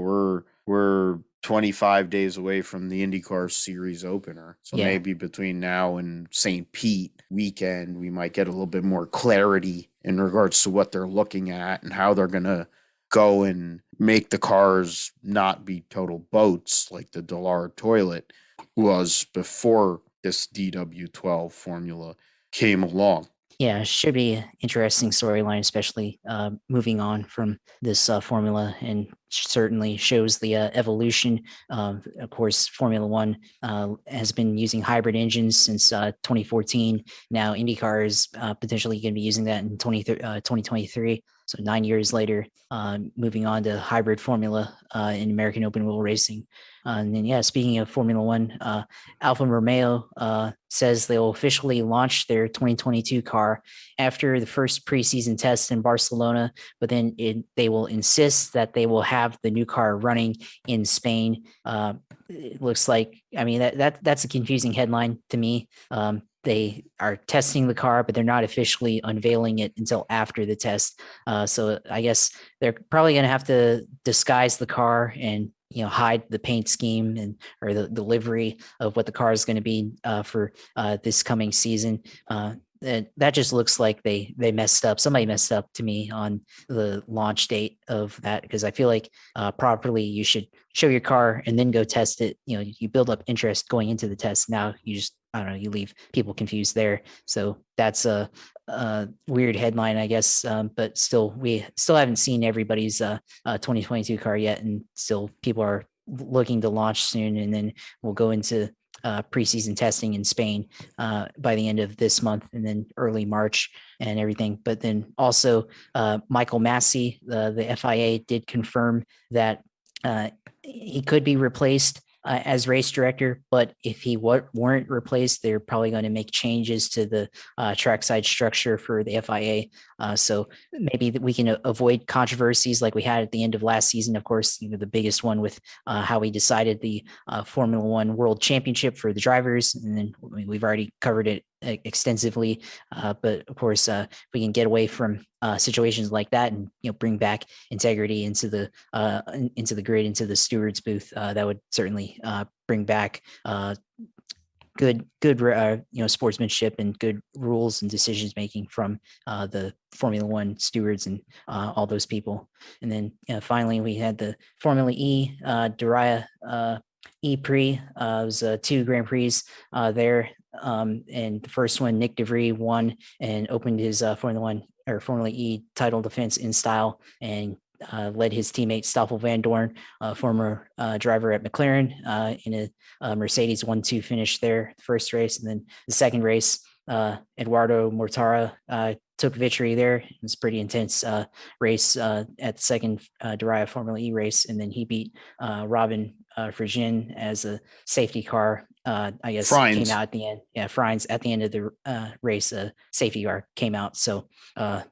B: we're 25 days away from the IndyCar series opener. So maybe between now and St. Pete weekend, we might get a little bit more clarity in regards to what they're looking at and how they're going to go and make the cars not be total boats like the Dallara toilet was before this DW12 formula came along.
A: Yeah, should be an interesting storyline, especially moving on from this formula, and certainly shows the evolution. Of course, Formula One has been using hybrid engines since 2014. Now IndyCar is potentially going to be using that in 2023. So 9 years later, moving on to hybrid formula in American open wheel racing. And then, yeah, speaking of Formula One, Alfa Romeo says they'll officially launch their 2022 car after the first preseason test in Barcelona, but then they will insist that they will have the new car running in Spain. It looks like, I mean, that's a confusing headline to me. They are testing the car, but they're not officially unveiling it until after the test. So I guess they're probably going to have to disguise the car and hide the paint scheme and or the livery of what the car is going to be for this coming season. That just looks like they messed up. Somebody messed up to me on the launch date of that, because I feel like properly you should show your car and then go test it. You build up interest going into the test. Now you just, I don't know, you leave people confused there. So that's a weird headline, I guess. But still, we still haven't seen everybody's 2022 car yet, and still people are looking to launch soon, and then we'll go into preseason testing in Spain by the end of this month, and then early March and everything. But then also Michael Massey, the FIA did confirm that he could be replaced as race director, but if he weren't replaced, they're probably going to make changes to the trackside structure for the FIA. So maybe we can avoid controversies like we had at the end of last season. Of course, the biggest one with how we decided the Formula One World Championship for the drivers, and then we've already covered it extensively. But of course, if we can get away from situations like that and bring back integrity into the grid, into the stewards booth, that would certainly bring back good sportsmanship and good rules and decisions making from the Formula One stewards and all those people. And then finally, we had the Formula E Daria E-Prix. It was 2 Grand Prix there. And the first one, Nick DeVries won and opened his Formula E title defense in style, and led his teammate Stoffel Van Dorn, former driver at McLaren, in a Mercedes 1-2 finish there, the first race. And then the second race, Eduardo Mortara took victory there. It was a pretty intense race at the second Daria Formula E race. And then he beat Robin Frigin as a safety car. I guess came out at the end. Yeah, Frines at the end of the race, safety car came out. So I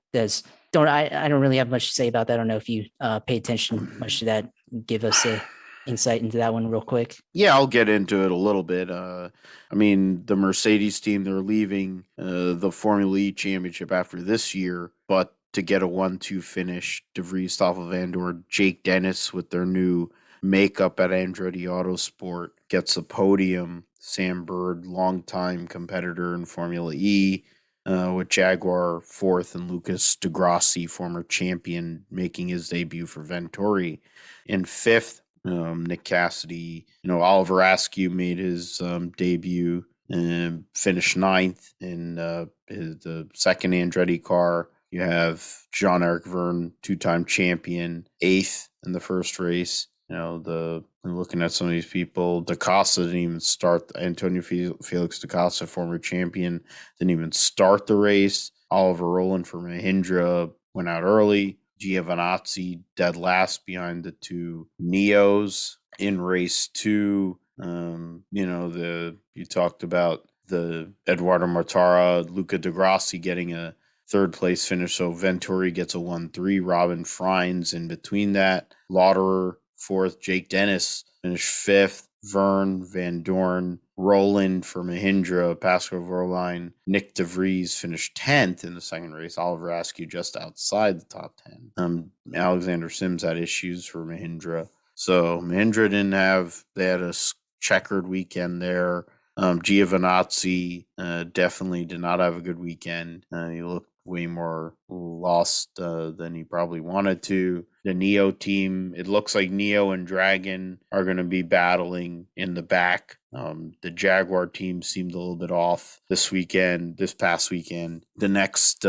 A: don't really have much to say about that. I don't know if you pay attention much to that. Give us insight into that one real quick?
B: Yeah, I'll get into it a little bit. I mean, the Mercedes team, they're leaving the Formula E championship after this year, but to get a 1-2 finish, De Vries, Stoffel Vandoorne, Jake Dennis with their new makeup at Andretti Autosport gets a podium. Sam Bird, longtime competitor in Formula E, with Jaguar fourth, and Lucas Degrassi, former champion, making his debut for Venturi in fifth. Nick Cassidy, Oliver Askew made his debut and finished ninth in the second Andretti car. You have Jean-Eric Verne, two-time champion, eighth in the first race. Looking at some of these people, DaCosta didn't even start. Antonio Felix DaCosta, former champion, didn't even start the race. Oliver Rowland for Mahindra went out early. Giovinazzi dead last behind the two Neos in race two. You talked about the Eduardo Mortara, Luca Degrassi getting a third place finish. So Venturi gets a 1-3. Robin Freins in between that. Lauderer fourth. Jake Dennis finished fifth. Verne, Van Dorn, Roland for Mahindra, Pascal Wehrlein, Nick De Vries finished 10th in the second race. Oliver Askew just outside the top 10. Alexander Sims had issues for Mahindra. So Mahindra they had a checkered weekend there. Giovinazzi definitely did not have a good weekend. He looked way more lost than he probably wanted to. The Neo team, it looks like Neo and Dragon are going to be battling in the back. The Jaguar team seemed a little bit off this past weekend. The next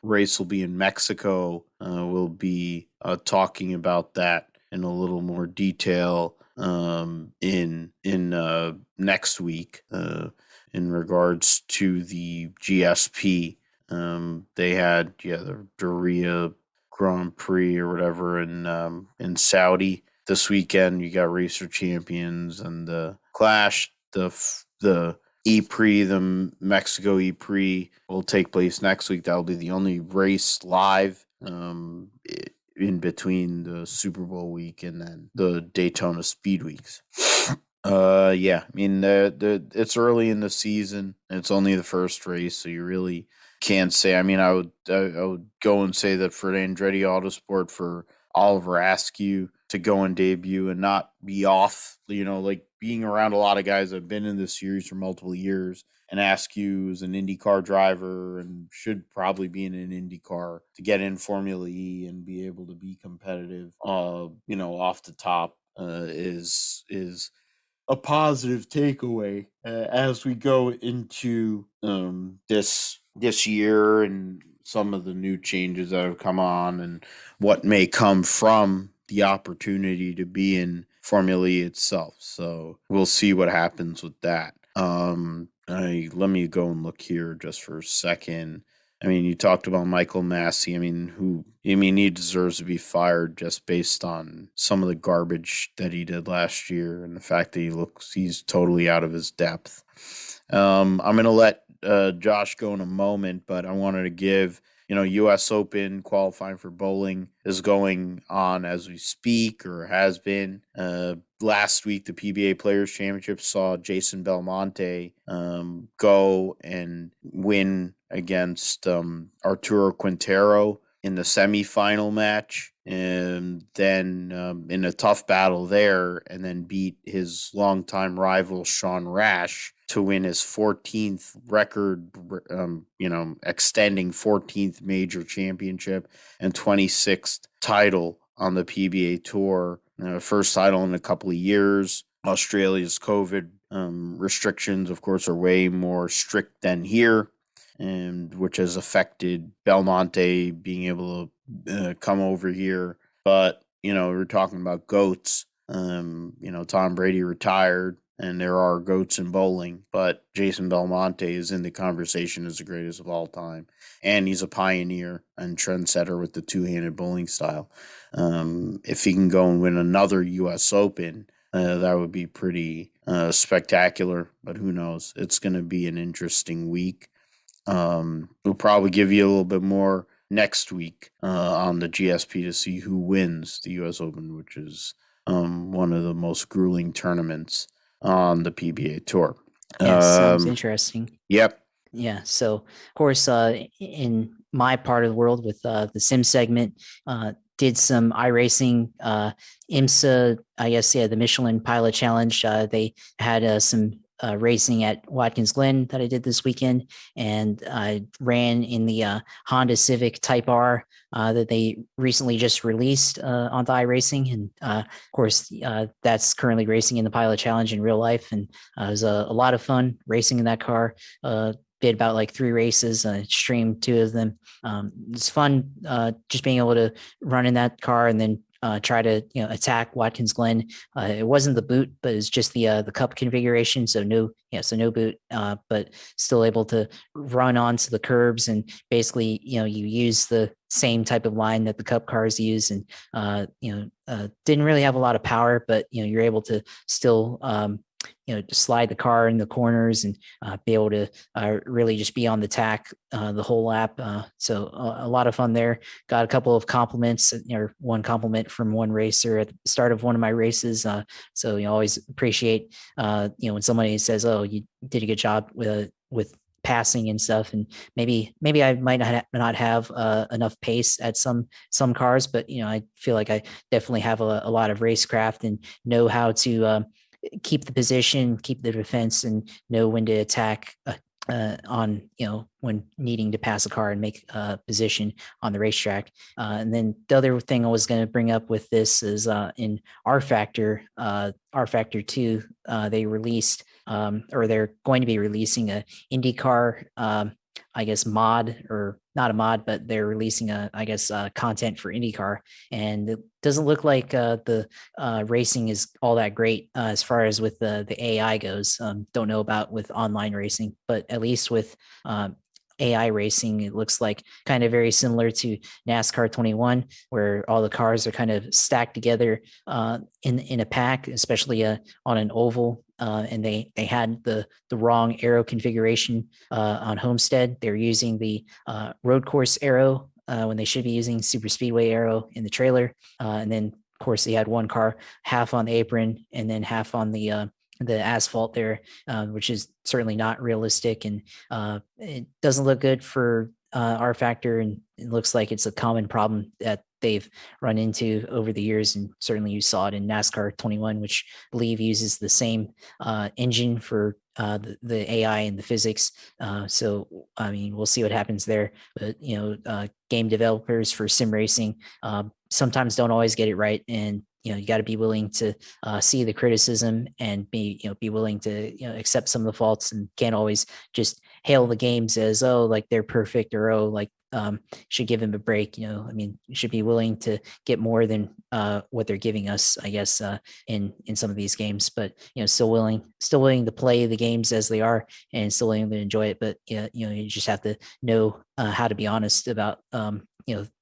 B: race will be in Mexico. We'll be talking about that in a little more detail in next week in regards to the GSP. They had the Doria Grand Prix or whatever in Saudi this weekend. You got Racer Champions and the Clash. The E-Prix, the Mexico E-Prix will take place next week. That'll be the only race live in between the Super Bowl week and then the Daytona Speed Weeks. I mean, it's early in the season. It's only the first race, so you really can't say. I mean, I would go and say that for Andretti Autosport, for Oliver Askew to go and debut and not be off, like being around a lot of guys that have been in this series for multiple years. And Askew is an IndyCar driver and should probably be in an IndyCar to get in Formula E and be able to be competitive, off the top is a positive takeaway as we go into this year and some of the new changes that have come on and what may come from the opportunity to be in Formula E itself. So we'll see what happens with that. Let me go and look here just for a second. I mean, you talked about Michael Massey. He deserves to be fired just based on some of the garbage that he did last year and the fact that he's totally out of his depth. I'm going to let Josh go in a moment, but I wanted to give, U.S. Open qualifying for bowling is going on as we speak, or has been. Last week, the PBA Players Championship saw Jason Belmonte go and win against Arturo Quintero in the semifinal match, and then in a tough battle there, and then beat his longtime rival Sean Rash to win his 14th record, extending 14th major championship and 26th title on the PBA Tour. First title in a couple of years. Australia's COVID restrictions, of course, are way more strict than here, and which has affected Belmonte being able to come over here. But, we're talking about GOATs. Tom Brady retired, and there are GOATs in bowling, but Jason Belmonte is in the conversation as the greatest of all time. And he's a pioneer and trendsetter with the two-handed bowling style. If he can go and win another U.S. Open, that would be pretty spectacular, but who knows? It's going to be an interesting week. We'll probably give you a little bit more next week on the GSP to see who wins the U.S. Open, which is one of the most grueling tournaments on the PBA Tour.
A: Yeah, sounds interesting.
B: Yep.
A: Yeah. So, of course, in my part of the world with the sim segment, did some iRacing, IMSA, I guess, yeah, the Michelin Pilot Challenge. They had some racing at Watkins Glen that I did this weekend, and I ran in the Honda Civic Type R that they recently just released onto iRacing. And of course, that's currently racing in the Pilot Challenge in real life. And it was a lot of fun racing in that car. Did about like 3 races, streamed 2 of them. It's fun just being able to run in that car and then try to attack Watkins Glen. It wasn't the boot, but it's just the cup configuration. So no boot, but still able to run onto the curbs and basically you use the same type of line that the cup cars use, and didn't really have a lot of power, but you're able to still slide the car in the corners and be able to really just be on the tack the whole lap. So a lot of fun there. Got a couple of compliments, or one compliment from one racer at the start of one of my races. So always appreciate when somebody says, "Oh, you did a good job with passing and stuff." And maybe I might not have enough pace at some cars, but I feel like I definitely have a lot of racecraft and know how to keep the position, keep the defense, and know when to attack on when needing to pass a car and make a position on the racetrack. And then the other thing I was going to bring up with this is in R Factor 2, they released or they're going to be releasing a IndyCar I guess mod, or not a mod, but they're releasing content for IndyCar, and it doesn't look like the racing is all that great as far as with the AI goes. Don't know about with online racing, but at least with AI racing, it looks like kind of very similar to NASCAR 21, where all the cars are kind of stacked together in a pack, especially on an oval. And they had the wrong aero configuration on Homestead. They're using the road course aero when they should be using super speedway aero in the trailer. And then of course they had one car half on the apron and then half on the asphalt there, which is certainly not realistic, and it doesn't look good for R Factor, and it looks like it's a common problem that they've run into over the years, and certainly you saw it in NASCAR 21, which I believe uses the same engine for the AI and the physics. So I mean, we'll see what happens there. But game developers for sim racing sometimes don't always get it right, and you got to be willing to see the criticism and be willing to accept some of the faults, and can't always just hail the games as like they're perfect, or like should give them a break. I mean, you should be willing to get more than what they're giving us, I guess, in some of these games. But still willing to play the games as they are, and still willing to enjoy it. But you just have to know how to be honest about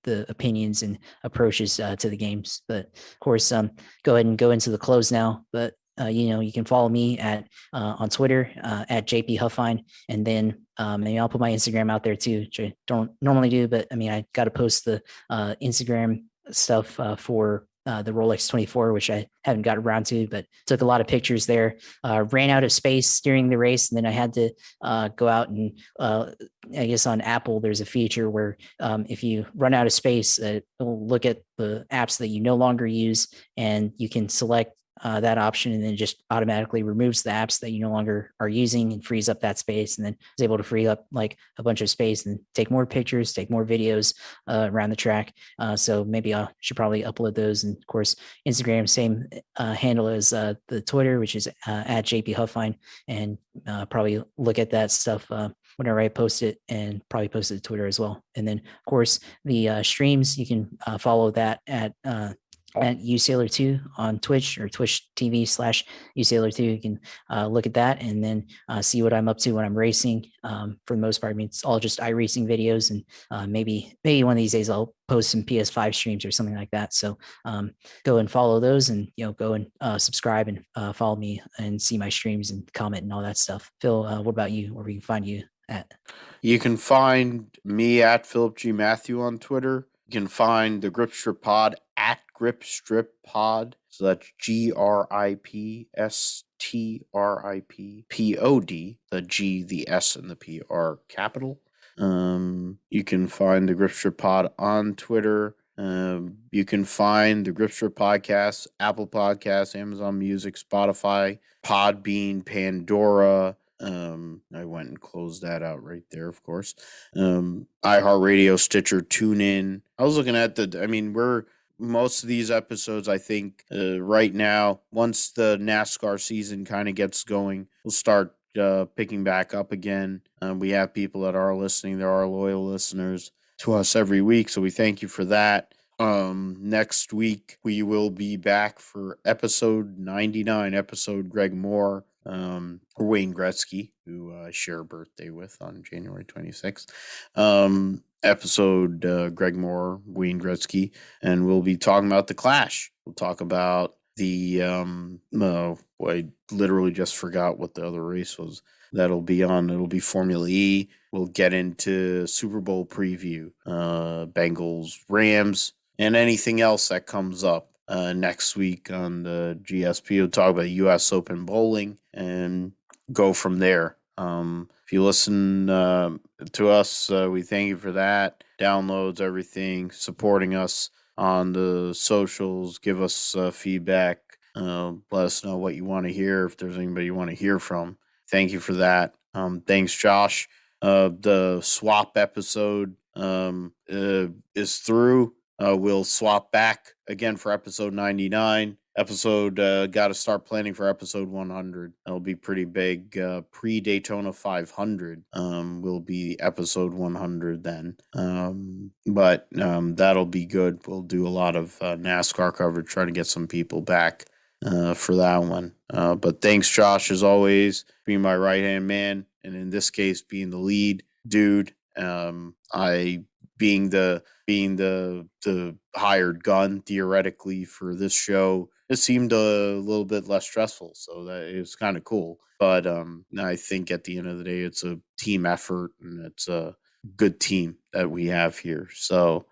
A: the opinions and approaches to the games. But of course, go ahead and go into the close now. But you can follow me at on Twitter at JP Huffine, and then maybe I'll put my Instagram out there too, which I don't normally do, but I mean, I got to post the Instagram stuff for the Rolex 24, which I haven't got around to, but took a lot of pictures there. Ran out of space during the race, and then I had to go out and I guess on Apple, there's a feature where if you run out of space, it'll look at the apps that you no longer use, and you can select that option, and then it just automatically removes the apps that you no longer are using and frees up that space, and then is able to free up like a bunch of space and take more pictures, take more videos around the track. So maybe I should probably upload those. And of course, Instagram, same handle as the Twitter, which is at JP Huffine, and probably look at that stuff whenever I post it, and probably post it to Twitter as well. And then of course the streams, you can follow that at USailor2 on Twitch, or Twitch TV/USailor2. You can look at that, and then see what I'm up to when I'm racing. For the most part, I mean, it's all just iRacing videos, and maybe one of these days I'll post some PS5 streams or something like that. So go and follow those, and go and subscribe and follow me and see my streams and comment and all that stuff. Phil, what about you? Where we can find you at?
B: You can find me at Philip G. Matthew on Twitter. You can find the Gripstrip Pod at Grip Strip Pod. So that's GRIPSTRIPPOD. The G, the S, and the P are capital. You can find the Grip Strip Pod on Twitter. You can find the Grip Strip Podcast, Apple Podcasts, Amazon Music, Spotify, Podbean, Pandora. I went and closed that out right there, of course. iHeartRadio, Stitcher, TuneIn. I was looking at most of these episodes, I think, right now, once the NASCAR season kind of gets going, we'll start picking back up again. We have people that are listening. There are loyal listeners to us every week, so we thank you for that. Next week, we will be back for episode 99, episode Greg Moore, or Wayne Gretzky, who I share a birthday with on January 26th. Episode Greg Moore, Wayne Gretzky, and we'll be talking about the Clash. We'll talk about the I literally just forgot what the other race was that'll be on. It'll be Formula E. We'll get into Super Bowl preview, Bengals, Rams, and anything else that comes up next week on the GSP. We'll talk about U.S. Open bowling and go from there. If you listen to us, we thank you for that. Downloads, everything, supporting us on the socials. Give us feedback. Let us know what you want to hear. If there's anybody you want to hear from, thank you for that. Thanks, Josh. The swap episode is through. We'll swap back again for episode 99. Got to start planning for episode 100. That'll be pretty big. Pre-Daytona 500 will be episode 100 then. But that'll be good. We'll do a lot of NASCAR coverage, try to get some people back for that one. But thanks, Josh, as always, being my right-hand man, and in this case, being the lead dude. Being the hired gun theoretically for this show, it seemed a little bit less stressful, so that is kind of cool. But I think at the end of the day, it's a team effort, and it's a good team that we have here. So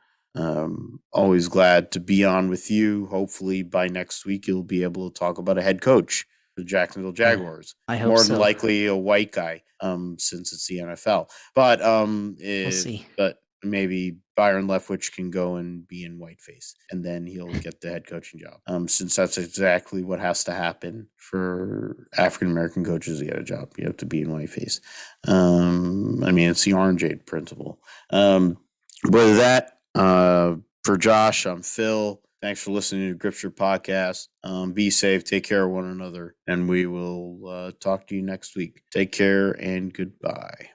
B: always glad to be on with you. Hopefully by next week, you'll be able to talk about a head coach for the Jacksonville Jaguars.
A: I hope
B: more
A: so.
B: than likely a white guy, since it's the NFL. But
A: We'll see.
B: But maybe Byron Leftwich can go and be in whiteface, and then he'll get the head coaching job. Since that's exactly what has to happen for African-American coaches to get a job. You have to be in whiteface. It's the Orangeade principle. With that, for Josh, I'm Phil. Thanks for listening to Grip Strip Podcast. Be safe, take care of one another, and we will talk to you next week. Take care and goodbye.